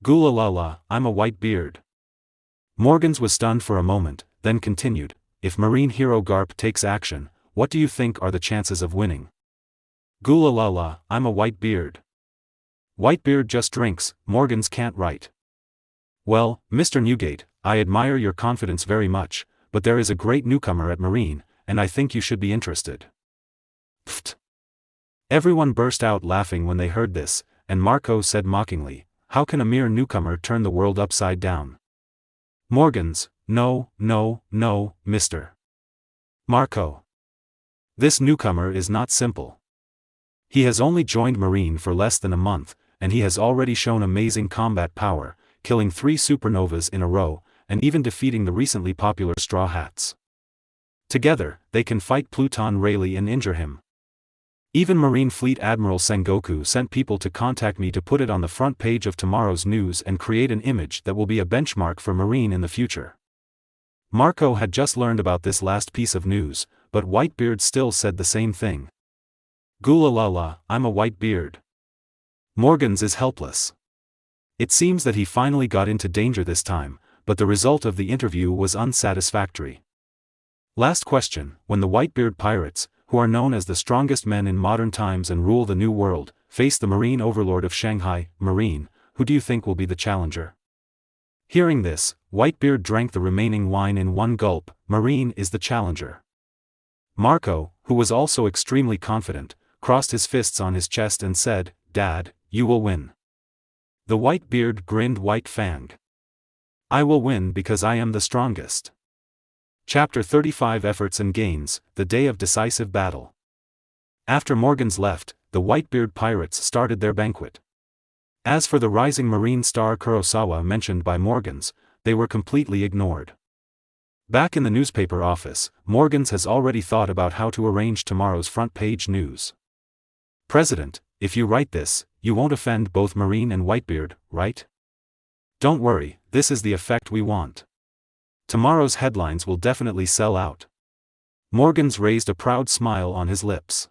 "Goo la la la, I'm a Whitebeard." Morgans was stunned for a moment, then continued, "If Marine hero Garp takes action, what do you think are the chances of winning?" "Goo la la la, I'm a Whitebeard." Whitebeard just drinks, Morgans can't write. "Well, Mr. Newgate, I admire your confidence very much, but there is a great newcomer at Marine, and I think you should be interested." Pfft. Everyone burst out laughing when they heard this, and Marco said mockingly, "How can a mere newcomer turn the world upside down?" Morgans, No, Mr. Marco. This newcomer is not simple. He has only joined Marine for less than a month, and he has already shown amazing combat power, killing 3 supernovas in a row, and even defeating the recently popular Straw Hats. Together, they can fight Pluton Rayleigh and injure him. Even Marine Fleet Admiral Sengoku sent people to contact me to put it on the front page of tomorrow's news and create an image that will be a benchmark for Marine in the future. Marco had just learned about this last piece of news, but Whitebeard still said the same thing. "Goo la la la, I'm a Whitebeard." Morgans is helpless. It seems that he finally got into danger this time, but the result of the interview was unsatisfactory. Last question, when the Whitebeard pirates, who are known as the strongest men in modern times and rule the New World, face the Marine overlord of Shanghai, Marine, who do you think will be the challenger? Hearing this, Whitebeard drank the remaining wine in one gulp. Marine is the challenger. Marco, who was also extremely confident, crossed his fists on his chest and said, "Dad, you will win." The Whitebeard grinned white-fanged. "I will win because I am the strongest." Chapter 35 Efforts and Gains, the Day of Decisive Battle. After Morgans left, the Whitebeard pirates started their banquet. As for the rising Marine star Kurosawa mentioned by Morgans, they were completely ignored. Back in the newspaper office, Morgans has already thought about how to arrange tomorrow's front-page news. "President, if you write this, you won't offend both Marine and Whitebeard, right? Don't worry, this is the effect we want. Tomorrow's headlines will definitely sell out." Morgans raised a proud smile on his lips.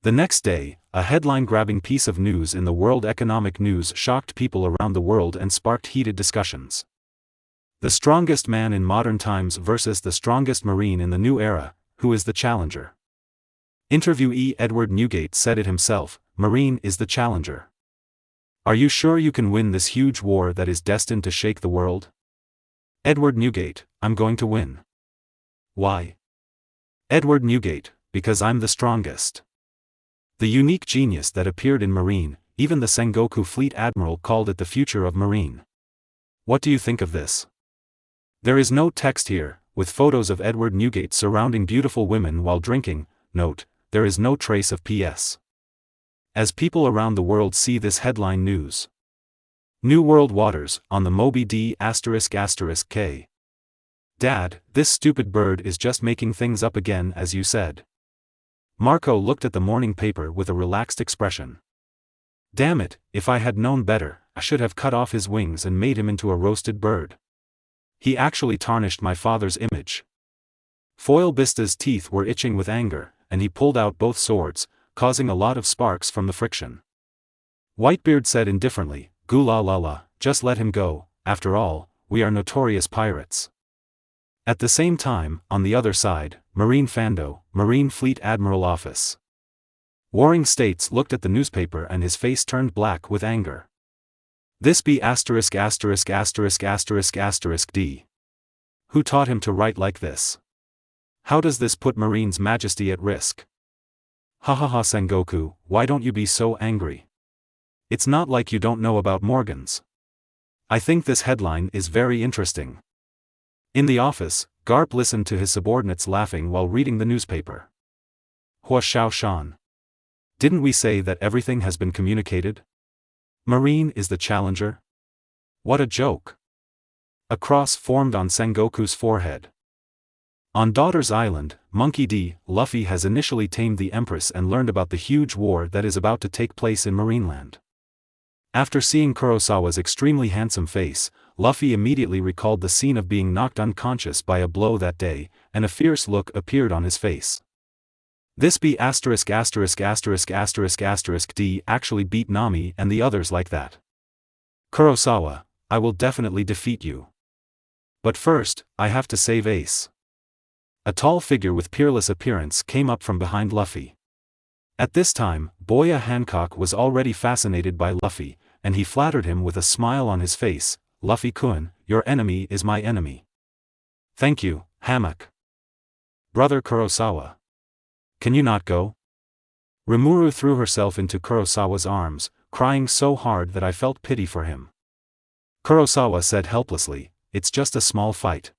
The next day, a headline-grabbing piece of news in the World Economic News shocked people around the world and sparked heated discussions. The strongest man in modern times versus the strongest Marine in the new era, who is the challenger? Interviewee Edward Newgate said it himself, Marine is the challenger. Are you sure you can win this huge war that is destined to shake the world? Edward Newgate, I'm going to win. Why? Edward Newgate, because I'm the strongest. The unique genius that appeared in Marine, even the Sengoku Fleet Admiral called it the future of Marine. What do you think of this? There is no text here, with photos of Edward Newgate surrounding beautiful women while drinking. Note, there is no trace of PS. As people around the world see this headline news. New World Waters, on the Moby D***K. Dad, this stupid bird is just making things up again as you said. Marco looked at the morning paper with a relaxed expression. Damn it, if I had known better, I should have cut off his wings and made him into a roasted bird. He actually tarnished my father's image. Foil Bista's teeth were itching with anger, and he pulled out both swords, causing a lot of sparks from the friction. Whitebeard said indifferently, "Goo la la la, just let him go, after all, we are notorious pirates." At the same time, on the other side, Marine Fando, Marine Fleet Admiral Office. Warring States looked at the newspaper and his face turned black with anger. This be ********D. Who taught him to write like this? How does this put Marine's majesty at risk? Ha ha ha Sengoku, why don't you be so angry? It's not like you don't know about Morgans. I think this headline is very interesting. In the office, Garp listened to his subordinates laughing while reading the newspaper. Hua Xiao Shan. Didn't we say that everything has been communicated? Marine is the challenger? What a joke. A cross formed on Sengoku's forehead. On Daughter's Island, Monkey D. Luffy has initially tamed the Empress and learned about the huge war that is about to take place in Marineland. After seeing Kurosawa's extremely handsome face, Luffy immediately recalled the scene of being knocked unconscious by a blow that day, and a fierce look appeared on his face. This be ********** D actually beat Nami and the others like that. Kurosawa, I will definitely defeat you. But first, I have to save Ace. A tall figure with peerless appearance came up from behind Luffy. At this time, Boya Hancock was already fascinated by Luffy, and he flattered him with a smile on his face. Luffy-kun, your enemy is my enemy. Thank you, Hammock. Brother Kurosawa. Can you not go? Rimuru threw herself into Kurosawa's arms, crying so hard that I felt pity for him. Kurosawa said helplessly, it's just a small fight.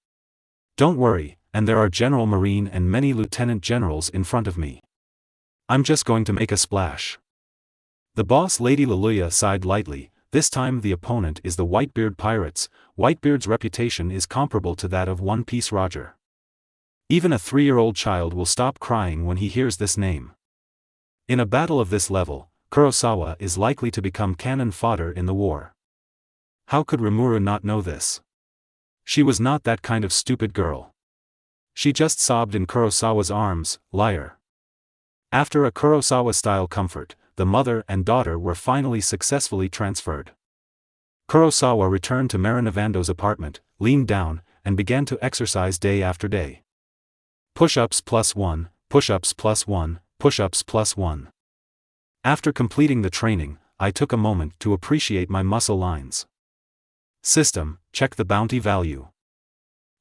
Don't worry, and there are General Marine and many Lieutenant Generals in front of me. I'm just going to make a splash. The boss Lady Lilia sighed lightly. This time the opponent is the Whitebeard Pirates. Whitebeard's reputation is comparable to that of One Piece Roger. Even a 3-year-old child will stop crying when he hears this name. In a battle of this level, Kurosawa is likely to become cannon fodder in the war. How could Rimuru not know this? She was not that kind of stupid girl. She just sobbed in Kurosawa's arms, liar. After a Kurosawa-style comfort, the mother and daughter were finally successfully transferred. Kurosawa returned to Marinavando's apartment, leaned down, and began to exercise day after day. Push-ups +1, push-ups +1, push-ups +1. After completing the training, I took a moment to appreciate my muscle lines. System, check the bounty value.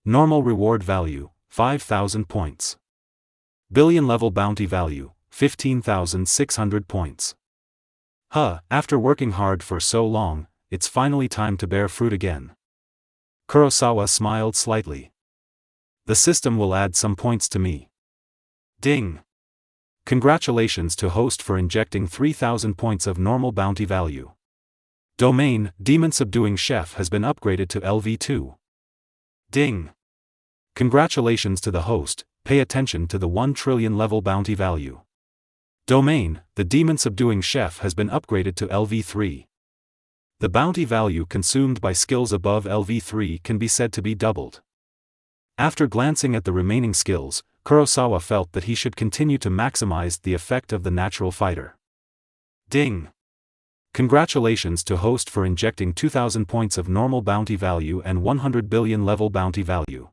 Normal reward value, 5,000 points. Billion level bounty value, 15,600 points. After working hard for so long, it's finally time to bear fruit again. Kurosawa smiled slightly. The system will add some points to me. Ding! Congratulations to host for injecting 3,000 points of normal bounty value. Domain, Demon Subduing Chef has been upgraded to LV2. Ding! Congratulations to the host, pay attention to the 1 trillion level bounty value. Domain, the Demon Subduing Chef has been upgraded to LV3. The bounty value consumed by skills above LV3 can be said to be doubled. After glancing at the remaining skills, Kurosawa felt that he should continue to maximize the effect of the natural fighter. Ding! Congratulations to host for injecting 2,000 points of normal bounty value and 100 billion level bounty value.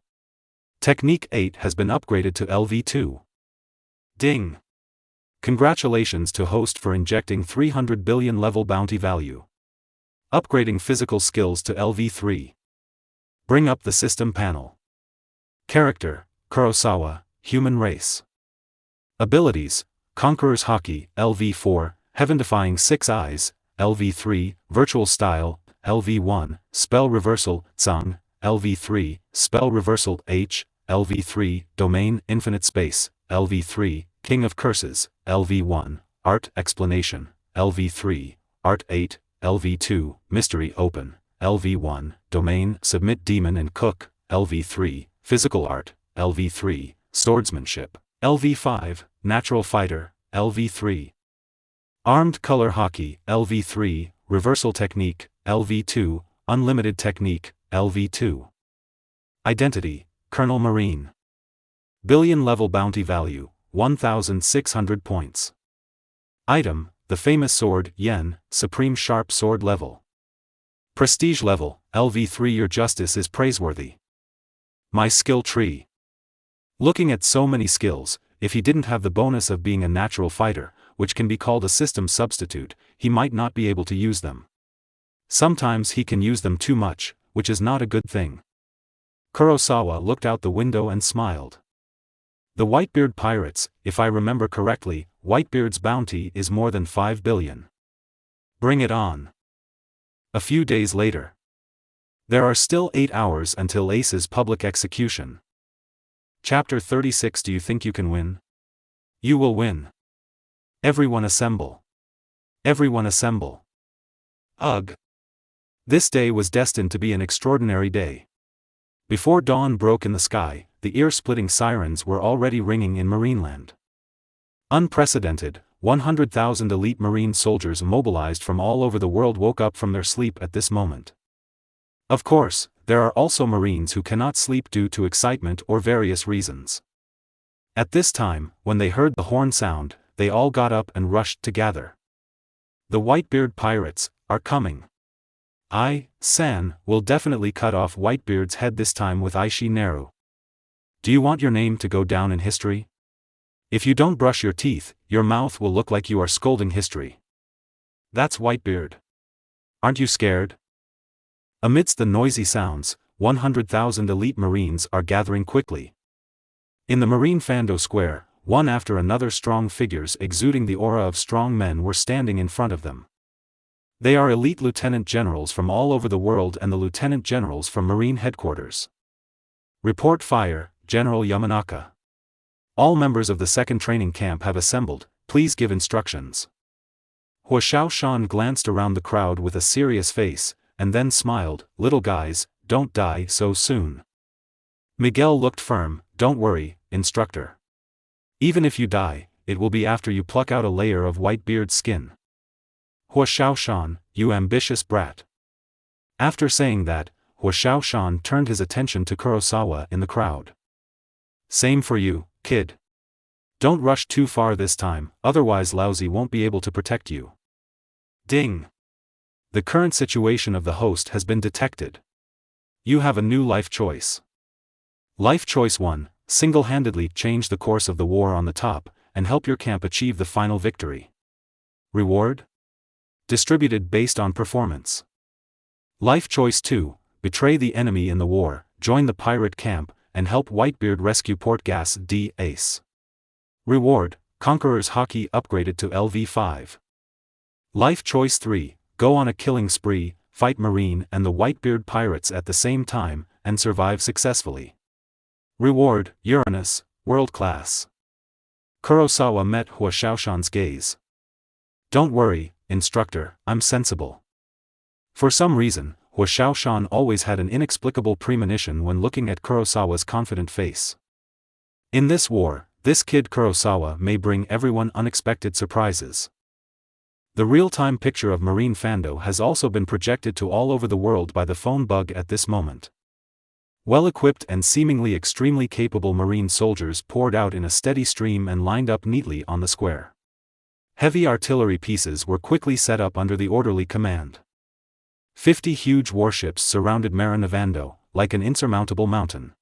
Technique 8 has been upgraded to LV2. Ding! Congratulations to host for injecting 300 billion level bounty value. Upgrading physical skills to LV3. Bring up the system panel. Character, Kurosawa, Human Race. Abilities, Conqueror's Haki, LV4, Heaven-Defying 6 Eyes, LV3, Virtual Style, LV1, Spell Reversal, Tsang, LV3, Spell Reversal, H, LV3, Domain, Infinite Space, LV3, King of Curses, LV1, Art Explanation, LV3, Art 8, LV2, Mystery Open, LV1, Domain, Submit Demon and Cook, LV3, Physical Art, LV3, Swordsmanship, LV5, Natural Fighter, LV3. Armed Color Haki, LV3, Reversal Technique, LV2, Unlimited Technique, LV2. Identity, Colonel Marine. Billion level bounty value, 1,600 points. Item, the famous sword, Yen, Supreme Sharp Sword level. Prestige level, LV3. Your justice is praiseworthy. My skill tree. Looking at so many skills, if he didn't have the bonus of being a natural fighter, which can be called a system substitute, he might not be able to use them. Sometimes he can use them too much, which is not a good thing. Kurosawa looked out the window and smiled. The Whitebeard pirates, if I remember correctly, Whitebeard's bounty is more than 5 billion. Bring it on. A few days later. There are still 8 hours until Ace's public execution. Chapter 36. Do you think you can win? You will win. Everyone assemble. Everyone assemble. Ugh. This day was destined to be an extraordinary day. Before dawn broke in the sky, the ear-splitting sirens were already ringing in Marineland. Unprecedented, 100,000 elite Marine soldiers mobilized from all over the world woke up from their sleep at this moment. Of course, there are also Marines who cannot sleep due to excitement or various reasons. At this time, when they heard the horn sound, they all got up and rushed to gather. The Whitebeard pirates are coming. San will definitely cut off Whitebeard's head this time with Aishi Neru. Do you want your name to go down in history? If you don't brush your teeth, your mouth will look like you are scolding history. That's Whitebeard. Aren't you scared? Amidst the noisy sounds, 100,000 elite Marines are gathering quickly. In the Marine Fando Square, one after another strong figures exuding the aura of strong men were standing in front of them. They are elite lieutenant generals from all over the world and the lieutenant generals from Marine headquarters. Report fire, General Yamanaka. All members of the second training camp have assembled, please give instructions. Hua Xiaoshan glanced around the crowd with a serious face, and then smiled, little guys, don't die so soon. Miguel looked firm, don't worry, instructor. Even if you die, it will be after you pluck out a layer of Whitebeard's skin. Hua Xiaoshan, you ambitious brat. After saying that, Hua Xiaoshan turned his attention to Kurosawa in the crowd. Same for you, kid. Don't rush too far this time, otherwise Laozi won't be able to protect you. Ding! The current situation of the host has been detected. You have a new life choice. Life choice 1, single-handedly change the course of the war on the top, and help your camp achieve the final victory. Reward? Distributed based on performance. Life choice 2, betray the enemy in the war, join the pirate camp, and help Whitebeard rescue Port Gas D. Ace. Reward, Conqueror's Haki upgraded to LV5. Life choice 3, go on a killing spree, fight Marine and the Whitebeard pirates at the same time, and survive successfully. Reward, Uranus, world class. Kurosawa met Hua Xiaoshan's gaze. Don't worry, instructor, I'm sensible. For some reason, Hua Xiaoshan always had an inexplicable premonition when looking at Kurosawa's confident face. In this war, this kid Kurosawa may bring everyone unexpected surprises. The real-time picture of Marine Fando has also been projected to all over the world by the phone bug at this moment. Well-equipped and seemingly extremely capable Marine soldiers poured out in a steady stream and lined up neatly on the square. Heavy artillery pieces were quickly set up under the orderly command. 50 huge warships surrounded Marinavando, like an insurmountable mountain.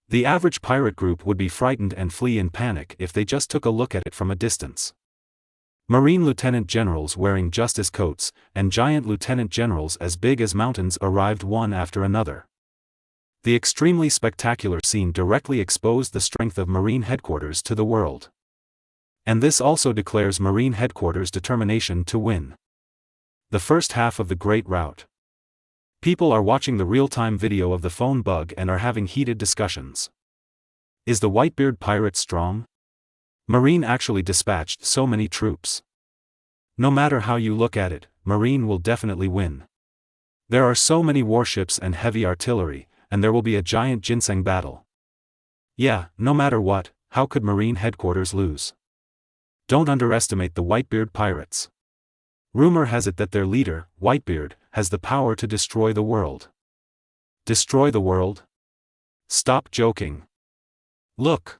The average pirate group would be frightened and flee in panic if they just took a look at it from a distance. Marine lieutenant generals wearing justice coats, and giant lieutenant generals as big as mountains arrived one after another. The extremely spectacular scene directly exposed the strength of Marine headquarters to the world. And this also declares Marine headquarters' determination to win. The first half of the Great Rout. People are watching the real-time video of the phone bug and are having heated discussions. Is the Whitebeard pirate strong? Marine actually dispatched so many troops. No matter how you look at it, Marine will definitely win. There are so many warships and heavy artillery, and there will be a giant ginseng battle. Yeah, no matter what, how could Marine headquarters lose? Don't underestimate the Whitebeard pirates. Rumor has it that their leader, Whitebeard, has the power to destroy the world. Destroy the world? Stop joking. Look.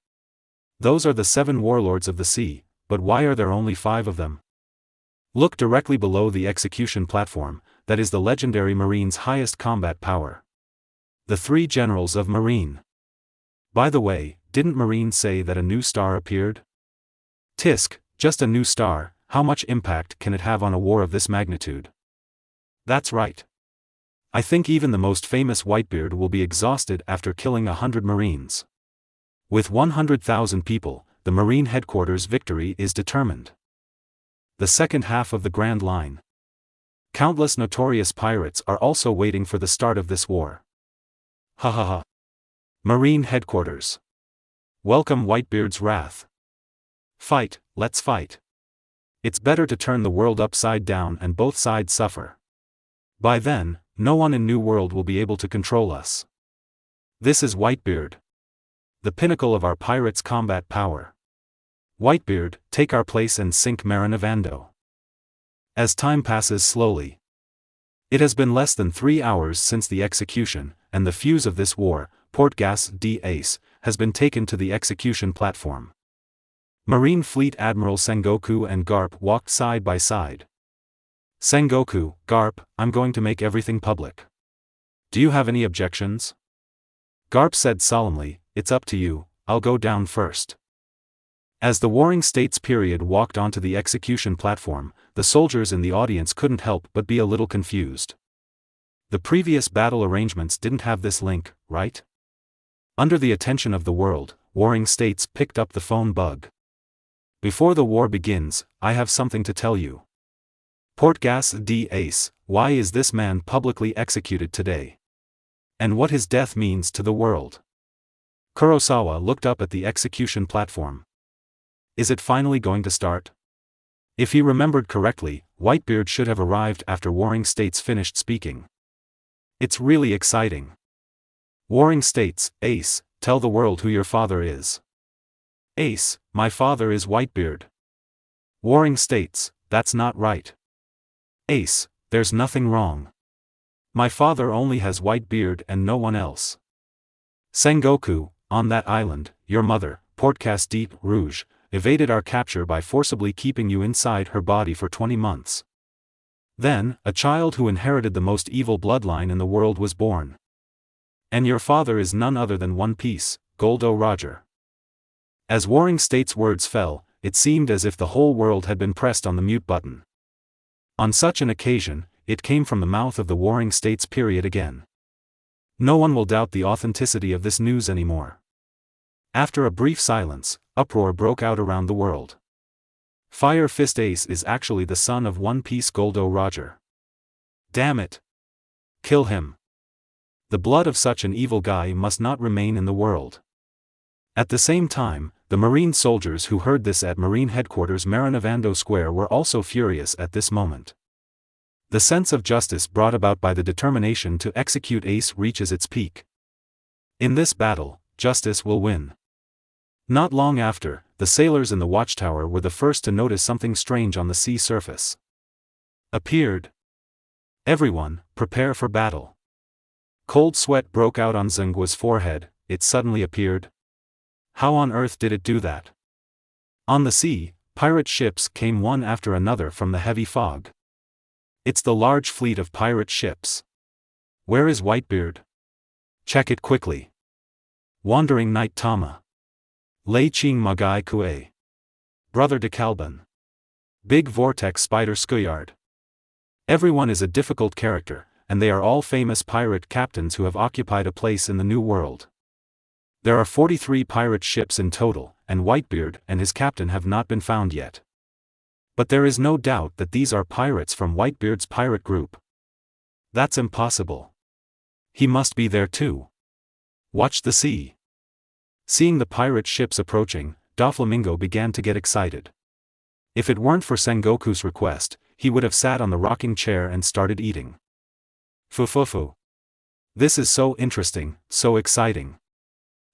Those are the 7 warlords of the sea, but why are there only 5 of them? Look directly below the execution platform, that is the legendary Marine's highest combat power. The 3 generals of Marine. By the way, didn't Marine say that a new star appeared? Tisk, just a new star, how much impact can it have on a war of this magnitude? That's right. I think even the most famous Whitebeard will be exhausted after killing 100 Marines. With 100,000 people, the Marine headquarters' victory is determined. The second half of the Grand Line. Countless notorious pirates are also waiting for the start of this war. Ha ha ha. Marine headquarters. Welcome Whitebeard's wrath. Fight, let's fight. It's better to turn the world upside down and both sides suffer. By then, no one in New World will be able to control us. This is Whitebeard. The pinnacle of our pirates' combat power. Whitebeard, take our place and sink Marinavando. As time passes slowly. It has been less than 3 hours since the execution, and the fuse of this war, Port Gas d'Ace, has been taken to the execution platform. Marine Fleet Admiral Sengoku and Garp walked side by side. Sengoku, Garp, I'm going to make everything public. Do you have any objections? Garp said solemnly, it's up to you, I'll go down first. As the Warring States period walked onto the execution platform, the soldiers in the audience couldn't help but be a little confused. The previous battle arrangements didn't have this link, right? Under the attention of the world, Warring States picked up the phone bug. Before the war begins, I have something to tell you. Port Gas d'Ace, why is this man publicly executed today? And what his death means to the world? Kurosawa looked up at the execution platform. Is it finally going to start? If he remembered correctly, Whitebeard should have arrived after Warring States finished speaking. It's really exciting. Warring States, Ace, tell the world who your father is. Ace, my father is Whitebeard. Warring States, that's not right. Ace, there's nothing wrong. My father only has Whitebeard and no one else. Sengoku, on that island, your mother, Port Gas d'Rouge, evaded our capture by forcibly keeping you inside her body for 20 months. Then, a child who inherited the most evil bloodline in the world was born. And your father is none other than One Piece, Goldo Roger. As Warring States' words fell, it seemed as if the whole world had been pressed on the mute button. On such an occasion, it came from the mouth of the Warring States period again. No one will doubt the authenticity of this news anymore. After a brief silence, uproar broke out around the world. Fire Fist Ace is actually the son of One Piece Goldo Roger. Damn it! Kill him. The blood of such an evil guy must not remain in the world. At the same time, the Marine soldiers who heard this at Marine headquarters Marinavando Square were also furious at this moment. The sense of justice brought about by the determination to execute Ace reaches its peak. In this battle, justice will win. Not long after, the sailors in the watchtower were the first to notice something strange on the sea surface. Appeared. Everyone, prepare for battle. Cold sweat broke out on Zengwa's forehead. It suddenly appeared. How on earth did it do that? On the sea, pirate ships came one after another from the heavy fog. It's the large fleet of pirate ships. Where is Whitebeard? Check it quickly. Wandering Knight Tama. Lei Ching Magai Kue. Brother de Calban. Big Vortex Spider Skuyard. Everyone is a difficult character, and they are all famous pirate captains who have occupied a place in the New World. There are 43 pirate ships in total, and Whitebeard and his captain have not been found yet. But there is no doubt that these are pirates from Whitebeard's pirate group. That's impossible. He must be there too. Watch the sea. Seeing the pirate ships approaching, Doflamingo began to get excited. If it weren't for Sengoku's request, he would have sat on the rocking chair and started eating. Fufufu. This is so interesting, so exciting.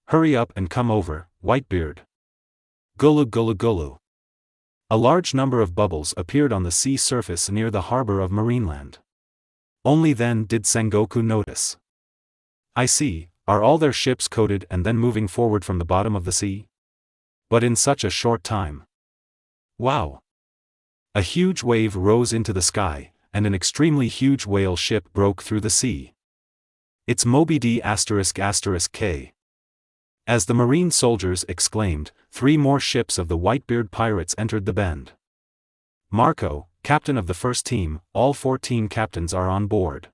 Hurry up and come over, Whitebeard. Gulu gulu gulu. A large number of bubbles appeared on the sea surface near the harbor of Marineland. Only then did Sengoku notice. I see, are all their ships coated and then moving forward from the bottom of the sea? But in such a short time. Wow! A huge wave rose into the sky, and an extremely huge whale ship broke through the sea. It's Moby D******K. As the marine soldiers exclaimed, 3 more ships of the Whitebeard pirates entered the bend. Marco, captain of the first team, all 14 captains are on board.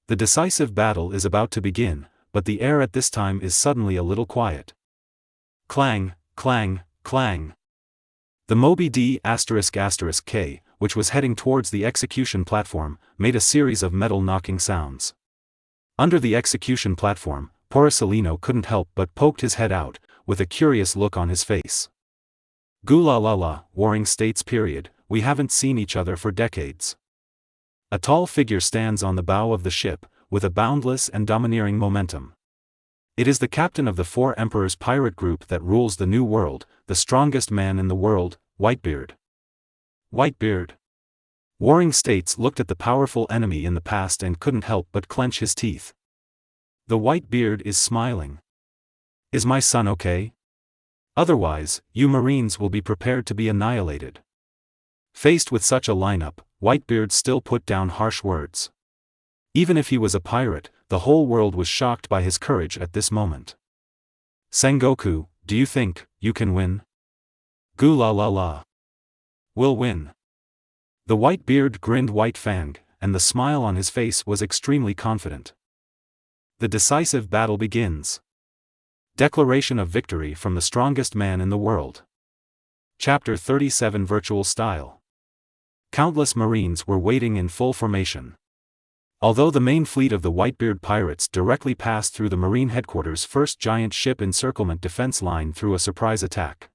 The decisive battle is about to begin, but the air at this time is suddenly a little quiet. Clang, clang, clang. The Moby D****K, which was heading towards the execution platform, made a series of metal knocking sounds. Under the execution platform, Porcelino couldn't help but poked his head out, with a curious look on his face. Gula la la, Warring States period, we haven't seen each other for decades. A tall figure stands on the bow of the ship, with a boundless and domineering momentum. It is the captain of the 4 Emperors pirate group that rules the New World, the strongest man in the world, Whitebeard. Whitebeard. Warring States looked at the powerful enemy in the past and couldn't help but clench his teeth. The Whitebeard is smiling. Is my son okay? Otherwise, you Marines will be prepared to be annihilated. Faced with such a lineup, Whitebeard still put down harsh words. Even if he was a pirate, the whole world was shocked by his courage at this moment. Sengoku, do you think you can win? Gula la la. We'll win. The Whitebeard grinned white fang, and the smile on his face was extremely confident. The decisive battle begins. Declaration of victory from the strongest man in the world. Chapter 37 Virtual Style. Countless Marines were waiting in full formation. Although the main fleet of the Whitebeard pirates directly passed through the Marine headquarters' first giant ship encirclement defense line through a surprise attack.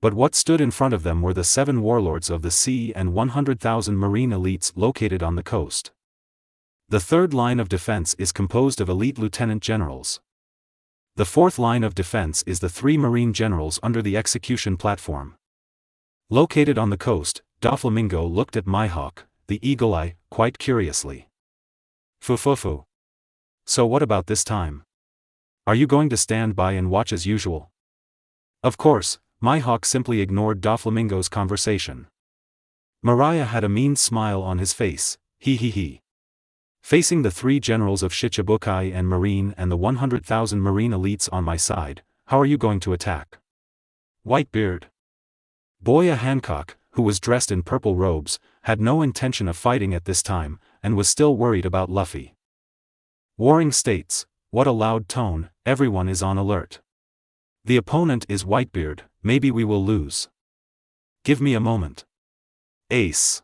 But what stood in front of them were the 7 warlords of the sea and 100,000 Marine elites located on the coast. The third line of defense is composed of elite lieutenant generals. The fourth line of defense is the 3 Marine generals under the execution platform. Located on the coast, Doflamingo looked at Mihawk, the Eagle Eye, quite curiously. Fufufu. So what about this time? Are you going to stand by and watch as usual? Of course, Mihawk simply ignored Doflamingo's conversation. Mariah had a mean smile on his face, he. Facing the 3 generals of Shichibukai and Marine and the 100,000 Marine elites on my side, how are you going to attack? Whitebeard. Boya Hancock, who was dressed in purple robes, had no intention of fighting at this time, and was still worried about Luffy. Warring States, what a loud tone, everyone is on alert. The opponent is Whitebeard, maybe we will lose. Give me a moment. Ace.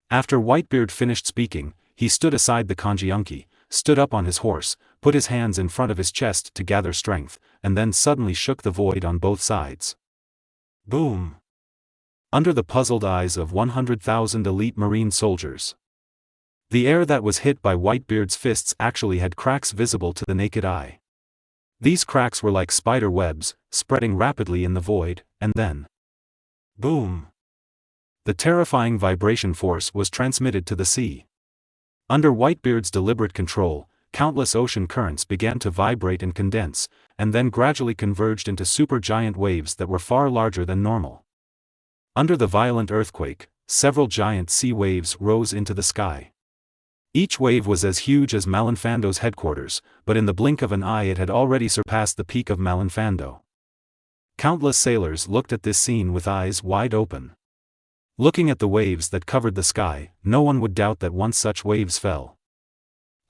After Whitebeard finished speaking, he stood aside the Kanjiunki, stood up on his horse, put his hands in front of his chest to gather strength, and then suddenly shook the void on both sides. Boom! Under the puzzled eyes of 100,000 elite Marine soldiers. The air that was hit by Whitebeard's fists actually had cracks visible to the naked eye. These cracks were like spider webs, spreading rapidly in the void, and then... boom! The terrifying vibration force was transmitted to the sea. Under Whitebeard's deliberate control, countless ocean currents began to vibrate and condense, and then gradually converged into supergiant waves that were far larger than normal. Under the violent earthquake, several giant sea waves rose into the sky. Each wave was as huge as Malinfando's headquarters, but in the blink of an eye it had already surpassed the peak of Malinfando. Countless sailors looked at this scene with eyes wide open. Looking at the waves that covered the sky, no one would doubt that once such waves fell.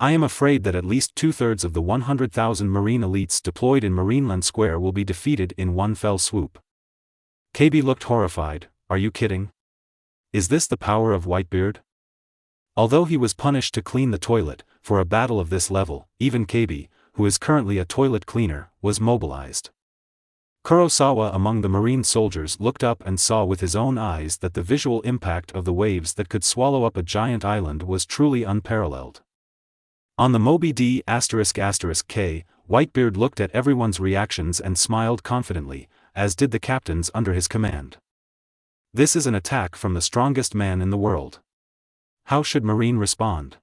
I am afraid that at least 2/3 of the 100,000 Marine elites deployed in Marineland Square will be defeated in one fell swoop. KB looked horrified. Are you kidding? Is this the power of Whitebeard? Although he was punished to clean the toilet, for a battle of this level, even KB, who is currently a toilet cleaner, was mobilized. Kurosawa among the marine soldiers looked up and saw with his own eyes that the visual impact of the waves that could swallow up a giant island was truly unparalleled. On the Moby D***K, Whitebeard looked at everyone's reactions and smiled confidently, as did the captains under his command. This is an attack from the strongest man in the world. How should Marine respond?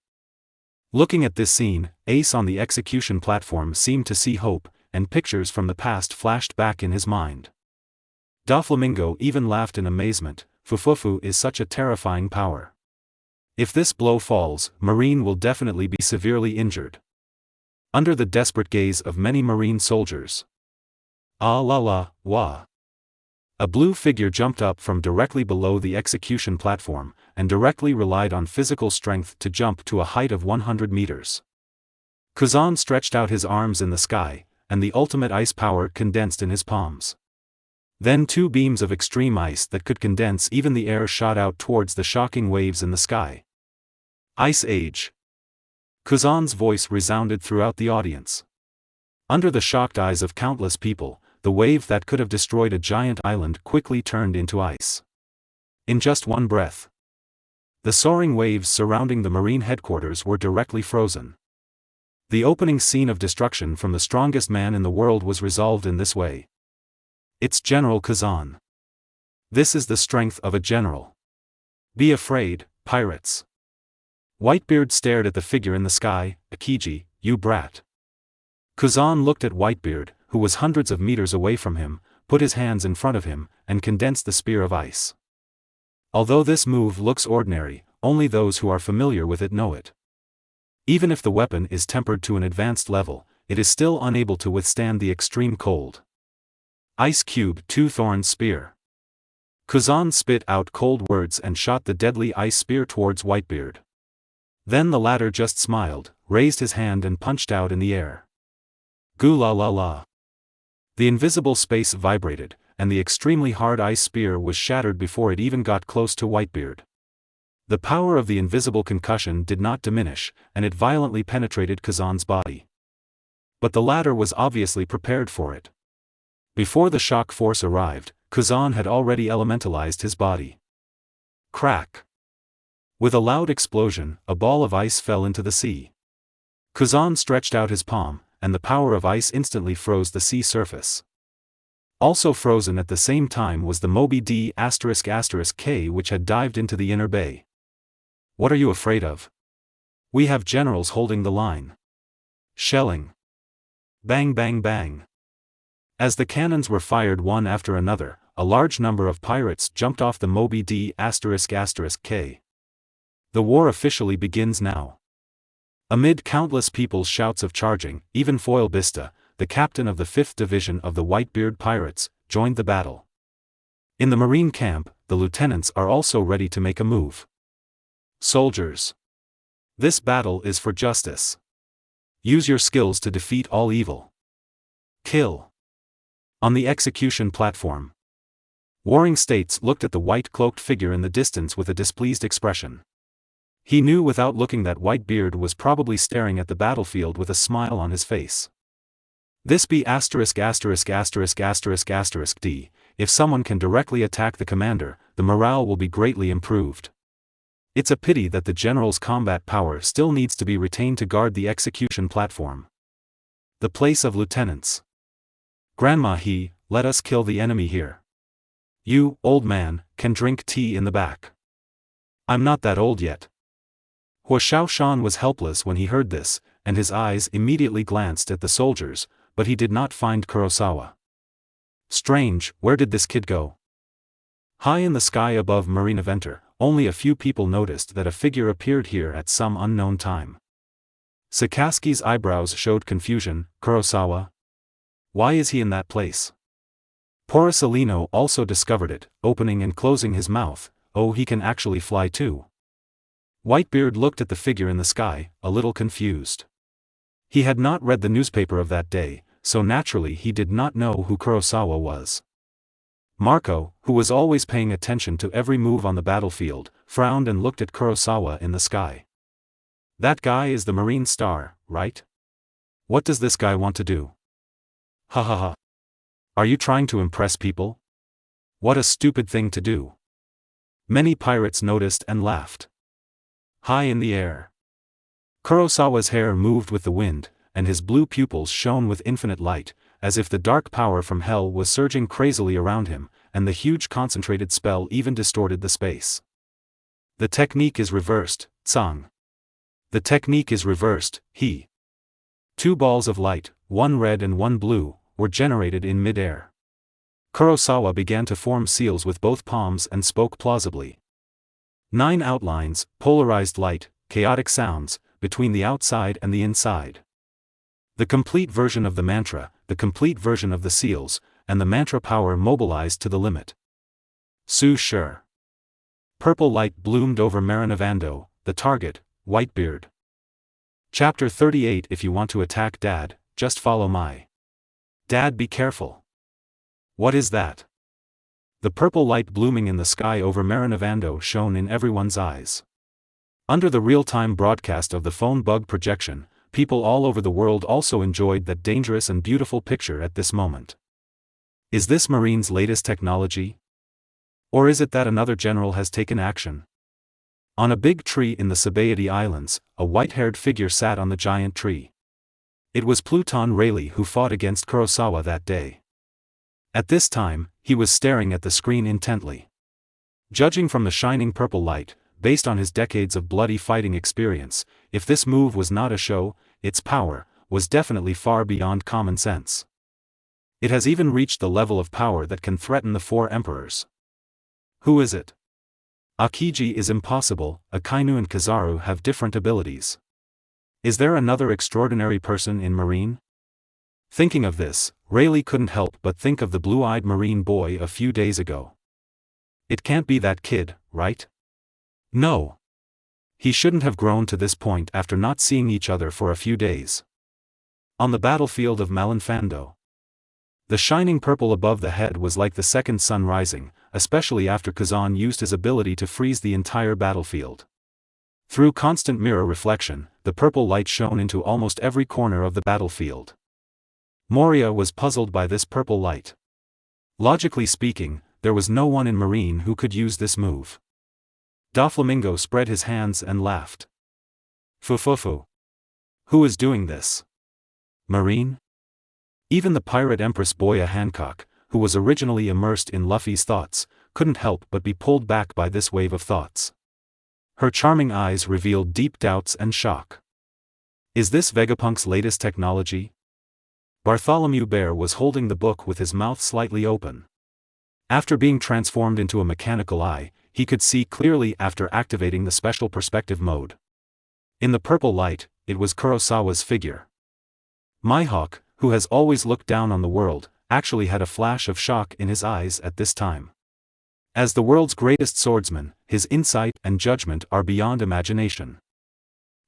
Looking at this scene, Ace on the execution platform seemed to see hope, and pictures from the past flashed back in his mind. Doflamingo even laughed in amazement. Fufufu is such a terrifying power. If this blow falls, Marine will definitely be severely injured. Under the desperate gaze of many Marine soldiers. Ah la la, wah. A blue figure jumped up from directly below the execution platform, and directly relied on physical strength to jump to a height of 100 meters. Kazan stretched out his arms in the sky, and the ultimate ice power condensed in his palms. Then two beams of extreme ice that could condense even the air shot out towards the shocking waves in the sky. Ice Age. Kazan's voice resounded throughout the audience. Under the shocked eyes of countless people, the wave that could have destroyed a giant island quickly turned into ice. In just one breath. The soaring waves surrounding the marine headquarters were directly frozen. The opening scene of destruction from the strongest man in the world was resolved in this way. It's General Kazan. This is the strength of a general. Be afraid, pirates. Whitebeard stared at the figure in the sky. Akiji, you brat. Kazan looked at Whitebeard, who was hundreds of meters away from him, put his hands in front of him, and condensed the spear of ice. Although this move looks ordinary, only those who are familiar with it know it. Even if the weapon is tempered to an advanced level, it is still unable to withstand the extreme cold. Ice Cube Two-Thorn Spear. Kazan spit out cold words and shot the deadly ice spear towards Whitebeard. Then the latter just smiled, raised his hand and punched out in the air. Goo la la la. The invisible space vibrated, and the extremely hard ice spear was shattered before it even got close to Whitebeard. The power of the invisible concussion did not diminish, and it violently penetrated Kazan's body. But the latter was obviously prepared for it. Before the shock force arrived, Kazan had already elementalized his body. Crack! With a loud explosion, a ball of ice fell into the sea. Kazan stretched out his palm, and the power of ice instantly froze the sea surface. Also frozen at the same time was the Moby D***K, which had dived into the inner bay. What are you afraid of? We have generals holding the line. Shelling. Bang bang bang. As the cannons were fired one after another, a large number of pirates jumped off the Moby D***K. The war officially begins now. Amid countless people's shouts of charging, even Foyle Bista, the captain of the 5th Division of the Whitebeard Pirates, joined the battle. In the Marine camp, the lieutenants are also ready to make a move. Soldiers. This battle is for justice. Use your skills to defeat all evil. Kill. On the execution platform. Warring States looked at the white-cloaked figure in the distance with a displeased expression. He knew without looking that Whitebeard was probably staring at the battlefield with a smile on his face. This be ***************** D. If someone can directly attack the commander, the morale will be greatly improved. It's a pity that the general's combat power still needs to be retained to guard the execution platform. The place of lieutenants. Grandma let us kill the enemy here. You, old man, can drink tea in the back. I'm not that old yet. Hua Xiaoshan was helpless when he heard this, and his eyes immediately glanced at the soldiers, but he did not find Kurosawa. Strange, where did this kid go? High in the sky above Marina Venter, only a few people noticed that a figure appeared here at some unknown time. Sakaski's eyebrows showed confusion. Kurosawa? Why is he in that place? Porcellino also discovered it, opening and closing his mouth. Oh, he can actually fly too. Whitebeard looked at the figure in the sky, a little confused. He had not read the newspaper of that day, so naturally he did not know who Kurosawa was. Marco, who was always paying attention to every move on the battlefield, frowned and looked at Kurosawa in the sky. That guy is the Marine Star, right? What does this guy want to do? Ha ha ha. Are you trying to impress people? What a stupid thing to do. Many pirates noticed and laughed. High in the air. Kurosawa's hair moved with the wind, and his blue pupils shone with infinite light, as if the dark power from hell was surging crazily around him, and the huge concentrated spell even distorted the space. The technique is reversed, Tsang. The technique is reversed, he. 2 balls of light, one red and one blue, were generated in mid-air. Kurosawa began to form seals with both palms and spoke plausibly. 9 outlines, polarized light, chaotic sounds, between the outside and the inside. The complete version of the mantra, the complete version of the seals, and the mantra power mobilized to the limit. Su Sure. Purple light bloomed over Marinavando, the target, Whitebeard. Chapter 38. If you want to attack Dad, just follow my. Dad, be careful. What is that? The purple light blooming in the sky over Marinavando shone in everyone's eyes. Under the real-time broadcast of the phone bug projection, people all over the world also enjoyed that dangerous and beautiful picture at this moment. Is this Marine's latest technology? Or is it that another general has taken action? On a big tree in the Sabaody Islands, a white-haired figure sat on the giant tree. It was Pluton Rayleigh who fought against Kurosawa that day. At this time, he was staring at the screen intently. Judging from the shining purple light, based on his decades of bloody fighting experience, if this move was not a show, its power was definitely far beyond common sense. It has even reached the level of power that can threaten the 4 emperors. Who is it? Akiji is impossible. Akainu and Kizaru have different abilities. Is there another extraordinary person in Marine? Thinking of this, Rayleigh couldn't help but think of the blue-eyed Marine boy a few days ago. It can't be that kid, right? No. He shouldn't have grown to this point after not seeing each other for a few days. On the battlefield of Malinfando. The shining purple above the head was like the second sun rising, especially after Kazan used his ability to freeze the entire battlefield. Through constant mirror reflection, the purple light shone into almost every corner of the battlefield. Moria was puzzled by this purple light. Logically speaking, there was no one in Marine who could use this move. Doflamingo spread his hands and laughed. Fufufu. Who is doing this? Marine? Even the pirate Empress Boya Hancock, who was originally immersed in Luffy's thoughts, couldn't help but be pulled back by this wave of thoughts. Her charming eyes revealed deep doubts and shock. Is this Vegapunk's latest technology? Bartholomew Bear was holding the book with his mouth slightly open. After being transformed into a mechanical eye, he could see clearly after activating the special perspective mode. In the purple light, it was Kurosawa's figure. Mihawk, who has always looked down on the world, actually had a flash of shock in his eyes at this time. As the world's greatest swordsman, his insight and judgment are beyond imagination.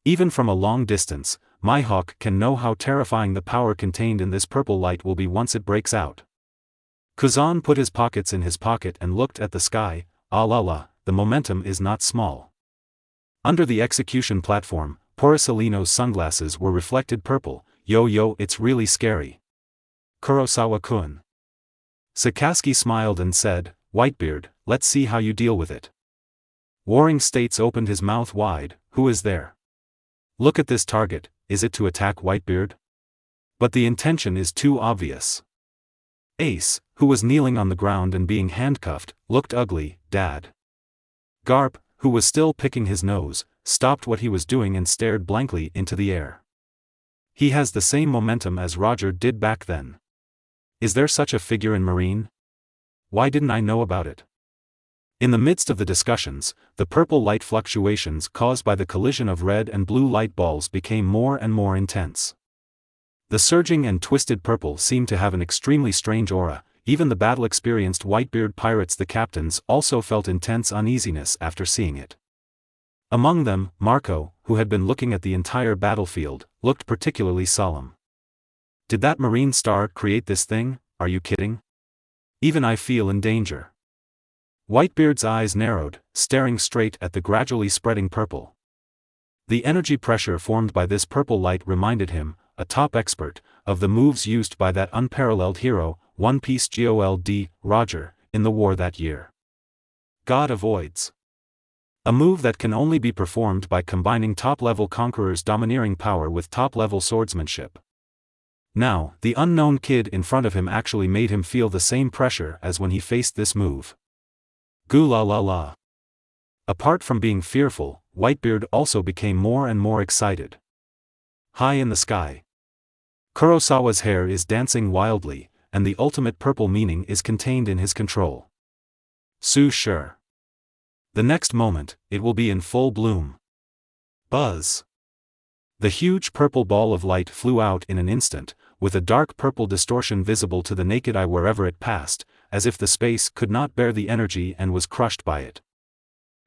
Even from a long distance, Mihawk can know how terrifying the power contained in this purple light will be once it breaks out. Kazan put his pockets in his pocket and looked at the sky. Ah la la, the momentum is not small. Under the execution platform, Porcellino's sunglasses were reflected purple. Yo, it's really scary. Kurosawa-kun. Sakaski smiled and said, Whitebeard, let's see how you deal with it. Warring States opened his mouth wide. Who is there? Look at this target, is it to attack Whitebeard? But the intention is too obvious. Ace, who was kneeling on the ground and being handcuffed, looked ugly. Dad. Garp, who was still picking his nose, stopped what he was doing and stared blankly into the air. He has the same momentum as Roger did back then. Is there such a figure in Marine? Why didn't I know about it? In the midst of the discussions, the purple light fluctuations caused by the collision of red and blue light balls became more and more intense. The surging and twisted purple seemed to have an extremely strange aura. Even the battle-experienced Whitebeard pirates, the captains, also felt intense uneasiness after seeing it. Among them, Marco, who had been looking at the entire battlefield, looked particularly solemn. Did that marine star create this thing? Are you kidding? Even I feel in danger. Whitebeard's eyes narrowed, staring straight at the gradually spreading purple. The energy pressure formed by this purple light reminded him, a top expert, of the moves used by that unparalleled hero, One Piece God, Roger, in the war that year. God avoids. A move that can only be performed by combining top-level conqueror's domineering power with top-level swordsmanship. Now, the unknown kid in front of him actually made him feel the same pressure as when he faced this move. Goo la la la. Apart from being fearful, Whitebeard also became more and more excited. High in the sky, Kurosawa's hair is dancing wildly, and the ultimate purple meaning is contained in his control. Sure. The next moment, it will be in full bloom. Buzz. The huge purple ball of light flew out in an instant, with a dark purple distortion visible to the naked eye wherever it passed, as if the space could not bear the energy and was crushed by it.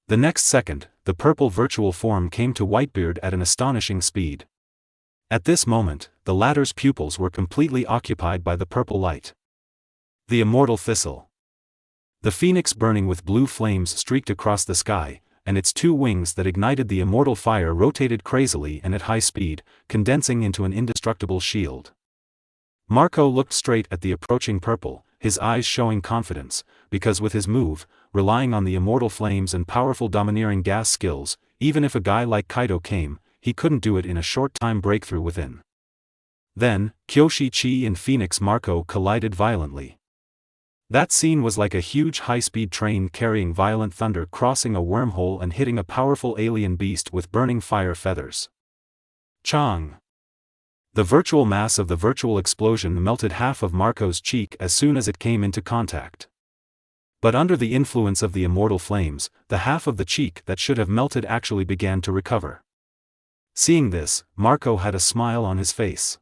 The next second, the purple virtual form came to Whitebeard at an astonishing speed. At this moment, the latter's pupils were completely occupied by the purple light. The immortal thistle. The phoenix burning with blue flames streaked across the sky, and its two wings that ignited the immortal fire rotated crazily and at high speed, condensing into an indestructible shield. Marco looked straight at the approaching purple, his eyes showing confidence, because with his move, relying on the immortal flames and powerful domineering gas skills, even if a guy like Kaido came, he couldn't do it in a short time breakthrough within. Then, Kyoshi Chi and Phoenix Marco collided violently. That scene was like a huge high-speed train carrying violent thunder crossing a wormhole and hitting a powerful alien beast with burning fire feathers. Chong! The virtual mass of the virtual explosion melted half of Marco's cheek as soon as it came into contact. But under the influence of the immortal flames, the half of the cheek that should have melted actually began to recover. Seeing this, Marco had a smile on his face.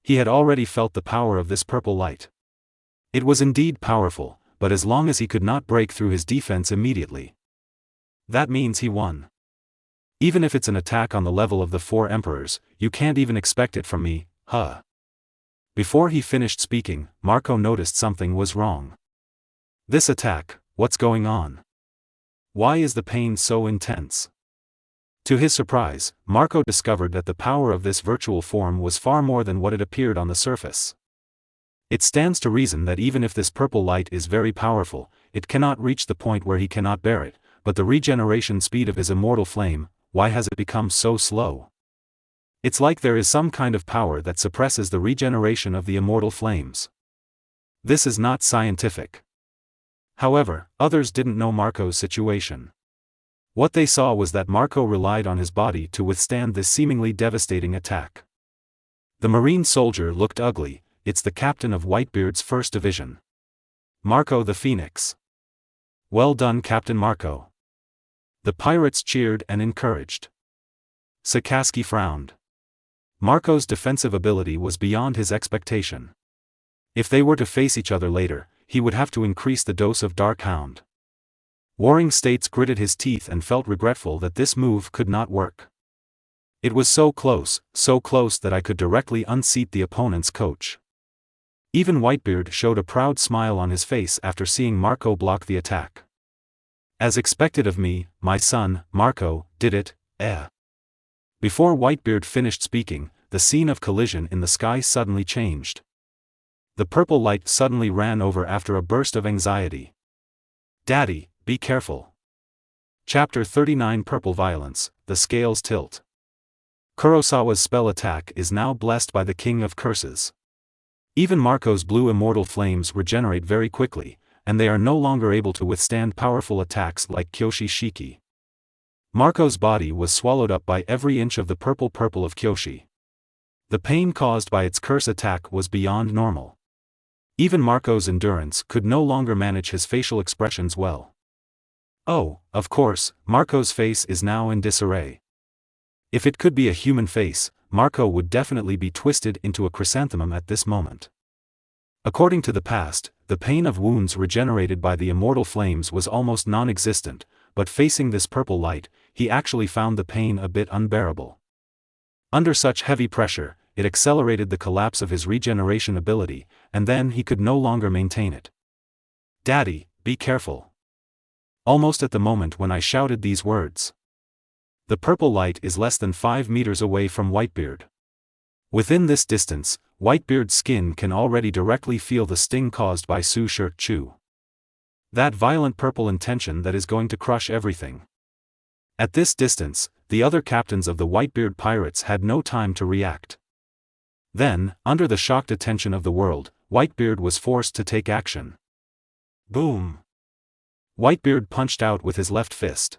He had already felt the power of this purple light. It was indeed powerful, but as long as he could not break through his defense immediately. That means he won. Even if it's an attack on the level of the Four Emperors, you can't even expect it from me, huh? Before he finished speaking, Marco noticed something was wrong. This attack, what's going on? Why is the pain so intense? To his surprise, Marco discovered that the power of this virtual form was far more than what it appeared on the surface. It stands to reason that even if this purple light is very powerful, it cannot reach the point where he cannot bear it, but the regeneration speed of his immortal flame, why has it become so slow? It's like there is some kind of power that suppresses the regeneration of the immortal flames. This is not scientific. However, others didn't know Marco's situation. What they saw was that Marco relied on his body to withstand this seemingly devastating attack. The marine soldier looked ugly. It's the captain of Whitebeard's first division. Marco the Phoenix. Well done, Captain Marco. The pirates cheered and encouraged. Sakazuki frowned. Marco's defensive ability was beyond his expectation. If they were to face each other later, he would have to increase the dose of Dark Hound. Warring States gritted his teeth and felt regretful that this move could not work. It was so close that I could directly unseat the opponent's coach. Even Whitebeard showed a proud smile on his face after seeing Marco block the attack. As expected of me, my son, Marco, did it, eh? Before Whitebeard finished speaking, the scene of collision in the sky suddenly changed. The purple light suddenly ran over after a burst of anxiety. Daddy, be careful. Chapter 39 Purple Violence, The Scales Tilt. Kurosawa's spell attack is now blessed by the King of Curses. Even Marco's blue immortal flames regenerate very quickly, and they are no longer able to withstand powerful attacks like Kyoshi Shiki. Marco's body was swallowed up by every inch of the purple of Kyoshi. The pain caused by its curse attack was beyond normal. Even Marco's endurance could no longer manage his facial expressions well. Oh, of course, Marco's face is now in disarray. If it could be a human face, Marco would definitely be twisted into a chrysanthemum at this moment. According to the past, the pain of wounds regenerated by the immortal flames was almost non-existent, but facing this purple light, he actually found the pain a bit unbearable. Under such heavy pressure, it accelerated the collapse of his regeneration ability, and then he could no longer maintain it. "Daddy, be careful." Almost at the moment when I shouted these words. The purple light is less than 5 meters away from Whitebeard. Within this distance, Whitebeard's skin can already directly feel the sting caused by Su Shi Chu. That violent purple intention that is going to crush everything. At this distance, the other captains of the Whitebeard pirates had no time to react. Then, under the shocked attention of the world, Whitebeard was forced to take action. Boom! Whitebeard punched out with his left fist.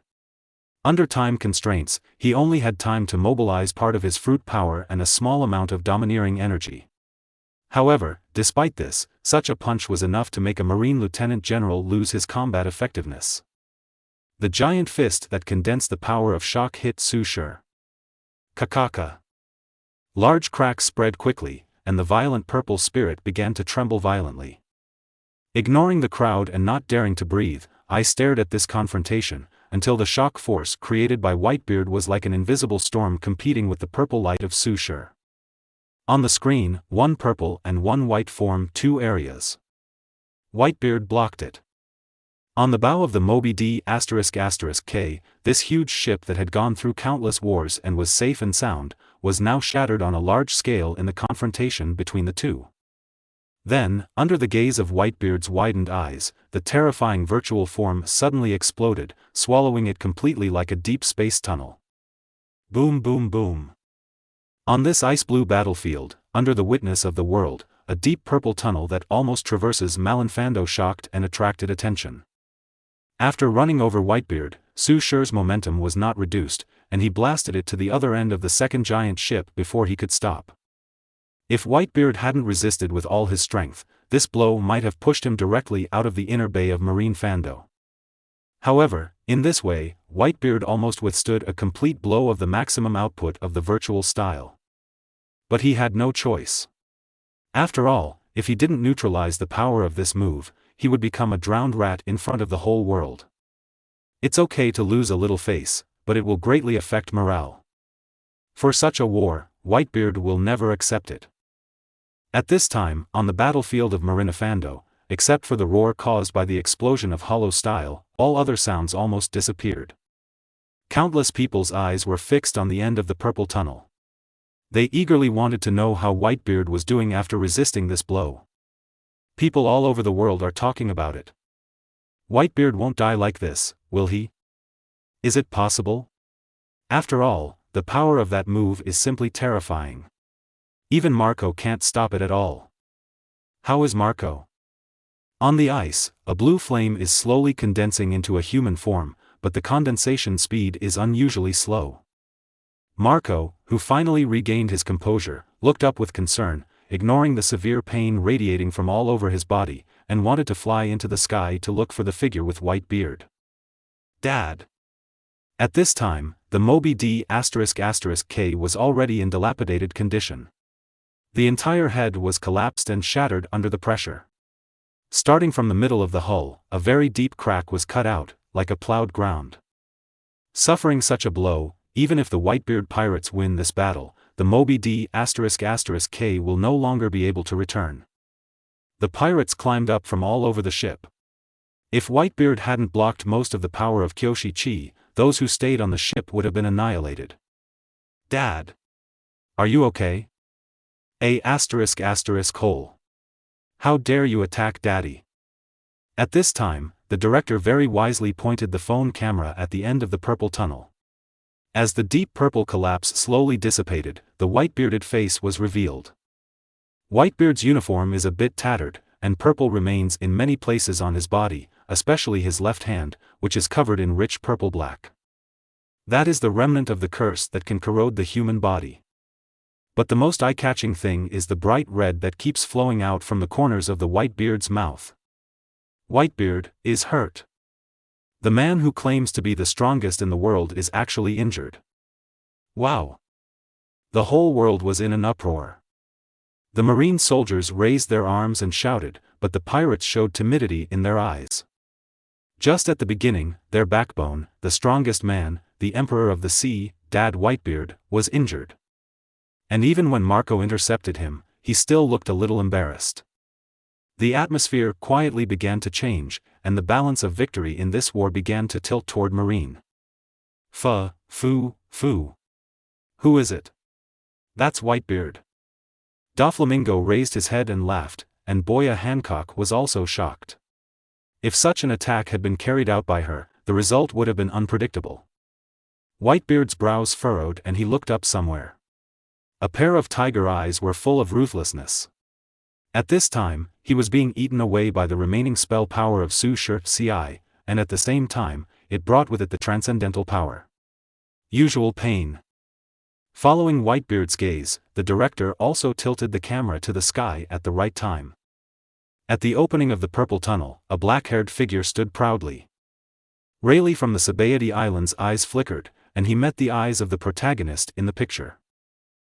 Under time constraints, he only had time to mobilize part of his fruit power and a small amount of domineering energy. However, despite this, such a punch was enough to make a Marine Lieutenant General lose his combat effectiveness. The giant fist that condensed the power of shock hit Su Shi. Kakaka. Large cracks spread quickly, and the violent purple spirit began to tremble violently. Ignoring the crowd and not daring to breathe, I stared at this confrontation, until the shock force created by Whitebeard was like an invisible storm competing with the purple light of Su Shi. On the screen, one purple and one white formed 2 areas. Whitebeard blocked it. On the bow of the Moby D***K, this huge ship that had gone through countless wars and was safe and sound, was now shattered on a large scale in the confrontation between the two. Then, under the gaze of Whitebeard's widened eyes, the terrifying virtual form suddenly exploded, swallowing it completely like a deep space tunnel. Boom boom boom. On this ice-blue battlefield, under the witness of the world, a deep purple tunnel that almost traverses Malinfando shocked and attracted attention. After running over Whitebeard, Su Shi's momentum was not reduced, and he blasted it to the other end of the second giant ship before he could stop. If Whitebeard hadn't resisted with all his strength, this blow might have pushed him directly out of the inner bay of Marine Fando. However, in this way, Whitebeard almost withstood a complete blow of the maximum output of the virtual style. But he had no choice. After all, if he didn't neutralize the power of this move, he would become a drowned rat in front of the whole world. It's okay to lose a little face, but it will greatly affect morale. For such a war, Whitebeard will never accept it. At this time, on the battlefield of Marinefando, except for the roar caused by the explosion of hollow style, all other sounds almost disappeared. Countless people's eyes were fixed on the end of the purple tunnel. They eagerly wanted to know how Whitebeard was doing after resisting this blow. People all over the world are talking about it. Whitebeard won't die like this, will he? Is it possible? After all, the power of that move is simply terrifying. Even Marco can't stop it at all. How is Marco? On the ice, a blue flame is slowly condensing into a human form, but the condensation speed is unusually slow. Marco, who finally regained his composure, looked up with concern, ignoring the severe pain radiating from all over his body, and wanted to fly into the sky to look for the figure with white beard. Dad! At this time, the Moby D***K was already in dilapidated condition. The entire head was collapsed and shattered under the pressure. Starting from the middle of the hull, a very deep crack was cut out, like a plowed ground. Suffering such a blow, even if the Whitebeard pirates win this battle, the Moby D***K will no longer be able to return. The pirates climbed up from all over the ship. If Whitebeard hadn't blocked most of the power of Kyoshi-Chi, those who stayed on the ship would have been annihilated. Dad! Are you okay? ****. How dare you attack Daddy? At this time, the director very wisely pointed the phone camera at the end of the purple tunnel. As the deep purple collapse slowly dissipated, the white-bearded face was revealed. Whitebeard's uniform is a bit tattered, and purple remains in many places on his body, especially his left hand, which is covered in rich purple-black. That is the remnant of the curse that can corrode the human body. But the most eye-catching thing is the bright red that keeps flowing out from the corners of the Whitebeard's mouth. Whitebeard is hurt. The man who claims to be the strongest in the world is actually injured. Wow! The whole world was in an uproar. The marine soldiers raised their arms and shouted, but the pirates showed timidity in their eyes. Just at the beginning, their backbone, the strongest man, the Emperor of the Sea, Dad Whitebeard, was injured. And even when Marco intercepted him, he still looked a little embarrassed. The atmosphere quietly began to change, and the balance of victory in this war began to tilt toward Marine. Foo. Who is it? That's Whitebeard. Doflamingo raised his head and laughed, and Boya Hancock was also shocked. If such an attack had been carried out by her, the result would have been unpredictable. Whitebeard's brows furrowed and he looked up somewhere. A pair of tiger eyes were full of ruthlessness. At this time, he was being eaten away by the remaining spell power of Su Shi Ci, and at the same time, it brought with it the transcendental power. Usual pain. Following Whitebeard's gaze, the director also tilted the camera to the sky at the right time. At the opening of the purple tunnel, a black-haired figure stood proudly. Rayleigh from the Sabaody Islands' eyes flickered, and he met the eyes of the protagonist in the picture.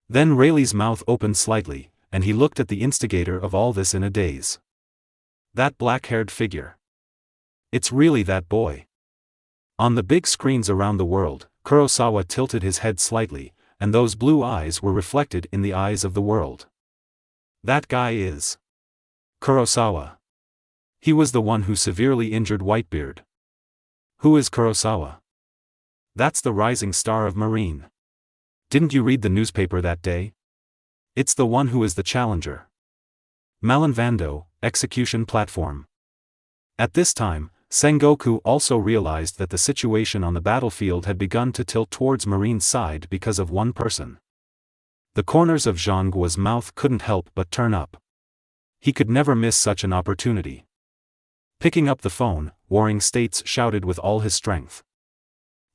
Then Rayleigh's mouth opened slightly, and he looked at the instigator of all this in a daze. That black-haired figure. It's really that boy. On the big screens around the world, Kurosawa tilted his head slightly, and those blue eyes were reflected in the eyes of the world. That guy is Kurosawa. He was the one who severely injured Whitebeard. Who is Kurosawa? That's the rising star of Marine. Didn't you read the newspaper that day? It's the one who is the challenger. Malinvando, execution platform. At this time, Sengoku also realized that the situation on the battlefield had begun to tilt towards Marine's side because of one person. The corners of Zhangguo's mouth couldn't help but turn up. He could never miss such an opportunity. Picking up the phone, Warring States shouted with all his strength.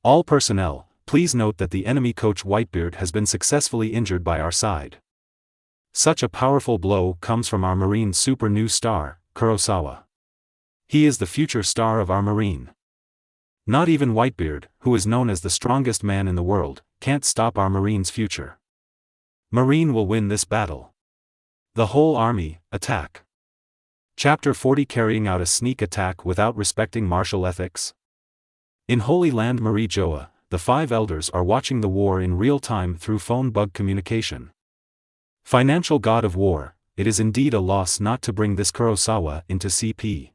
All personnel, please note that the enemy coach Whitebeard has been successfully injured by our side. Such a powerful blow comes from our Marine super new star, Kurosawa. He is the future star of our Marine. Not even Whitebeard, who is known as the strongest man in the world, can't stop our Marine's future. Marine will win this battle. The whole army, attack. Chapter 40 Carrying out a sneak attack without respecting martial ethics. In Holy Land Marie Joa, the 5 elders are watching the war in real time through phone bug communication. Financial god of war, it is indeed a loss not to bring this Kurosawa into CP.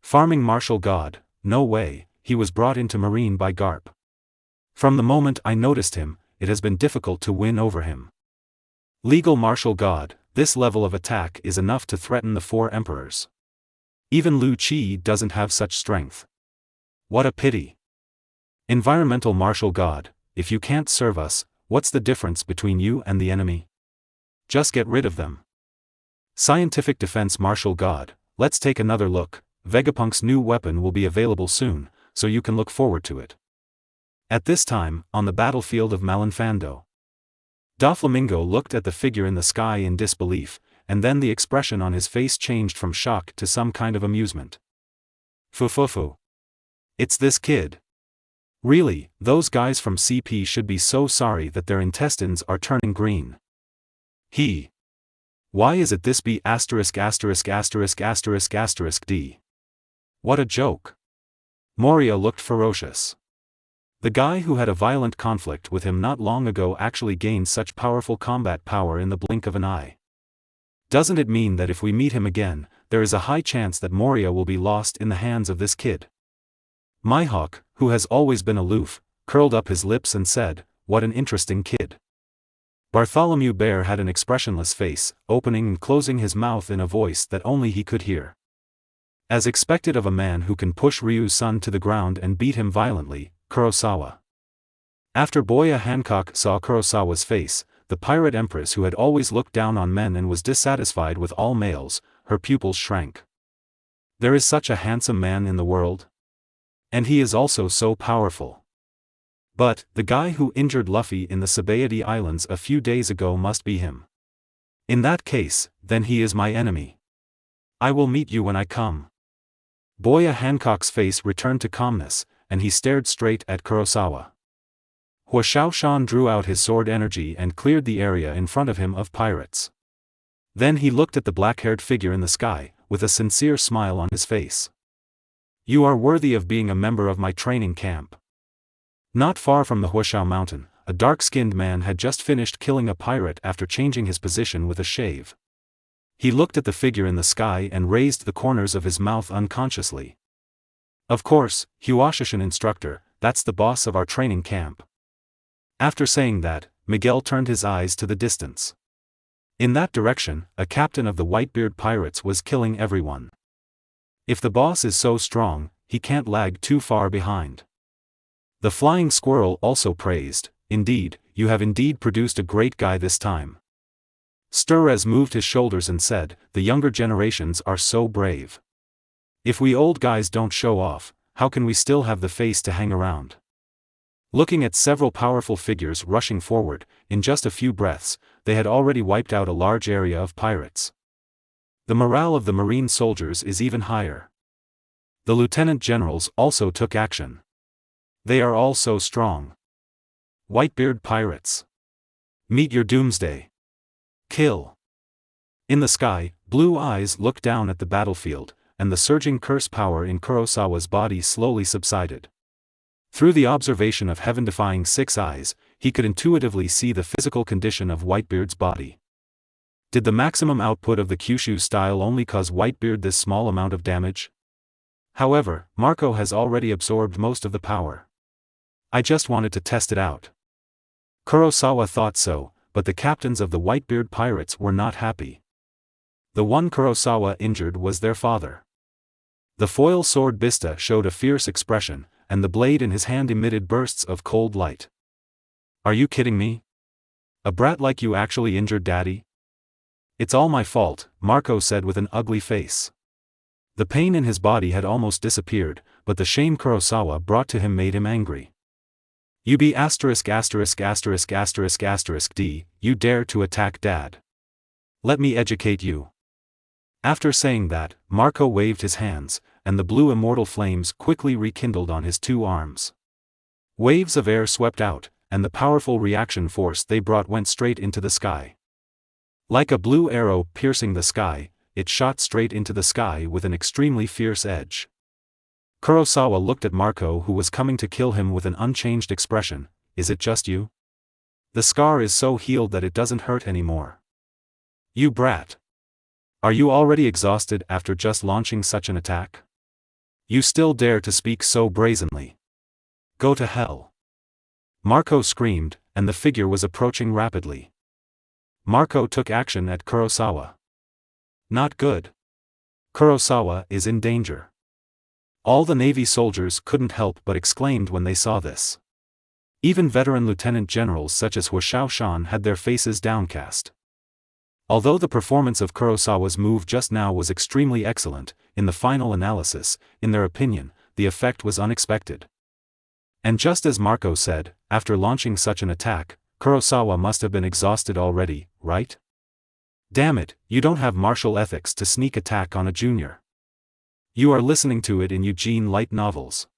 Farming martial god, no way, he was brought into Marine by Garp. From the moment I noticed him, it has been difficult to win over him. Legal martial god, this level of attack is enough to threaten the 4 emperors. Even Lu Qi doesn't have such strength. What a pity. Environmental martial god, if you can't serve us, what's the difference between you and the enemy? Just get rid of them. Scientific defense martial god, let's take another look. Vegapunk's new weapon will be available soon, so you can look forward to it. At this time, on the battlefield of Malinfando, Doflamingo looked at the figure in the sky in disbelief, and then the expression on his face changed from shock to some kind of amusement. Fufufu. It's this kid. Really, those guys from CP should be so sorry that their intestines are turning green. Why is it this B*********************************** D? What a joke. Moria looked ferocious. The guy who had a violent conflict with him not long ago actually gained such powerful combat power in the blink of an eye. Doesn't it mean that if we meet him again, there is a high chance that Moria will be lost in the hands of this kid? Mihawk, who has always been aloof, curled up his lips and said, "What an interesting kid." Bartholomew Bear had an expressionless face, opening and closing his mouth in a voice that only he could hear. As expected of a man who can push Ryu's son to the ground and beat him violently, Kurosawa. After Boya Hancock saw Kurosawa's face, the pirate empress who had always looked down on men and was dissatisfied with all males, her pupils shrank. There is such a handsome man in the world? And he is also so powerful. But, the guy who injured Luffy in the Sabaody Islands a few days ago must be him. In that case, then he is my enemy. I will meet you when I come. Boya Hancock's face returned to calmness, and he stared straight at Kurosawa. Huo Shan drew out his sword energy and cleared the area in front of him of pirates. Then he looked at the black-haired figure in the sky, with a sincere smile on his face. You are worthy of being a member of my training camp. Not far from the Huoshao mountain, a dark-skinned man had just finished killing a pirate after changing his position with a shave. He looked at the figure in the sky and raised the corners of his mouth unconsciously. Of course, Huashishin instructor, that's the boss of our training camp. After saying that, Miguel turned his eyes to the distance. In that direction, a captain of the Whitebeard pirates was killing everyone. If the boss is so strong, he can't lag too far behind. The flying squirrel also praised, indeed, you have indeed produced a great guy this time. Sturres moved his shoulders and said, the younger generations are so brave. If we old guys don't show off, how can we still have the face to hang around? Looking at several powerful figures rushing forward, in just a few breaths, they had already wiped out a large area of pirates. The morale of the marine soldiers is even higher. The lieutenant generals also took action. They are all so strong. Whitebeard pirates. Meet your doomsday. Kill. In the sky, Blue Eyes looked down at the battlefield, and the surging curse power in Kurosawa's body slowly subsided. Through the observation of heaven-defying six eyes, he could intuitively see the physical condition of Whitebeard's body. Did the maximum output of the Kyushu style only cause Whitebeard this small amount of damage? However, Marco has already absorbed most of the power. I just wanted to test it out. Kurosawa thought so, but the captains of the Whitebeard pirates were not happy. The one Kurosawa injured was their father. The foil sword Bista showed a fierce expression, and the blade in his hand emitted bursts of cold light. Are you kidding me? A brat like you actually injured Daddy? It's all my fault, Marco said with an ugly face. The pain in his body had almost disappeared, but the shame Kurosawa brought to him made him angry. You be ******************, D, you dare to attack Dad. Let me educate you. After saying that, Marco waved his hands, and the blue immortal flames quickly rekindled on his two arms. Waves of air swept out, and the powerful reaction force they brought went straight into the sky. Like a blue arrow piercing the sky, it shot straight into the sky with an extremely fierce edge. Kurosawa looked at Marco, who was coming to kill him, with an unchanged expression. Is it just you? The scar is so healed that it doesn't hurt anymore. You brat. Are you already exhausted after just launching such an attack? You still dare to speak so brazenly? Go to hell. Marco screamed, and the figure was approaching rapidly. Marco took action at Kurosawa. Not good. Kurosawa is in danger. All the Navy soldiers couldn't help but exclaimed when they saw this. Even veteran lieutenant generals such as Huo Shan had their faces downcast. Although the performance of Kurosawa's move just now was extremely excellent, in the final analysis, in their opinion, the effect was unexpected. And just as Marco said, after launching such an attack, Kurosawa must have been exhausted already, right? Damn it, you don't have martial ethics to sneak attack on a junior. You are listening to it in Eugene light novels.